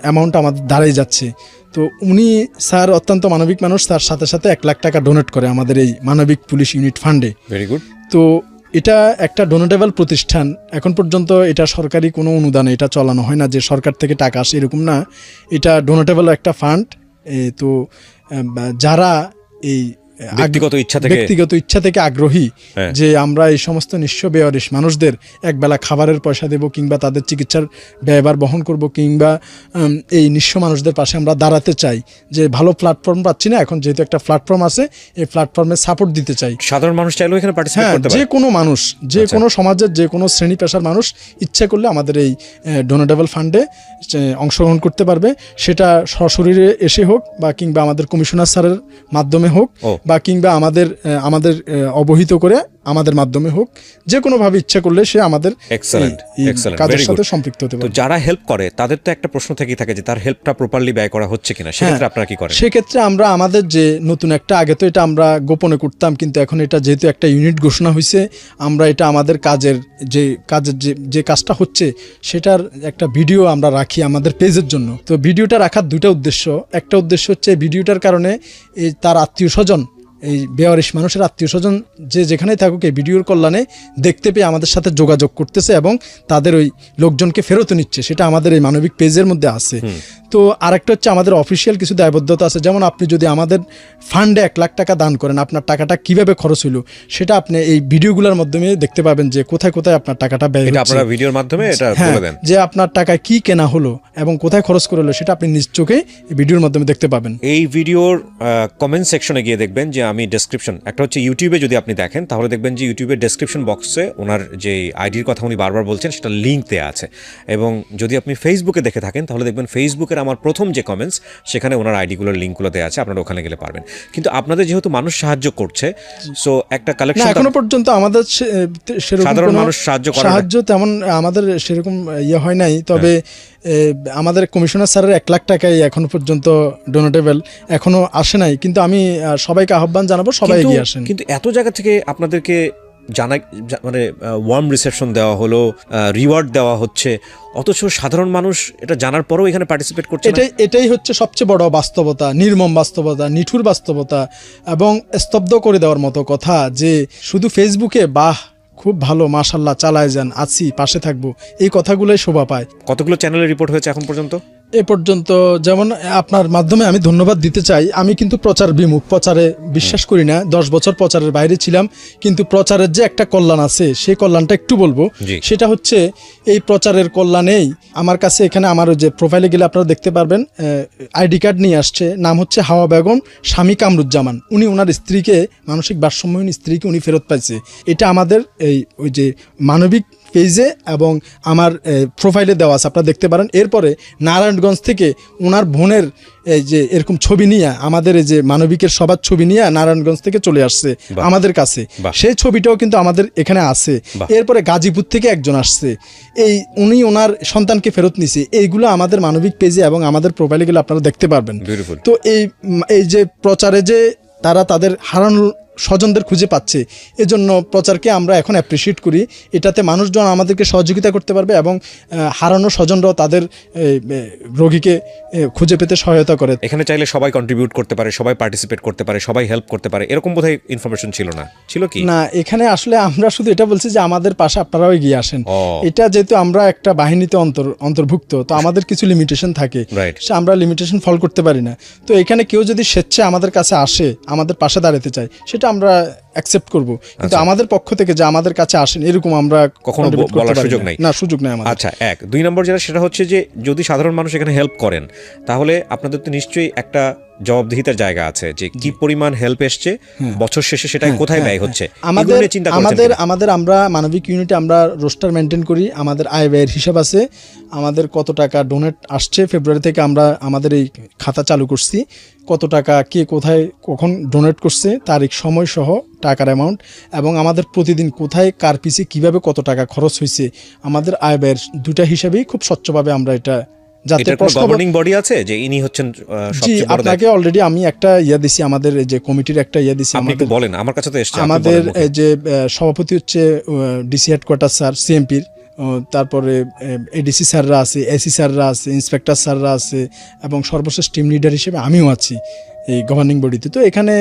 অ্যামাউন্ট আমাদের দাঁড়িয়ে যাচ্ছে। তো উনি স্যার অত্যন্ত মানবিক মানুষ, তার সাথে সাথে 1 লাখ টাকা ডোনেট করে আমাদের এই মানবিক পুলিশ ইউনিট ফান্ডে। Very good. তো এটা একটা ডোনেটেবল প্রতিষ্ঠান। এখন পর্যন্ত এটা সরকারি কোনো অনুদানে এটা চালানো হয় না যে সরকার থেকে টাকা আসে, এরকম না। এটা ডোনেটেবল একটা ফান্ড। তো যারা এই ব্যক্তিগত ইচ্ছা থেকে আগ্রহী যে আমরা এই সমস্ত নিঃস্ব বেওয়ারিশ মানুষদের একবেলা খাবারের পয়সা দেব, কিংবা তাদের চিকিৎসার ব্যয়ভার বহন করব, কিংবা এই নিঃস্ব মানুষদের পাশে আমরা দাঁড়াতে চাই, যে ভালো প্ল্যাটফর্ম পাচ্ছি না, এখন যেহেতু একটা প্ল্যাটফর্ম আছে, এই প্ল্যাটফর্মে সাপোর্ট দিতে চাই। সাধারণ মানুষ চাইলেও এখানে পার্টিসিপেট করতে পারে? যে কোনো মানুষ, যে কোনো সমাজের যে কোনো শ্রেণী পেশার মানুষ ইচ্ছা করলে আমাদের এই ডোনেটেবল ফান্ডে অংশগ্রহণ করতে পারবে। সেটা সশরীরে এসে হোক, বা কিংবা আমাদের কমিশনার স্যারের মাধ্যমে হোক, বা কিংবা আমাদের অবহিত করে আমাদের মাধ্যমে হোক, যে কোনোভাবে ইচ্ছা করলে সে আমাদের এক্সেলেন্ট এই এক্সেলেন্ট কাজের সাথে সম্পৃক্ত হতে তো পারে। যারা হেল্প করে তাদের তো একটা প্রশ্ন থেকেই থাকে যে তার হেল্পটা প্রপারলি ব্যয় করা হচ্ছে কিনা, সেক্ষেত্রে আপনারা কি করেন? সেক্ষেত্রে আমরা আমাদের যে নতুন একটা, আগে তো এটা আমরা গোপনে করতাম, কিন্তু এখন এটা যেহেতু একটা ইউনিট ঘোষণা হয়েছে, আমরা এটা আমাদের কাজের যে কাজটা হচ্ছে সেটার একটা ভিডিও আমরা রাখি আমাদের পেজের জন্য। তো ভিডিওটা রাখার দুটো উদ্দেশ্য। একটা উদ্দেশ্য হচ্ছে ভিডিওটার কারণে এই তার আত্মীয় স্বজন, এই বেওয়ারিশ মানুষের আত্মীয় স্বজন যে যেখানেই থাকুক এই ভিডিওর কল্যাণে দেখতে পেয়ে আমাদের সাথে যোগাযোগ করতেছে এবং তাদের ওই লোকজনকে ফেরত নিচ্ছে, সেটা আমাদের এই মানবিক পেজের মধ্যে আছে। তো আরেকটা হচ্ছে আমাদের অফিসিয়াল কিছু দায়বদ্ধতা আছে, যেমন আপনি যদি আমাদের ফান্ডে 1 লাখ টাকা দান করেন, আপনার টাকাটা কিভাবে খরচ হইলো সেটা আপনি এই ভিডিওগুলোর মাধ্যমে দেখতে পাবেন, যে কোথায় কোথায় আপনার টাকাটা ব্যয় হচ্ছে। আপনারা ভিডিওর মাধ্যমে এটা বলে দেন যে আপনার টাকায় কি কেনা হলো এবং কোথায় খরচ করে হলো, সেটা আপনি নিজ চোখে এই ভিডিওর মাধ্যমে দেখতে পাবেন। এই ভিডিওর কমেন্ট সেকশনে গিয়ে দেখবেন যে আমি ডেসক্রিপশন, একটা হচ্ছে ইউটিউবে যদি আপনি দেখেন তাহলে দেখবেন যে ইউটিউবের ডেসক্রিপশন বক্সে ওনার যে আইডির কথা উনি বারবার বলছেন সেটা লিঙ্ক দেওয়া আছে, এবং যদি আপনি ফেসবুকে দেখে থাকেন তাহলে দেখবেন ফেসবুকের আমার প্রথম যে কমেন্টস সেখানে ওনার আইডিগুলোর লিঙ্কগুলো দেওয়া আছে, আপনারা ওখানে গেলে পারবেন। কিন্তু আপনাদের যেহেতু মানুষ সাহায্য করছে, সো একটা কালেকশন এখনো পর্যন্ত আমাদের সেরকম সাধারণ মানুষ সাহায্য তেমন আমাদের সেরকম ইয়ে হয় নাই, তবে আমাদের কমিশনার স্যারের 1 লাখ টাকাই এখনো পর্যন্ত ডোনেটেবল এখনো আসে নাই, কিন্তু আমি সবাইকে আহ্বান জানাবো সবাই এগিয়ে আসেন। কিন্তু এত জায়গা থেকে আপনাদেরকে মানে ওয়ার্ম রিসেপশন দেওয়া হলো, রিওয়ার্ড দেওয়া হচ্ছে, অথচ সাধারণ মানুষ এটা জানার পরেও এখানে পার্টিসিপেট করছে না। এটাই হচ্ছে সবচেয়ে বড় বাস্তবতা, নির্মম বাস্তবতা, নিঠুর বাস্তবতা এবং স্তব্ধ করে দেওয়ার মতো কথা, যে শুধু ফেসবুকে বাহ খুব ভালো মাশাআল্লাহ চালায় যান, আছি পাশে থাকবো, এই কথাগুলোই শোভা পায়। কতগুলো চ্যানেলে রিপোর্ট হয়েছে এখন পর্যন্ত? এ পর্যন্ত যেমন আপনার মাধ্যমে আমি ধন্যবাদ দিতে চাই, আমি কিন্তু প্রচার বিমুখ, প্রচারে বিশ্বাস করি না, 10 বছর প্রচারের বাইরে ছিলাম, কিন্তু প্রচারের যে একটা কল্যাণ আছে সেই কল্যাণটা একটু বলবো। সেটা হচ্ছে এই প্রচারের কল্যাণেই আমার কাছে এখানে আমার যে প্রোফাইলে গেলে আপনারা দেখতে পারবেন আইডি কার্ড নিয়ে আসছে, নাম হচ্ছে হাওয়া বেগম, স্বামী কামরুজ্জামান, উনি ওনার স্ত্রীকে, মানসিক ভারসাম্যহীন স্ত্রীকে উনি ফেরত পাইছে। এটা আমাদের ওই যে মানবিক পেজে এবং আমার প্রোফাইলে দেওয়া আছে, আপনারা দেখতে পারেন। এরপরে নারায়ণগঞ্জ থেকে ওনার বোনের এই যে এরকম ছবি নিয়ে, আমাদের এই যে মানবিকের সবার ছবি নিয়ে নারায়ণগঞ্জ থেকে চলে আসছে আমাদের কাছে, সেই ছবিটাও কিন্তু আমাদের এখানে আছে। এরপরে গাজীপুর থেকে একজন আসছে, উনি ওনার সন্তানকে ফেরত নিছে। এইগুলো আমাদের মানবিক পেজে এবং আমাদের প্রোফাইলে গেলে আপনারা দেখতে পারবেন। তো এই যে প্রচারে যে তারা তাদের হারানো স্বজনদের খুঁজে পাচ্ছে, এজন্য প্রচারকে আমরা এখন অ্যাপ্রিসিয়েট করি। এটাতে মানুষজন আমাদেরকে সহযোগিতা করতে পারবে এবং হারানো স্বজনরাও তাদের রোগীকে খুঁজে পেতে সহায়তা করে। এখানে চাইলে সবাই কন্ট্রিবিউট করতে পারে, সবাই পার্টিসিপেট করতে পারে, সবাই হেল্প করতে পারে, এরকম বোধহয় ইনফরমেশন ছিল না, ছিল কি না? এখানে আসলে আমরা শুধু এটা বলছি যে আমাদের পাশে আপনারাও এগিয়ে আসেন। এটা যেহেতু আমরা একটা বাহিনীতে অন্তর্ভুক্ত, তো আমাদের কিছু লিমিটেশন থাকে, আমরা লিমিটেশন ফলো করতে পারি না। তো এখানে কেউ যদি স্বেচ্ছায় আমাদের কাছে আসে, আমাদের পাশে দাঁড়াতে চায়, সেটা আমরা অ্যাকসেপ্ট করব, কিন্তু আমাদের পক্ষ থেকে যে আমাদের কাছে আসেন এরকম আমরা কখনো বলার সুযোগ নাই। না, সুযোগ নাই আমাদের। আচ্ছা, 2 নম্বর যেটা, সেটা হচ্ছে যে যদি সাধারণ মানুষ এখানে হেল্প করেন তাহলে আপনাদের তো নিশ্চয়ই একটা জবাবদিহিতার জায়গা আছে, যে কি পরিমাণ হেল্প এসছে বছর শেষে, সেটা কোথায় ব্যয় হচ্ছে। আমাদের আমরা মানবিক ইউনিটে আমরা রোস্টার মেনটেন করি, আমাদের আয় ব্যয়ের হিসাব আছে, আমাদের কত টাকা ডোনেট আসছে। ফেব্রুয়ারি থেকে আমরা আমাদের এই খাতা চালু করছি, কত টাকা কে কোথায় কখন ডোনেট করছে, তারিখ সময় সহ টাকার অ্যামাউন্ট, এবং আমাদের প্রতিদিন কোথায় কার পিছে কীভাবে কত টাকা খরচ হয়েছে, আমাদের আয় ব্যয়ের দুটা হিসাবেই খুব স্বচ্ছভাবে আমরা এটা। গভর্নিং বডি আছে যে ইনি হচ্ছেন সবচেয়ে বড়। আপনাকে অলরেডি আমি একটা দিছি, আমাদের যে কমিটির একটা দিছি, আপনি একটু বলেন, আমার কাছে তো এসেছে। আমাদের যে সভাপতি হচ্ছে ডিসি হেডকোয়ার্টার স্যার সিএমপির, তারপরে এডিসি স্যাররা আছে, এসি স্যাররা আছে, ইন্সপেক্টর স্যাররা আছে, এবং সর্বশেষ টিম লিডার হিসেবে আমিও আছি এই গভর্নিং বডিতে। তো এখানে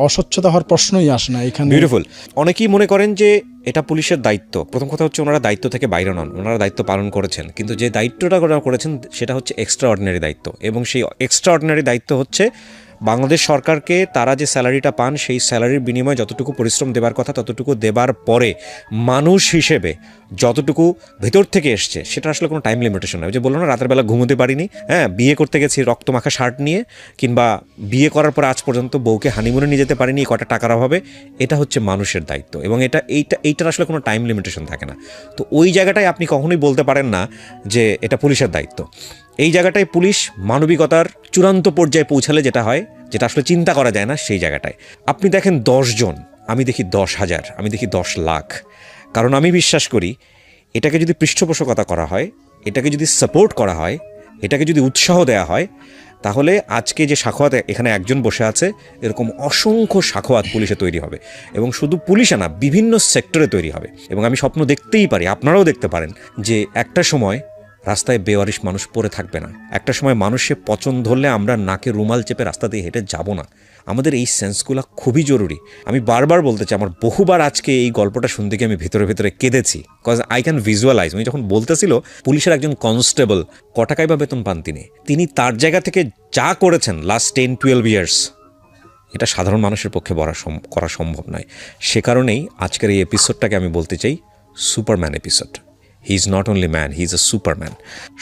অস্বচ্ছতা হওয়ার প্রশ্নই আসে না এখানে। বিউটিফুল। অনেকেই মনে করেন যে এটা পুলিশের দায়িত্ব। প্রথম কথা হচ্ছে ওনারা দায়িত্ব থেকে বাইরে নন, ওনারা দায়িত্ব পালন করেছেন, কিন্তু যে দায়িত্বটা ওনারা করেছেন সেটা হচ্ছে এক্সট্রা অর্ডিনারি দায়িত্ব, এবং সেই এক্সট্রা অর্ডিনারি দায়িত্ব হচ্ছে বাংলাদেশ সরকারকে তারা যে স্যালারিটা পান সেই স্যালারির বিনিময়ে যতটুকু পরিশ্রম দেবার কথা ততটুকু দেবার পরে মানুষ হিসেবে যতটুকু ভেতর থেকে এসছে সেটা আসলে কোনো টাইম লিমিটেশন নয়। যে বললো না রাতের বেলা ঘুমোতে পারিনি, বিয়ে করতে গেছি রক্তমাখা শার্ট নিয়ে, কিংবা বিয়ে করার পর আজ পর্যন্ত বউকে হানিমুনে নিয়ে যেতে পারিনি কটা টাকার অভাবে, এটা হচ্ছে মানুষের দায়িত্ব, এবং এইটার আসলে কোনো টাইম লিমিটেশন থাকে না। তো ওই জায়গাটায় আপনি কখনোই বলতে পারেন না যে এটা পুলিশের দায়িত্ব। এই জায়গাটায় পুলিশ মানবিকতার চূড়ান্ত পর্যায়ে পৌঁছালে যেটা হয়, যেটা আসলে চিন্তা করা যায় না, সেই জায়গাটায় আপনি দেখেন 10 জন আমি দেখি 10,000, আমি দেখি 10 লাখ। কারণ আমি বিশ্বাস করি এটাকে যদি পৃষ্ঠপোষকতা করা হয়, এটাকে যদি সাপোর্ট করা হয়, এটাকে যদি উৎসাহ দেওয়া হয়, তাহলে আজকে যে সাখোয়াত এখানে একজন বসে আছে, এরকম অসংখ্য সাখোয়াত পুলিশে তৈরি হবে, এবং শুধু পুলিশে না, বিভিন্ন সেক্টরে তৈরি হবে। এবং আমি স্বপ্ন দেখতেই পারি, আপনারাও দেখতে পারেন, যে একটা সময় রাস্তায় বেওয়ারিশ মানুষ পড়ে থাকবে না। একটা সময় মানুষে পচন ধরলে আমরা নাকে রুমাল চেপে রাস্তা দিয়ে হেঁটে যাব না। আমাদের এই সেন্সগুলো খুবই জরুরি। আমি বারবার বলতে চাই, আমার বহুবার আজকে এই গল্পটা শুনতে গিয়ে আমি ভেতরে ভেতরে কেঁদেছি, কজ আই ক্যান ভিজুয়ালাইজ। উনি যখন বলতেছিল পুলিশের একজন কনস্টেবল ক টাকায় বা বেতন পান তিনি তার জায়গা থেকে যা করেছেন লাস্ট 10-12 ইয়ার্স, এটা সাধারণ মানুষের পক্ষে করা সম্ভব নয়। সে কারণেই আজকের এই এপিসোডটাকে আমি বলতে চাই Superman episode. He is not only man, he is a Superman.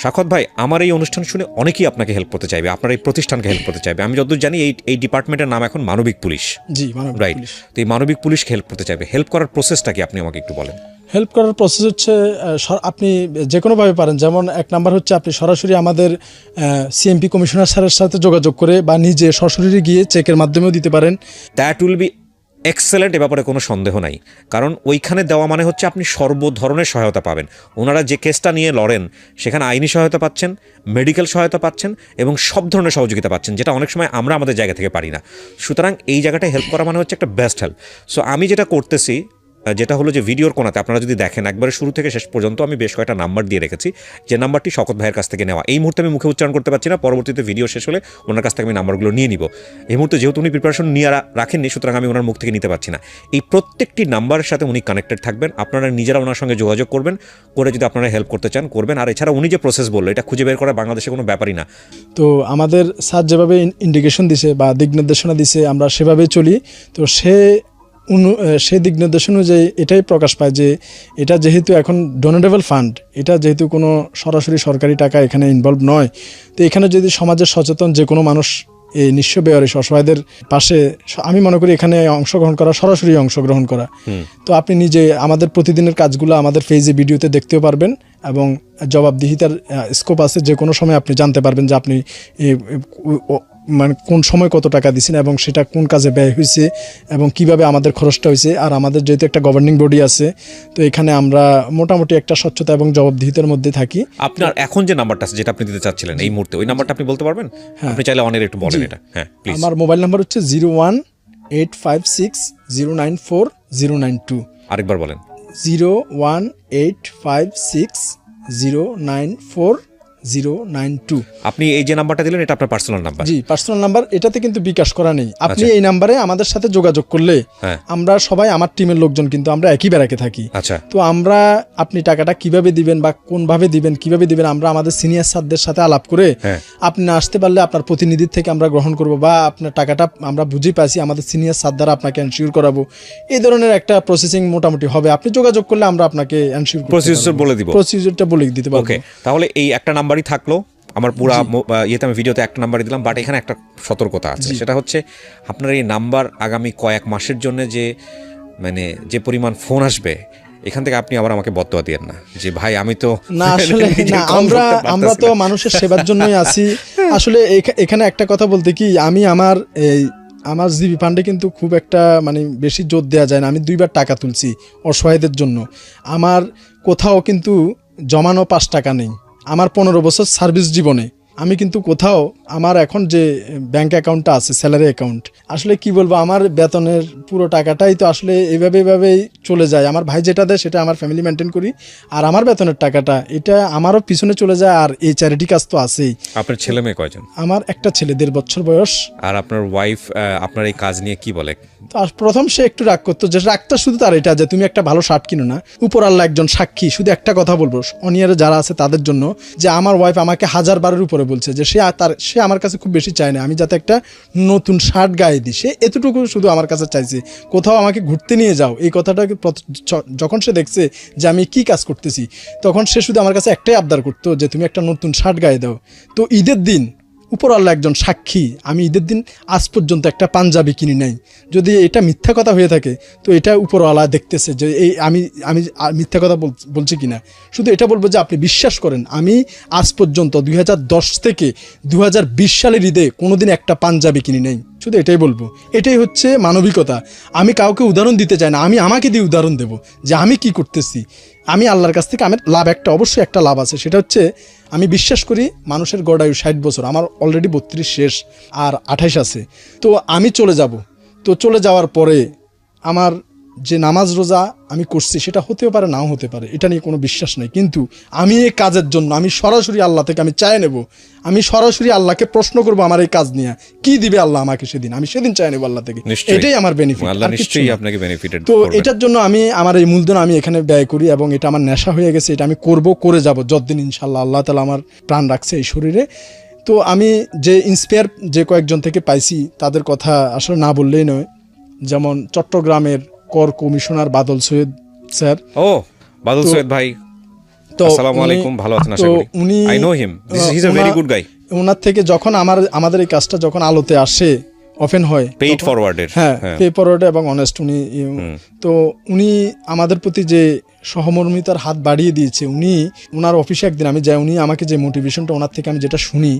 Sakhawat ভাই, আমার এই অনুষ্ঠান শুনে অনেকেই আপনাকে হেল্প করতে চাইবে, আপনার এই প্রতিষ্ঠানকে হেল্প করতে চাইবে। আমি যতদূর জানি এই ডিপার্টমেন্টের নাম এখন মানবিক পুলিশ। জি, মানবিক রাইট। পুলিশ। তো এই মানবিক পুলিশকে হেল্প করতে চাইবে। হেল্প করার প্রসেসটা কি আপনি আমাকে একটু বলেন। হেল্প করার প্রসেস হচ্ছে আপনি যে কোনোভাবে পারেন। যেমন এক নাম্বার হচ্ছে আপনি সরাসরি আমাদের সিএমপি কমিশনার স্যারের সাথে যোগাযোগ করে বা নিজে সরাসরি গিয়ে চেকের মাধ্যমেও দিতে পারেন। দ্যাট উইল বি এক্সেলেন্ট, এ ব্যাপারে কোনো সন্দেহ নাই। কারণ ওইখানে দেওয়া মানে হচ্ছে আপনি সর্ব ধরনের সহায়তা পাবেন। ওনারা যে কেসটা নিয়ে লড়েন সেখানে আইনি সহায়তা পাচ্ছেন, মেডিকেল সহায়তা পাচ্ছেন, এবং সব ধরনের সহযোগিতা পাচ্ছেন, যেটা অনেক সময় আমরা আমাদের জায়গা থেকে পারি না। সুতরাং এই জায়গাটায় হেল্প করা মানে হচ্ছে একটা বেস্ট হেল্প। সো আমি যেটা করতেছি, যেটা হলো যে ভিডিওর কোনাতে আপনারা যদি দেখেন, একবারে শুরু থেকে শেষ পর্যন্ত আমি বেশ কয়েকটা নাম্বার দিয়ে রেখেছি, যে নাম্বারটি শওকত ভাইয়ের কাছ থেকে নেওয়া। এই মুহূর্তে আমি মুখে উচ্চারণ করতে পারছি না, পরবর্তীতে ভিডিও শেষ হলে ওনার কাছ থেকে আমি নাম্বারগুলো নিয়ে নিব। এই মুহূর্তে যেহেতু উনি প্রিপারেশন নিয়ে রাখেননি, সুতরাং আমি ওনার মুখ থেকে নিতে পারছি না। এই প্রত্যেকটি নাম্বারের সাথে উনি কানেক্টেড থাকবেন। আপনারা নিজেরা ওনার সঙ্গে যোগাযোগ করবেন, করে যদি আপনারা হেল্প করতে চান করবেন। আর এছাড়া উনি যে প্রসেস বললো, এটা খুঁজে বের করা বাংলাদেশে কোনো ব্যাপারই না। তো আমাদের স্যার যেভাবে ইন্ডিকেশন দিছে বা দিক নির্দেশনা দিছে, আমরা সেভাবেই চলি। তো সেই দিক নির্দেশন অনুযায়ী এটাই প্রকাশ পায় যে এটা যেহেতু এখন ডোনেটেবল ফান্ড, এটা যেহেতু কোনো সরাসরি সরকারি টাকা এখানে ইনভলভ নয়, তো এখানে যদি সমাজের সচেতন যে কোনো মানুষ এই নিঃস্ব বেওয়ারিশ অসহায়দের পাশে, আমি মনে করি এখানে অংশগ্রহণ করা, সরাসরি অংশগ্রহণ করা। তো আপনি নিজে আমাদের প্রতিদিনের কাজগুলো আমাদের পেজে ভিডিওতে দেখতেও পারবেন, এবং জবাবদিহিতার স্কোপ আছে। যে কোনো সময় আপনি জানতে পারবেন যে আপনি মানে কোন সময় কত টাকা দিচ্ছেন এবং সেটা কোন কাজে ব্যয় হয়েছে এবং কিভাবে আমাদের খরচটা হয়েছে। আর আমাদের যেহেতু একটা গভর্নিং বডি আছে, তো এখানে আমরা মোটামুটি একটা স্বচ্ছতা এবং জবাবদিহিতার মধ্যে থাকি। আপনার এখন যে নাম্বারটা আছে, যেটা আপনি দিতে চাচ্ছিলেন এই মুহূর্তে, ওই নাম্বারটা আপনি বলতে পারবেন? আপনি চাইলে অনের একটু বলেন এটা। হ্যাঁ, প্লিজ। আমার মোবাইল নাম্বার হচ্ছে 01856094092। আরেকবার বলেন। 01856094092। আপনি এই যে নাম্বারটা দিলেন, এটা আপনার পার্সোনাল নাম্বার? জি, পার্সোনাল নাম্বার। এটাতে কিন্তু বিকাশ করা নেই। আপনি এই নাম্বারে আমাদের সাথে যোগাযোগ করলে, আমরা সবাই, আমার টিমের লোকজন কিন্তু আমরা একই ব্যারাকে থাকি। আচ্ছা। তো আমরা, আপনি টাকাটা কিভাবে দিবেন বা কোনভাবে দিবেন, কিভাবে দিবেন, আমরা আমাদের সিনিয়র স্যারদের সাথে আলাপ করে, আপনি না আসতে পারলে আপনার প্রতিনিধির থেকে আমরা গ্রহণ করব, বা আপনার টাকাটা আমরা বুঝে পাইছি আমাদের সিনিয়র স্যার দ্বারা আপনাকে এনশিওর করাবো। এই ধরনের একটা প্রসেসিং মোটামুটি হবে। আপনি যোগাযোগ করলে আমরা আপনাকে এনশিওর প্রসিডিউর বলে দিব, প্রসিডিউরটা বলে দিতে পারবো। ওকে, তাহলে এই একটা নাম্বারই থাকলো আমার পুরা ইয়েতে। আমি ভিডিওতে একটা নাম্বারই দিলাম, বাট এখানে একটা সতর্কতা আছে। সেটা হচ্ছে আপনার এই নাম্বার আগামী কয়েক মাসের জন্য যে পরিমাণ ফোন আসবে, এখান থেকে আপনি আবার আমাকে বদদোয়া দিয়েন না যে ভাই আমি তো না, আসলে না, আমরা তো মানুষের সেবার জন্যই আছি। আসলে এখানে একটা কথা বলতে কি, আমি আমার জিবি ফান্ডে কিন্তু খুব একটা বেশি জোর দেওয়া যায় না। আমি 2বার টাকা তুলছি অসহায়দের জন্য। আমার কোথাও কিন্তু জমানো 5 টাকা নেই। আমার 15 বছর সার্ভিস জীবনে আমি কিন্তু কোথাও, আমার এখন যে ব্যাংক অ্যাকাউন্টটা আছে, স্যালারি অ্যাকাউন্ট, আসলে কি বলবো, আমার বেতনের পুরো টাকাটাই তো আসলে এভাবেই চলে যায়। আমার ভাই যেটা দেয় সেটা আমার ফ্যামিলি মেনটেন করি, আর আমার বেতনের টাকাটা এটা আমারও পিছনে চলে যায়। আর এই চ্যারিটি কাজ তো আছেই। আপনার ছেলে মেয়ে কয়জন? আমার একটা ছেলে, 1.5 বছর বয়স। আর আপনার ওয়াইফ আপনার এই কাজ নিয়ে কি বলে? আর প্রথম সে একটু রাগ করতো, যে রাগটা শুধু তার এটা যে তুমি একটা ভালো শার্ট কিনো না। উপর আল্লাহ একজন সাক্ষী, শুধু একটা কথা বলবো অনিয়ারে যারা আছে তাদের জন্য, যে আমার ওয়াইফ আমাকে 1000 বারের উপরে বলছে যে সে আমার কাছে খুব বেশি চায় না আমি যাতে একটা নতুন শার্ট গায়ে দিই। সে এতটুকু শুধু আমার কাছে চাইছে, কোথাও আমাকে ঘুরতে নিয়ে যাও। এই কথাটাকে যখন সে দেখছে যে আমি কি কাজ করতেছি, তখন সে শুধু আমার কাছে একটাই আবদার করতো যে তুমি একটা নতুন শার্ট গায়ে দাও। তো ঈদের দিন উপর আল্লাহ একজন সাক্ষী, আমি ঈদের দিন আজ পর্যন্ত একটা পাঞ্জাবি কিনি নাই। যদি এটা মিথ্যা কথা হয়ে থাকে তো এটা উপর আল্লাহ দেখতেছে যে এই আমি আমি মিথ্যা কথা বলছি কিনা। শুধু এটা বলবো যে আপনি বিশ্বাস করেন আমি আজ পর্যন্ত 2010 থেকে 2020 সালের ঈদে কোনোদিন একটা পাঞ্জাবি কিনি নাই। শুধু এটাই বলবো, এটাই হচ্ছে মানবিকতা। আমি কাউকে উদাহরণ দিতে চাই না, আমি আমাকে দিয়ে উদাহরণ দেব যে আমি কি করতেছি। আমি আল্লাহর কাছ থেকে আমার লাভ অবশ্যই একটা লাভ আছে, সেটা হচ্ছে আমি বিশ্বাস করি মানুষের গড়ায়ু 60 বছর, আমার অলরেডি 32 শেষ আর 28 আছে। তো আমি চলে যাব, তো চলে যাওয়ার পরে আমার যে নামাজ রোজা আমি করছি সেটা হতেও পারে নাও হতে পারে, এটা নিয়ে কোনো বিশ্বাস নেই। কিন্তু আমি এই কাজের জন্য আমি সরাসরি আল্লাহ থেকে আমি চাই নেব, আমি সরাসরি আল্লাহকে প্রশ্ন করব আমার এই কাজ নিয়ে কি দিবে আল্লাহ আমাকে সেদিন, আমি সেদিন চাই নেব আল্লাহ থেকে। এটাই আমার বেনিফিট, আল্লাহ নিশ্চয়ই আপনাকে বেনিফিটেড তো এটার জন্য আমি আমার এই মূলধন আমি এখানে ব্যয় করি এবং এটা আমার নেশা হয়ে গেছে, এটা আমি করে যাব যতদিন ইনশাআল্লাহ আল্লাহ তাআলা আমার প্রাণ রাখছে এই শরীরে। তো আমি যে ইন্সপায়ার যে কয়েকজন থেকে পাইছি তাদের কথা আসলে না বললেই নয়। যেমন চট্টগ্রামের কর কমিশনার বাদল সৈয়দ স্যার। ও বাদল সৈয়দ ভাই, তো আসসালামু আলাইকুম, ভালো আছেন আশা করি? উনি I know him, he is a very good guy. ওনার থেকে যখন আমাদের এই কাজটা যখন আলোতে আসে ওপেন হয়, পেইড ফরওয়ার্ডের, হ্যাঁ পে ফরওয়ার্ড এবং অনেস্ট উনি, তো উনি আমাদের প্রতি যে সহমর্মিতার হাত বাড়িয়ে দিয়েছে। ওনার অফিসে একদিন আমি যাই, উনি আমাকে যে মোটিভেশনটা ওনার থেকে আমি যেটা শুনি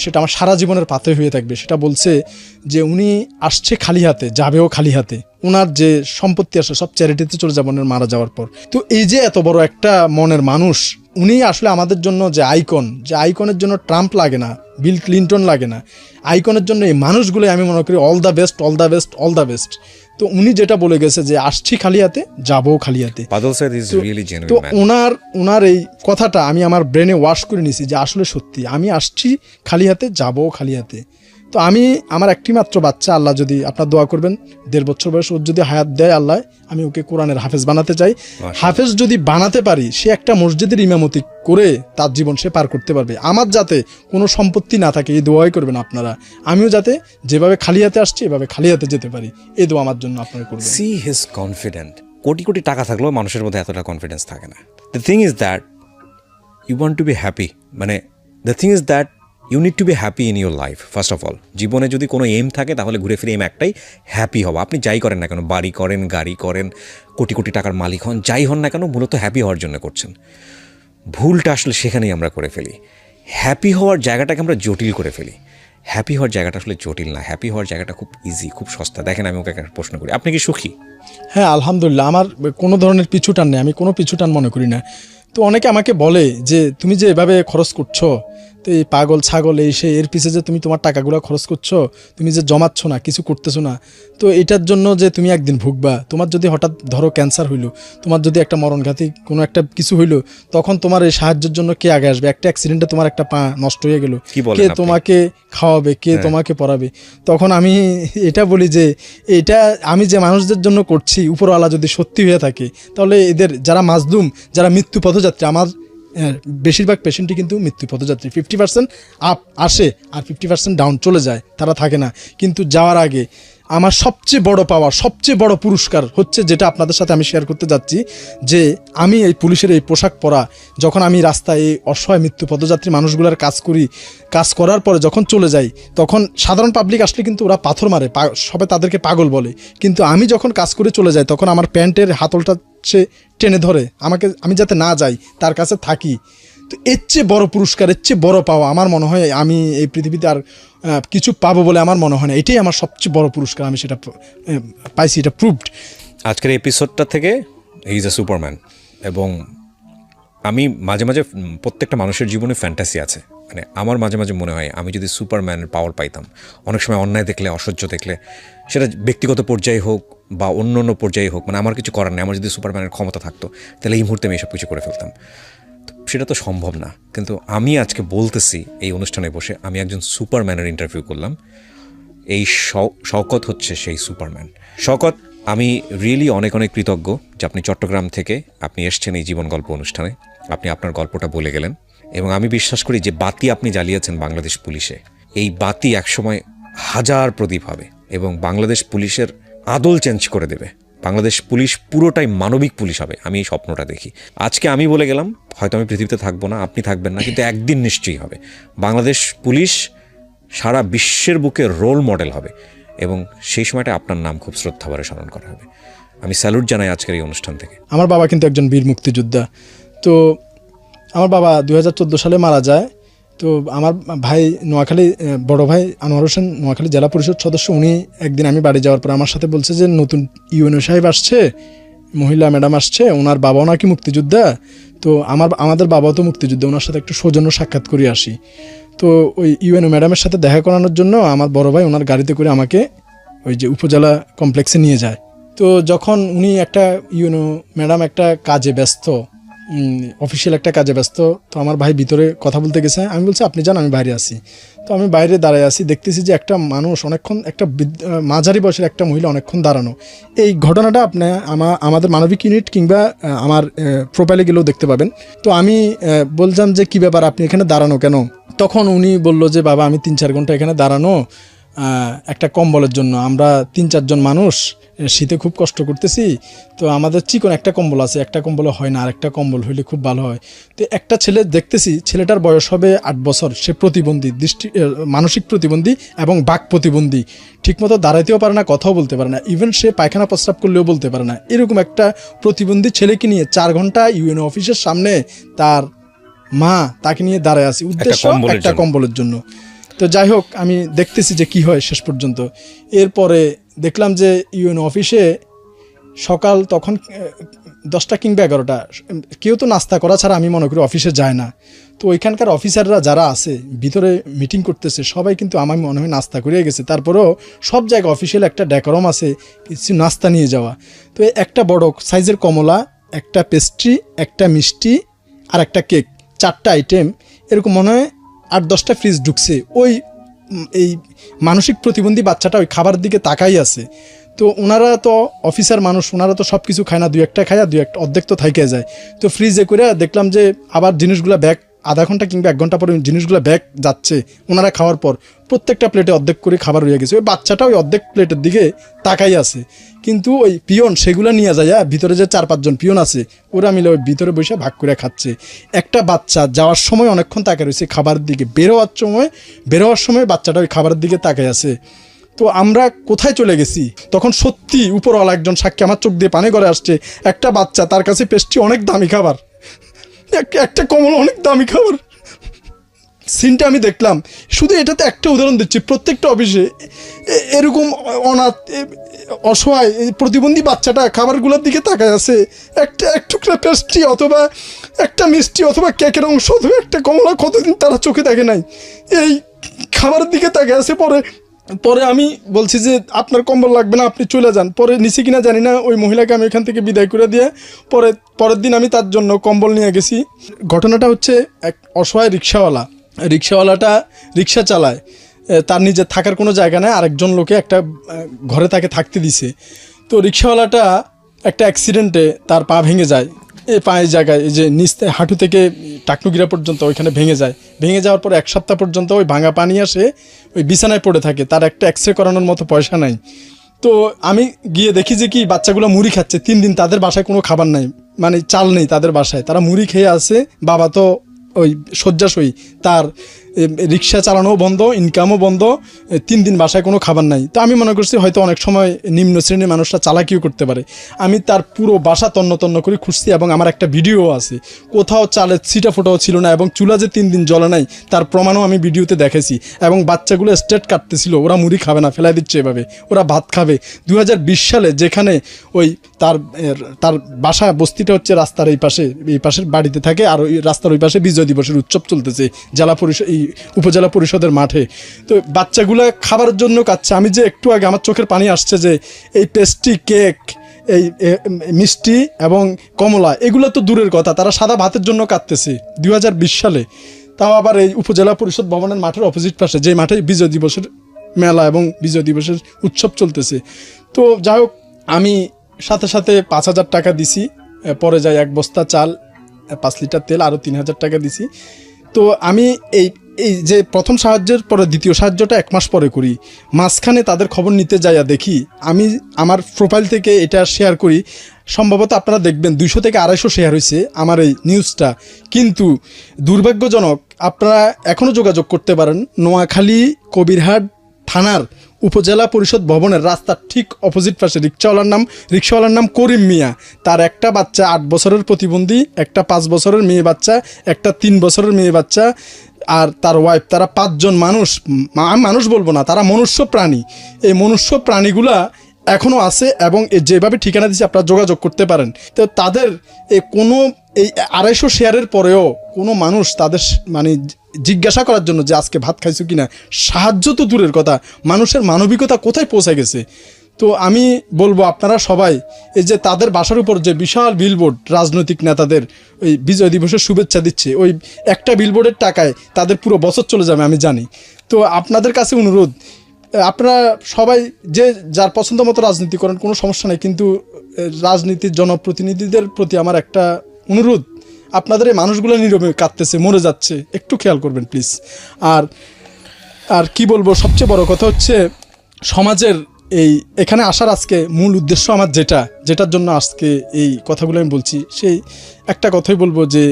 সেটা আমার সারা জীবনের পাথর হয়ে থাকবে। সেটা বলছে যে উনি আসছে খালি হাতে, যাবেও খালি হাতে, ওনার যে সম্পত্তি আসে সব চ্যারিটিতে চলে যাবে ওনার মারা যাওয়ার পর। তো এই যে এত বড় একটা মনের মানুষ, উনি আসলে আমাদের জন্য যে আইকনের জন্য ট্রাম্প লাগে না, বিল ক্লিন্টন লাগে না, আইকনের জন্য এই মানুষগুলো আমি মনে করি all the best, all the best, all the best. তো উনি যেটা বলে গেছে যে আসছি খালি হাতে, যাবো খালি হাতে। তো ওনার এই কথাটা আমি আমার ব্রেনে ওয়াশ করে নিছি যে আসলে সত্যি আমি আসছি খালি হাতে, যাবো খালি হাতে। তো আমি আমার একটি মাত্র বাচ্চা, আল্লাহ যদি আপনার দোয়া করবেন 1.5 বছর বয়স, ওর যদি হায়াত দেয় আল্লাহ, আমি ওকে কোরআনের হাফেজ বানাতে চাই। হাফেজ যদি বানাতে পারি, সে একটা মসজিদের ইমামতি করে তার জীবন সে পার করতে পারবে। আমার যাতে কোনো সম্পত্তি না থাকে এই দোয়াই করবেন আপনারা, আমিও যাতে যেভাবে খালি হাতে আসছি এভাবে খালি হাতে যেতে পারি, এই দোয়া আমার জন্য আপনারা করবেন। See his confident. Crore crore টাকা থাকলেও মানুষের মধ্যে এতটা কনফিডেন্স থাকে না। The thing is that you want to be happy, মানে the thing is that you need to be happy in your life. First of all, জীবনে যদি কোনো এম থাকে তাহলে ঘুরে ফিরে এম একটাই, হ্যাপি হওয়া। আপনি যাই করেন না কেন, বাড়ি করেন, গাড়ি করেন, কোটি কোটি টাকার মালিক হন, যাই হন না কেন, মূলত হ্যাপি হওয়ার জন্য করছেন। ভুলটা আসলে সেখানেই আমরা করে ফেলি, হ্যাপি হওয়ার জায়গাটাকে আমরা জটিল করে ফেলি। হ্যাপি হওয়ার জায়গাটা আসলে জটিল না, হ্যাপি হওয়ার জায়গাটা খুব ইজি, খুব সস্তা। দেখেন আমি ওকে একটা প্রশ্ন করি, আপনি কি সুখী? হ্যাঁ আলহামদুলিল্লাহ, আমার কোনো ধরনের পিছুটান নেই, আমি কোনো পিছুটান মনে করি না। তো অনেকে আমাকে বলে যে তুমি যে এভাবে খরচ করছো, তো এই পাগল ছাগল এই সেই এর পিছে যে তুমি তোমার টাকাগুলো খরচ করছো, তুমি যে জমাচ্ছ না, কিছু করতেছো না, তো এটার জন্য যে তুমি একদিন ভুগবা। তোমার যদি হঠাৎ ধরো ক্যান্সার হইলো, তোমার যদি একটা মরণঘাতী কোনো একটা কিছু হইলো, তখন তোমার এই সাহায্যের জন্য কে আগে আসবে? একটা অ্যাক্সিডেন্টে তোমার একটা পা নষ্ট হয়ে গেল, কে তোমাকে খাওয়াবে, কে তোমাকে পড়াবে? তখন আমি এটা বলি যে এটা আমি যে মানুষদের জন্য করছি, উপরওয়ালা যদি সত্যি হয়ে থাকে, তাহলে এদের যারা মাজলুম, যারা মৃত্যু পথযাত্রী, আমার বেশিরভাগ পেশেন্টই কিন্তু মৃত্যু পথযাত্রী। 50% আপ আসে আর 50% ডাউন চলে যায়, তারা থাকে না। কিন্তু যাওয়ার আগে আমার সবচেয়ে বড় পাওয়া, সবচেয়ে বড় পুরস্কার হচ্ছে যেটা আপনাদের সাথে আমি শেয়ার করতে যাচ্ছি, যে আমি এই পুলিশের এই পোশাক পরা, যখন আমি রাস্তায় এই অসহায় মৃত্যু পথযাত্রী মানুষগুলোর কাজ করি, কাজ করার পরে যখন চলে যাই, তখন সাধারণ পাবলিক আসলে কিন্তু ওরা পাথর মারে, সবাই তাদেরকে পাগল বলে। কিন্তু আমি যখন কাজ করে চলে যাই, তখন আমার প্যান্টের হাতলটা সে টেনে ধরে আমাকে, আমি যাতে না যাই, তার কাছে থাকি। তো এর চেয়ে বড় পুরস্কার, এর চেয়ে বড় পাওয়া আমার মনে হয় আমি এই পৃথিবীতে আর কিছু পাবো বলে আমার মনে হয় না। এটাই আমার সবচেয়ে বড় পুরস্কার, আমি সেটা পাইছি, এটা প্রুভড। আজকের এপিসোডটা থেকে হি ইজ আ সুপারম্যান। এবং আমি মাঝে মাঝে, প্রত্যেকটা মানুষের জীবনে ফ্যান্টাসি আছে, মানে আমার মাঝে মাঝে মনে হয় আমি যদি সুপারম্যানের পাওয়ার পাইতাম, অনেক সময় অন্যায় দেখলে, অসহ্য দেখলে, সেটা ব্যক্তিগত পর্যায়ে হোক বা অন্য অন্য পর্যায়ে হোক, মানে আমার কিছু করার নেই, আমার যদি সুপারম্যানের ক্ষমতা থাকতো তাহলে এই মুহূর্তে আমি এসব কিছু করে ফেলতাম। সেটা তো সম্ভব না, কিন্তু আমি আজকে বলতেছি এই অনুষ্ঠানে বসে আমি একজন সুপারম্যানের ইন্টারভিউ করলাম। এই শওকত হচ্ছে সেই সুপারম্যান। শওকত, আমি রিয়েলি অনেক অনেক কৃতজ্ঞ যে আপনি চট্টগ্রাম থেকে আপনি এসছেন এই জীবন গল্প অনুষ্ঠানে, আপনি আপনার গল্পটা বলে গেলেন। এবং আমি বিশ্বাস করি যে বাতি আপনি জ্বালিয়েছেন বাংলাদেশ পুলিশে, এই বাতি একসময় হাজার প্রদীপ হবে এবং বাংলাদেশ পুলিশের আদল চেঞ্জ করে দেবে। বাংলাদেশ পুলিশ পুরোটাই মানবিক পুলিশ হবে, আমি এই স্বপ্নটা দেখি। আজকে আমি বলে গেলাম, হয়তো আমি পৃথিবীতে থাকবো না, আপনি থাকবেন না, কিন্তু একদিন নিশ্চয়ই হবে। বাংলাদেশ পুলিশ সারা বিশ্বের বুকে রোল মডেল হবে এবং সেই সময়টা আপনার নাম খুব শ্রদ্ধাভরে স্মরণ করা হবে। আমি স্যালুট জানাই আজকের এই অনুষ্ঠান থেকে। আমার বাবা কিন্তু একজন বীর মুক্তিযোদ্ধা। তো আমার বাবা 2014 সালে মারা যায়। তো আমার ভাই নোয়াখালী, বড় ভাই আনোয়ার হোসেন নোয়াখালী জেলা পরিষদ সদস্য, উনি একদিন আমি বাড়ি যাওয়ার পর আমার সাথে বলছে যে নতুন ইউএনও সাহেব আসছে, মহিলা ম্যাডাম আসছে, ওনার বাবাও নাকি মুক্তিযোদ্ধা। তো আমাদের বাবাও তো মুক্তিযোদ্ধা, ওনার সাথে একটু সৌজন্য সাক্ষাৎ করে আসি। তো ওই ইউএনও ম্যাডামের সাথে দেখা করানোর জন্য আমার বড় ভাই ওনার গাড়িতে করে আমাকে ওই যে উপজেলা কমপ্লেক্সে নিয়ে যায়। তো যখন উনি একটা ইউএনও ম্যাডাম একটা কাজে ব্যস্ত, অফিসিয়াল একটা কাজে ব্যস্ত, তো আমার ভাই ভিতরে কথা বলতে গেছে। আমি বলছি আপনি যান, আমি বাইরে আছি। তো আমি বাইরে দাঁড়ায় আছি, দেখতেছি যে একটা মানুষ অনেকক্ষণ, একটা মাঝারি বয়সের একটা মহিলা অনেকক্ষণ দাঁড়ানো। এই ঘটনাটা আপনি আমাদের মানবিক ইউনিট কিংবা আমার প্রোফাইলে গেলেও দেখতে পাবেন। তো আমি বললাম যে কী ব্যাপার, আপনি এখানে দাঁড়ানো কেন? তখন উনি বলল যে বাবা আমি 3-4 ঘন্টা এখানে দাঁড়ানো একটা কম্বলের জন্য। আমরা 3-4 জন মানুষ শীতে খুব কষ্ট করতেছি। তো আমাদের চিকন একটা কম্বল আছে, একটা কম্বলে হয় না, আর একটা কম্বল হইলে খুব ভালো হয়। তো একটা ছেলে দেখতেছি, ছেলেটার বয়স হবে 8 বছর, সে প্রতিবন্ধী, মানসিক প্রতিবন্ধী এবং বাক প্রতিবন্ধী, ঠিকমতো দাঁড়াইতেও পারে না, কথাও বলতে পারে না, ইভেন সে পায়খানা প্রস্রাব করলেও বলতে পারে না। এরকম একটা প্রতিবন্ধী ছেলেকে নিয়ে 4 ঘন্টা ইউএনও অফিসের সামনে তার মা তাকে নিয়ে দাঁড়ায় আছে, উদ্দেশ্য একটা কম্বলের জন্য। তো যাই হোক, আমি দেখতেছি যে কি হয় শেষ পর্যন্ত। এরপরে দেখলাম যে ইউএনও অফিসে সকাল তখন 10টা কিংবা 11টা, কেউ তো নাস্তা করা ছাড়া আমি মনে করি অফিসে যায় না। তো ওইখানকার অফিসাররা যারা আছে ভিতরে মিটিং করতেছে, সবাই কিন্তু আমার মনে হয় নাস্তা করে গেছে। তারপরেও সব জায়গায় অফিসিয়াল একটা ডেকোরাম আছে কিছু নাস্তা নিয়ে যাওয়া। তো একটা বড় সাইজের কমলা, একটা পেস্ট্রি, একটা মিষ্টি আর একটা কেক, 4টা আইটেম, এরকম মনে হয় 8-10টা ফ্রিজ ঢুকছে। ওই এই মানসিক প্রতিবন্ধী বাচ্চাটা ওই খাবার দিকে তাকাই আছে। তো ওনারা তো অফিসার মানুষ, ওনারা তো সব কিছু খায় না, 2-1টা খায়, 2-1 অর্ধেক তো থাইকে যায়। তো ফ্রিজে করে দেখলাম যে আবার জিনিসগুলো ব্যাগ, আধা ঘন্টা কিংবা 1 ঘন্টা পরে জিনিসগুলো ব্যাগ যাচ্ছে। ওনারা খাওয়ার পর প্রত্যেকটা প্লেটে অর্ধেক করে খাবার রয়ে গেছে। ওই বাচ্চাটা ওই অর্ধেক প্লেটের দিকে তাকাই আছে, কিন্তু ওই পিয়ন সেগুলো নিয়ে যায়, ভিতরে যে 4-5 জন পিয়ন আছে ওরা মিলে ওই ভিতরে বসে ভাগ করে খাচ্ছে। একটা বাচ্চা যাওয়ার সময় অনেকক্ষণ তাকায় রয়েছে খাবারের দিকে, বেরোয়ার সময় বাচ্চাটা ওই খাবারের দিকে তাকাই আছে। তো আমরা কোথায় চলে গেছি? তখন সত্যি উপরওয়ালা একজন সাক্ষী, আমার চোখ দিয়ে পানি করে আসছে। একটা বাচ্চা, তার কাছে পেস্ট্রি অনেক দামি খাবার, একটা কমল অনেক দামি খাবার, সিনটা আমি দেখলাম। শুধু এটাতে একটা উদাহরণ দিচ্ছি, প্রত্যেকটা অফিসে এরকম অনাথ অসহায় প্রতিবন্ধী বাচ্চাটা খাবারগুলোর দিকে তাকায় আছে। এক টুকরা পেস্ট্রি অথবা একটা মিষ্টি অথবা কেকের অংশ অথবা একটা কমলা কতদিন তারা চোখে দেখে নাই, এই খাবারের দিকে তাকায় আছে। পরে আমি বলছি যে আপনার কম্বল লাগবে না, আপনি চলে যান। পরে নিচে কিনা জানি না, ওই মহিলাকে আমি এখান থেকে বিদায় করে দিয়ে পরের দিন আমি তার জন্য কম্বল নিয়ে গেছি। ঘটনাটা হচ্ছে, এক অসহায় রিক্সাওয়ালাটা রিক্সা চালায়, তার নিজের থাকার কোনো জায়গা নেই, আরেকজন লোকে একটা ঘরে তাকে থাকতে দিছে। তো রিক্সাওয়ালাটা একটা অ্যাক্সিডেন্টে তার পা ভেঙে যায়, এই পায়ের জায়গায়, এই যে নিচ হাঁটু থেকে টাকনুগিরা পর্যন্ত ওইখানে ভেঙে যাওয়ার পর 1 সপ্তাহ পর্যন্ত ওই ভাঙা পানি আসে, ওই বিছানায় পড়ে থাকে, তার একটা এক্সরে করানোর মতো পয়সা নাই। তো আমি গিয়ে দেখি যে কি বাচ্চাগুলো মুড়ি খাচ্ছে 3 দিন, তাদের বাসায় কোনো খাবার নাই, মানে চাল নেই তাদের বাসায়, তারা মুড়ি খেয়ে আছে। বাবা তো ওই শয্যাশয়ী, তার রিক্সা চালানোও বন্ধ, ইনকামও বন্ধ, 3 দিন বাসায় কোনো খাবার নাই। তো আমি মনে করছি হয়তো অনেক সময় নিম্ন শ্রেণীর মানুষরা চালাকিও করতে পারে। আমি তার পুরো বাসা তন্ন করে খুঁজছি এবং আমার একটা ভিডিও আছে, কোথাও চালের ছিটা ফোটাও ছিল না এবং চুলা যে 3 দিন জ্বলে নাই তার প্রমাণও আমি ভিডিওতে দেখেছি। এবং বাচ্চাগুলো স্টেট কাটতেছিল, ওরা মুড়ি খাবে না, ফেলাই দিচ্ছে এভাবে, ওরা ভাত খাবে। 2020 সালে যেখানে ওই তার বাসা বস্তিটা হচ্ছে রাস্তার এই পাশের বাড়িতে থাকে, আর ওই রাস্তার ওই পাশে বিজয় দিবসের উৎসব চলতেছে উপজেলা পরিষদের মাঠে। তো বাচ্চাগুলা খাবার জন্য কাচ্ছে। আমি যে একটু আগে আমার চোখের পানি আসছে যে এই পেস্ট্রি, কেক, এই মিষ্টি এবং কমলা, এগুলো তো দূরের কথা, তারা সাদা ভাতের জন্য কাঁদতেছে 2020 সালে, তাও আবার এই উপজেলা পরিষদ ভবনের মাঠের অপোজিট পাশে, যে মাঠে বিজয় দিবসের মেলা এবং বিজয় দিবসের উৎসব চলতেছে। তো যাই হোক, আমি সাথে 5,000 টাকা দিছি, পরে যাই 1 বস্তা চাল, 5 লিটার তেল, আরও 3,000 টাকা দিছি। তো আমি এই যে প্রথম সাহায্যের পরে দ্বিতীয় সাহায্যটা 1 মাস পরে করি, মাঝখানে তাদের খবর নিতে যাইয়া দেখি, আমি আমার প্রোফাইল থেকে এটা শেয়ার করি, সম্ভবত আপনারা দেখবেন 200 থেকে 250 শেয়ার হয়েছে আমার এই নিউজটা। কিন্তু দুর্ভাগ্যজনক, আপনারা এখনও যোগাযোগ করতে পারেন নোয়াখালী কবিরহাট থানার উপজেলা পরিষদ ভবনের রাস্তার ঠিক অপোজিট পাশে রিক্সাওয়ালার নাম করিম মিয়া। তার একটা বাচ্চা 8 বছরের প্রতিবন্ধী, একটা 5 বছরের মেয়ে বাচ্চা, একটা 3 বছরের মেয়ে বাচ্চা, আর তার ওয়াইফ, তারা 5 জন মানুষ বলবো না, তারা মনুষ্য প্রাণী। এই মনুষ্য প্রাণীগুলা এখনও আছে এবং যেভাবে ঠিকানা দিচ্ছে আপনারা যোগাযোগ করতে পারেন। তো তাদের কোনো এই 250 শেয়ারের পরেও কোনো মানুষ তাদের মানে জিজ্ঞাসা করার জন্য যে আজকে ভাত খাইছো কিনা, সাহায্য তো দূরের কথা, মানুষের মানবিকতা কোথায় পৌঁছে গেছে। তো আমি বলবো আপনারা সবাই এই যে তাদের বাসার উপর যে বিশাল বিলবোর্ড রাজনৈতিক নেতাদের ওই বিজয় দিবসের শুভেচ্ছা দিচ্ছে, ওই একটা বিলবোর্ডের টাকায় তাদের পুরো বছর চলে যাবে আমি জানি। তো আপনাদের কাছে অনুরোধ, আপনারা সবাই যে যার পছন্দ মতো রাজনীতি করেন, কোনো সমস্যা নেই, কিন্তু রাজনীতির জনপ্রতিনিধিদের প্রতি আমার একটা অনুরোধ, আপনাদের এই মানুষগুলো নীরবে কাঁদতেছে, মরে যাচ্ছে, একটু খেয়াল করবেন প্লিজ। আর কি বলবো, সবচেয়ে বড় কথা হচ্ছে সমাজের এখানে আসার আজকে মূল উদ্দেশ্য আমার যেটার জন্য আজকে এই কথাগুলো আমি বলছি, সেই একটা কথাই বলবো যে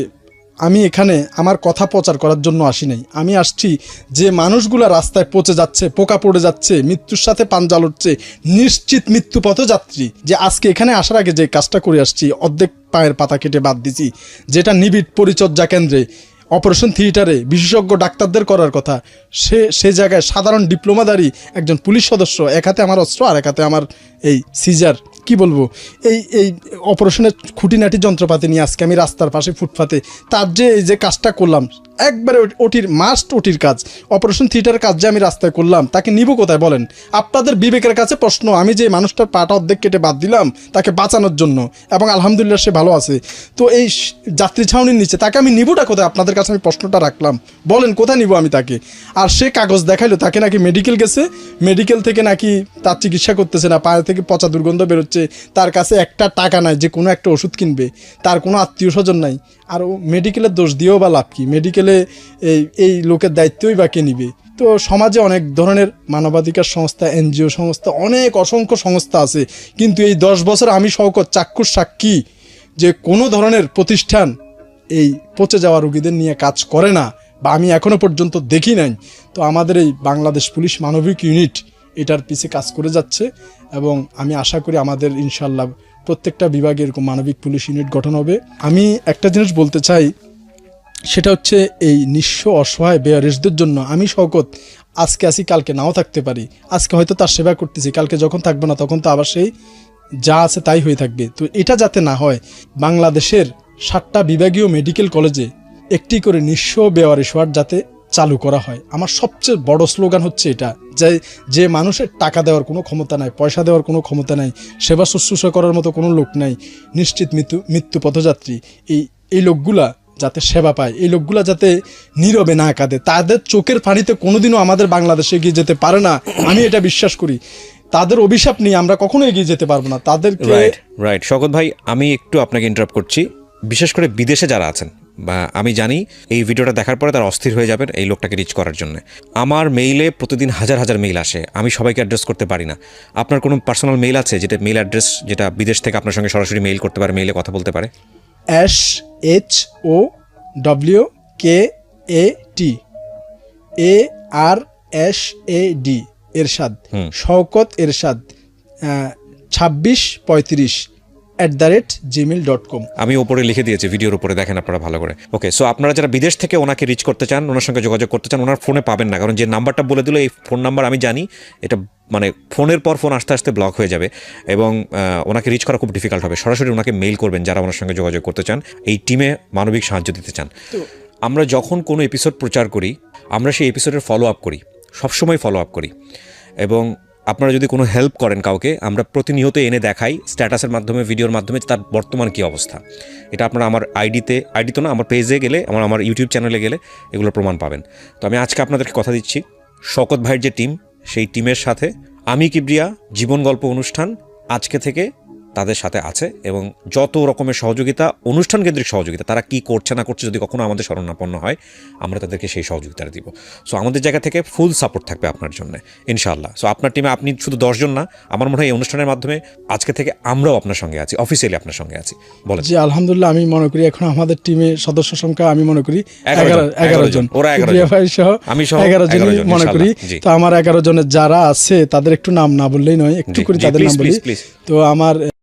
আমি এখানে আমার কথা প্রচার করার জন্য আসি নাই। আমি আসছি যে মানুষগুলা রাস্তায় পচে যাচ্ছে, পোকা পড়ে যাচ্ছে, মৃত্যুর সাথে পাঞ্জা লড়ছে, নিশ্চিত মৃত্যু পথযাত্রী, যে আজকে এখানে আসার আগে যে কাজটা করে আসছি, অর্ধেক পায়ের পাতা কেটে বাদ দিছি, যেটা নিবিড় পরিচর্যা কেন্দ্রে অপারেশন থিয়েটারে বিশেষজ্ঞ ডাক্তারদের করার কথা, সে জায়গায় সাধারণ ডিপ্লোমাধারী একজন পুলিশ সদস্য, এক হাতে আমার অস্ত্র আর এক হাতে আমার এই সিজার, কি বলবো, এই অপারেশনের খুঁটিনাটি যন্ত্রপাতি নিয়ে আজকে আমি রাস্তার পাশে ফুটপাতে তার এই যে কাজটা করলাম, একবারে ওটির কাজ, অপারেশন থিয়েটারের কাজ যে আমি রাস্তায় করলাম, তাকে নিব কোথায় বলেন? আপনাদের বিবেকের কাছে প্রশ্ন। আমি যে মানুষটার পাটা অর্ধেক কেটে বাদ দিলাম তাকে বাঁচানোর জন্য, এবং আলহামদুলিল্লাহ সে ভালো আছে, তো এই যাত্রী ছাউনির নিচে তাকে আমি নিবটা কোথায়? আপনাদের কাছে আমি প্রশ্নটা রাখলাম, বলেন কোথায় নিব আমি তাকে? আর সে কাগজ দেখাইলো তাকে নাকি মেডিকেল গেছে, মেডিকেল থেকে নাকি তার চিকিৎসা করতেছে না, পায়ে থেকে পচা দুর্গন্ধ বেরোচ্ছে, তার কাছে একটা টাকা নাই যে কোনো একটা ওষুধ কিনবে, তার কোনো আত্মীয় স্বজন নাই। আর ও মেডিকেলের দোষ দিয়েও বা লাভ কি? মেডিকেলে এই লোকের দায়িত্বই বা কে নিবে? তো সমাজে অনেক ধরনের মানবাধিকার সংস্থা, এনজিও সংস্থা, অসংখ্য সংস্থা আছে, কিন্তু এই 10 বছর আমি শওকত চাক্ষুষ সাক্ষী যে কোনো ধরনের প্রতিষ্ঠান এই পচে যাওয়া রোগীদের নিয়ে কাজ করে না, বা আমি এখনো পর্যন্ত দেখি নাই। তো আমাদের এই বাংলাদেশ পুলিশ মানবিক ইউনিট এটার পিছে কাজ করে যাচ্ছে, এবং আমি আশা করি আমাদের ইনশাল্লাহ প্রত্যেকটা বিভাগে এরকম মানবিক পুলিশ ইউনিট গঠন হবে। আমি একটা জিনিস বলতে চাই, সেটা হচ্ছে এই নিঃস্ব অসহায় বেয়ারিশদের জন্য আমি শওকত আজকে আসি, কালকে নাও থাকতে পারি। আজকে হয়তো তার সেবা করতেছি, কালকে যখন থাকবে না তখন তো আবার সেই যা আছে তাই হয়ে থাকবে। তো এটা যাতে না হয়, বাংলাদেশের 7টা বিভাগীয় মেডিকেল কলেজে একটি করে নিঃস্ব বেওয়ারিশ ওয়ার্ড যাতে চালু করা হয়। আমার সবচেয়ে বড় স্লোগান হচ্ছে এটা, যে মানুষের টাকা দেওয়ার কোনো ক্ষমতা নাই, পয়সা দেওয়ার কোনো ক্ষমতা নাই, সেবা শুশ্রূষা করার মতো কোনো লোক নাই, নিশ্চিত মৃত্যু পথযাত্রী, এই লোকগুলা যাতে সেবা পায়, এই লোকগুলা যাতে নীরবে না কাঁদে, তাদের চোখের পানিতে কোনোদিনও আমাদের বাংলাদেশে এগিয়ে যেতে পারে না, আমি এটা বিশ্বাস করি। তাদের অভিশাপ নিয়ে আমরা কখনো এগিয়ে যেতে পারবো না। তাদেরকে রাইট শওকত ভাই, আমি একটু আপনাকে ইন্টারাপ্ট করছি। বিশেষ করে বিদেশে যারা আছেন, বা আমি জানি এই ভিডিওটা দেখার পরে তারা অস্থির হয়ে যাবেন এই লোকটাকে রিচ করার জন্য। আমার মেইলে প্রতিদিন হাজার হাজার মেইল আসে, আমি সবাইকে অ্যাড্রেস করতে পারি না। আপনার কোনো পার্সোনাল মেইল আছে যেটা মেইল অ্যাড্রেস, যেটা বিদেশ থেকে আপনার সঙ্গে সরাসরি মেইল করতে পারে, মেইলে কথা বলতে পারে? SHOWKAT এরশাদ, শওকত এরশাদ 2635@gmail.com। আমি ওপরে লিখে দিয়েছি, ভিডিওর উপরে দেখেন আপনারা ভালো করে। ওকে, সো আপনারা যারা বিদেশ থেকে ওনাকে রিচ করতে চান, ওনার সঙ্গে যোগাযোগ করতে চান, ওনার ফোনে পাবেন না, কারণ যে নাম্বারটা বলে দিল এই ফোন নাম্বার আমি জানি এটা মানে ফোনের পর ফোন আসতে আসতে ব্লক হয়ে যাবে, এবং ওনাকে রিচ করা খুব ডিফিকাল্ট হবে। সরাসরি ওনাকে মেইল করবেন যারা ওনার সঙ্গে যোগাযোগ করতে চান, এই টিমে মানবিক সাহায্য দিতে চান। আমরা যখন কোনো এপিসোড প্রচার করি, আমরা সেই এপিসোডের ফলো আপ করি, সবসময় ফলো আপ করি, এবং আপনারা যদি কোনো হেল্প করেন কাউকে, আমরা প্রতিনিয়ত এনে দেখাই স্ট্যাটাসের মাধ্যমে, ভিডিওর মাধ্যমে তার বর্তমান কী অবস্থা। এটা আপনারা আমার আইডি তো না, আমার পেজে গেলে, আমার ইউটিউব চ্যানেলে গেলে এগুলো প্রমাণ পাবেন। তো আমি আজকে আপনাদেরকে কথা দিচ্ছি, শওকত ভাইয়ের যে টিম, সেই টিমের সাথে আমি কিবরিয়া জীবন গল্প অনুষ্ঠান আজকে থেকে তাদের সাথে আছে এবং যত রকমের সহযোগিতা, অনুষ্ঠান কেন্দ্রিক সহযোগিতা, তারা কি করছে না করছে যদি কখনো আমাদের শরণাপন্ন হয় আমরা তাদেরকে সেই সহযোগিতা দিব। সো আমাদের জায়গা থেকে ফুল সাপোর্ট থাকবে আপনার জন্য ইনশাআল্লাহ। সো আপনার টিমে আপনি শুধু 10 জন না, আমার মনে হয় এই অনুষ্ঠানের মাধ্যমে আজকে থেকে আমরাও আপনার সঙ্গে আছি, অফিসিয়ালি আপনার সঙ্গে আছি। বলেন। জি আলহামদুলিল্লাহ, আমি মনে করি এখন আমাদের টিমে সদস্য সংখ্যা আমি মনে করি 11 জন, ওরা 11 প্রিয়া ভাই সহ আমি সহ 11 জন মনে করি। জি। তো আমার 11 জনের যারা আছে তাদের একটু নাম না বললেই নয়, একটু করে তাদের নাম বলি। তো আমার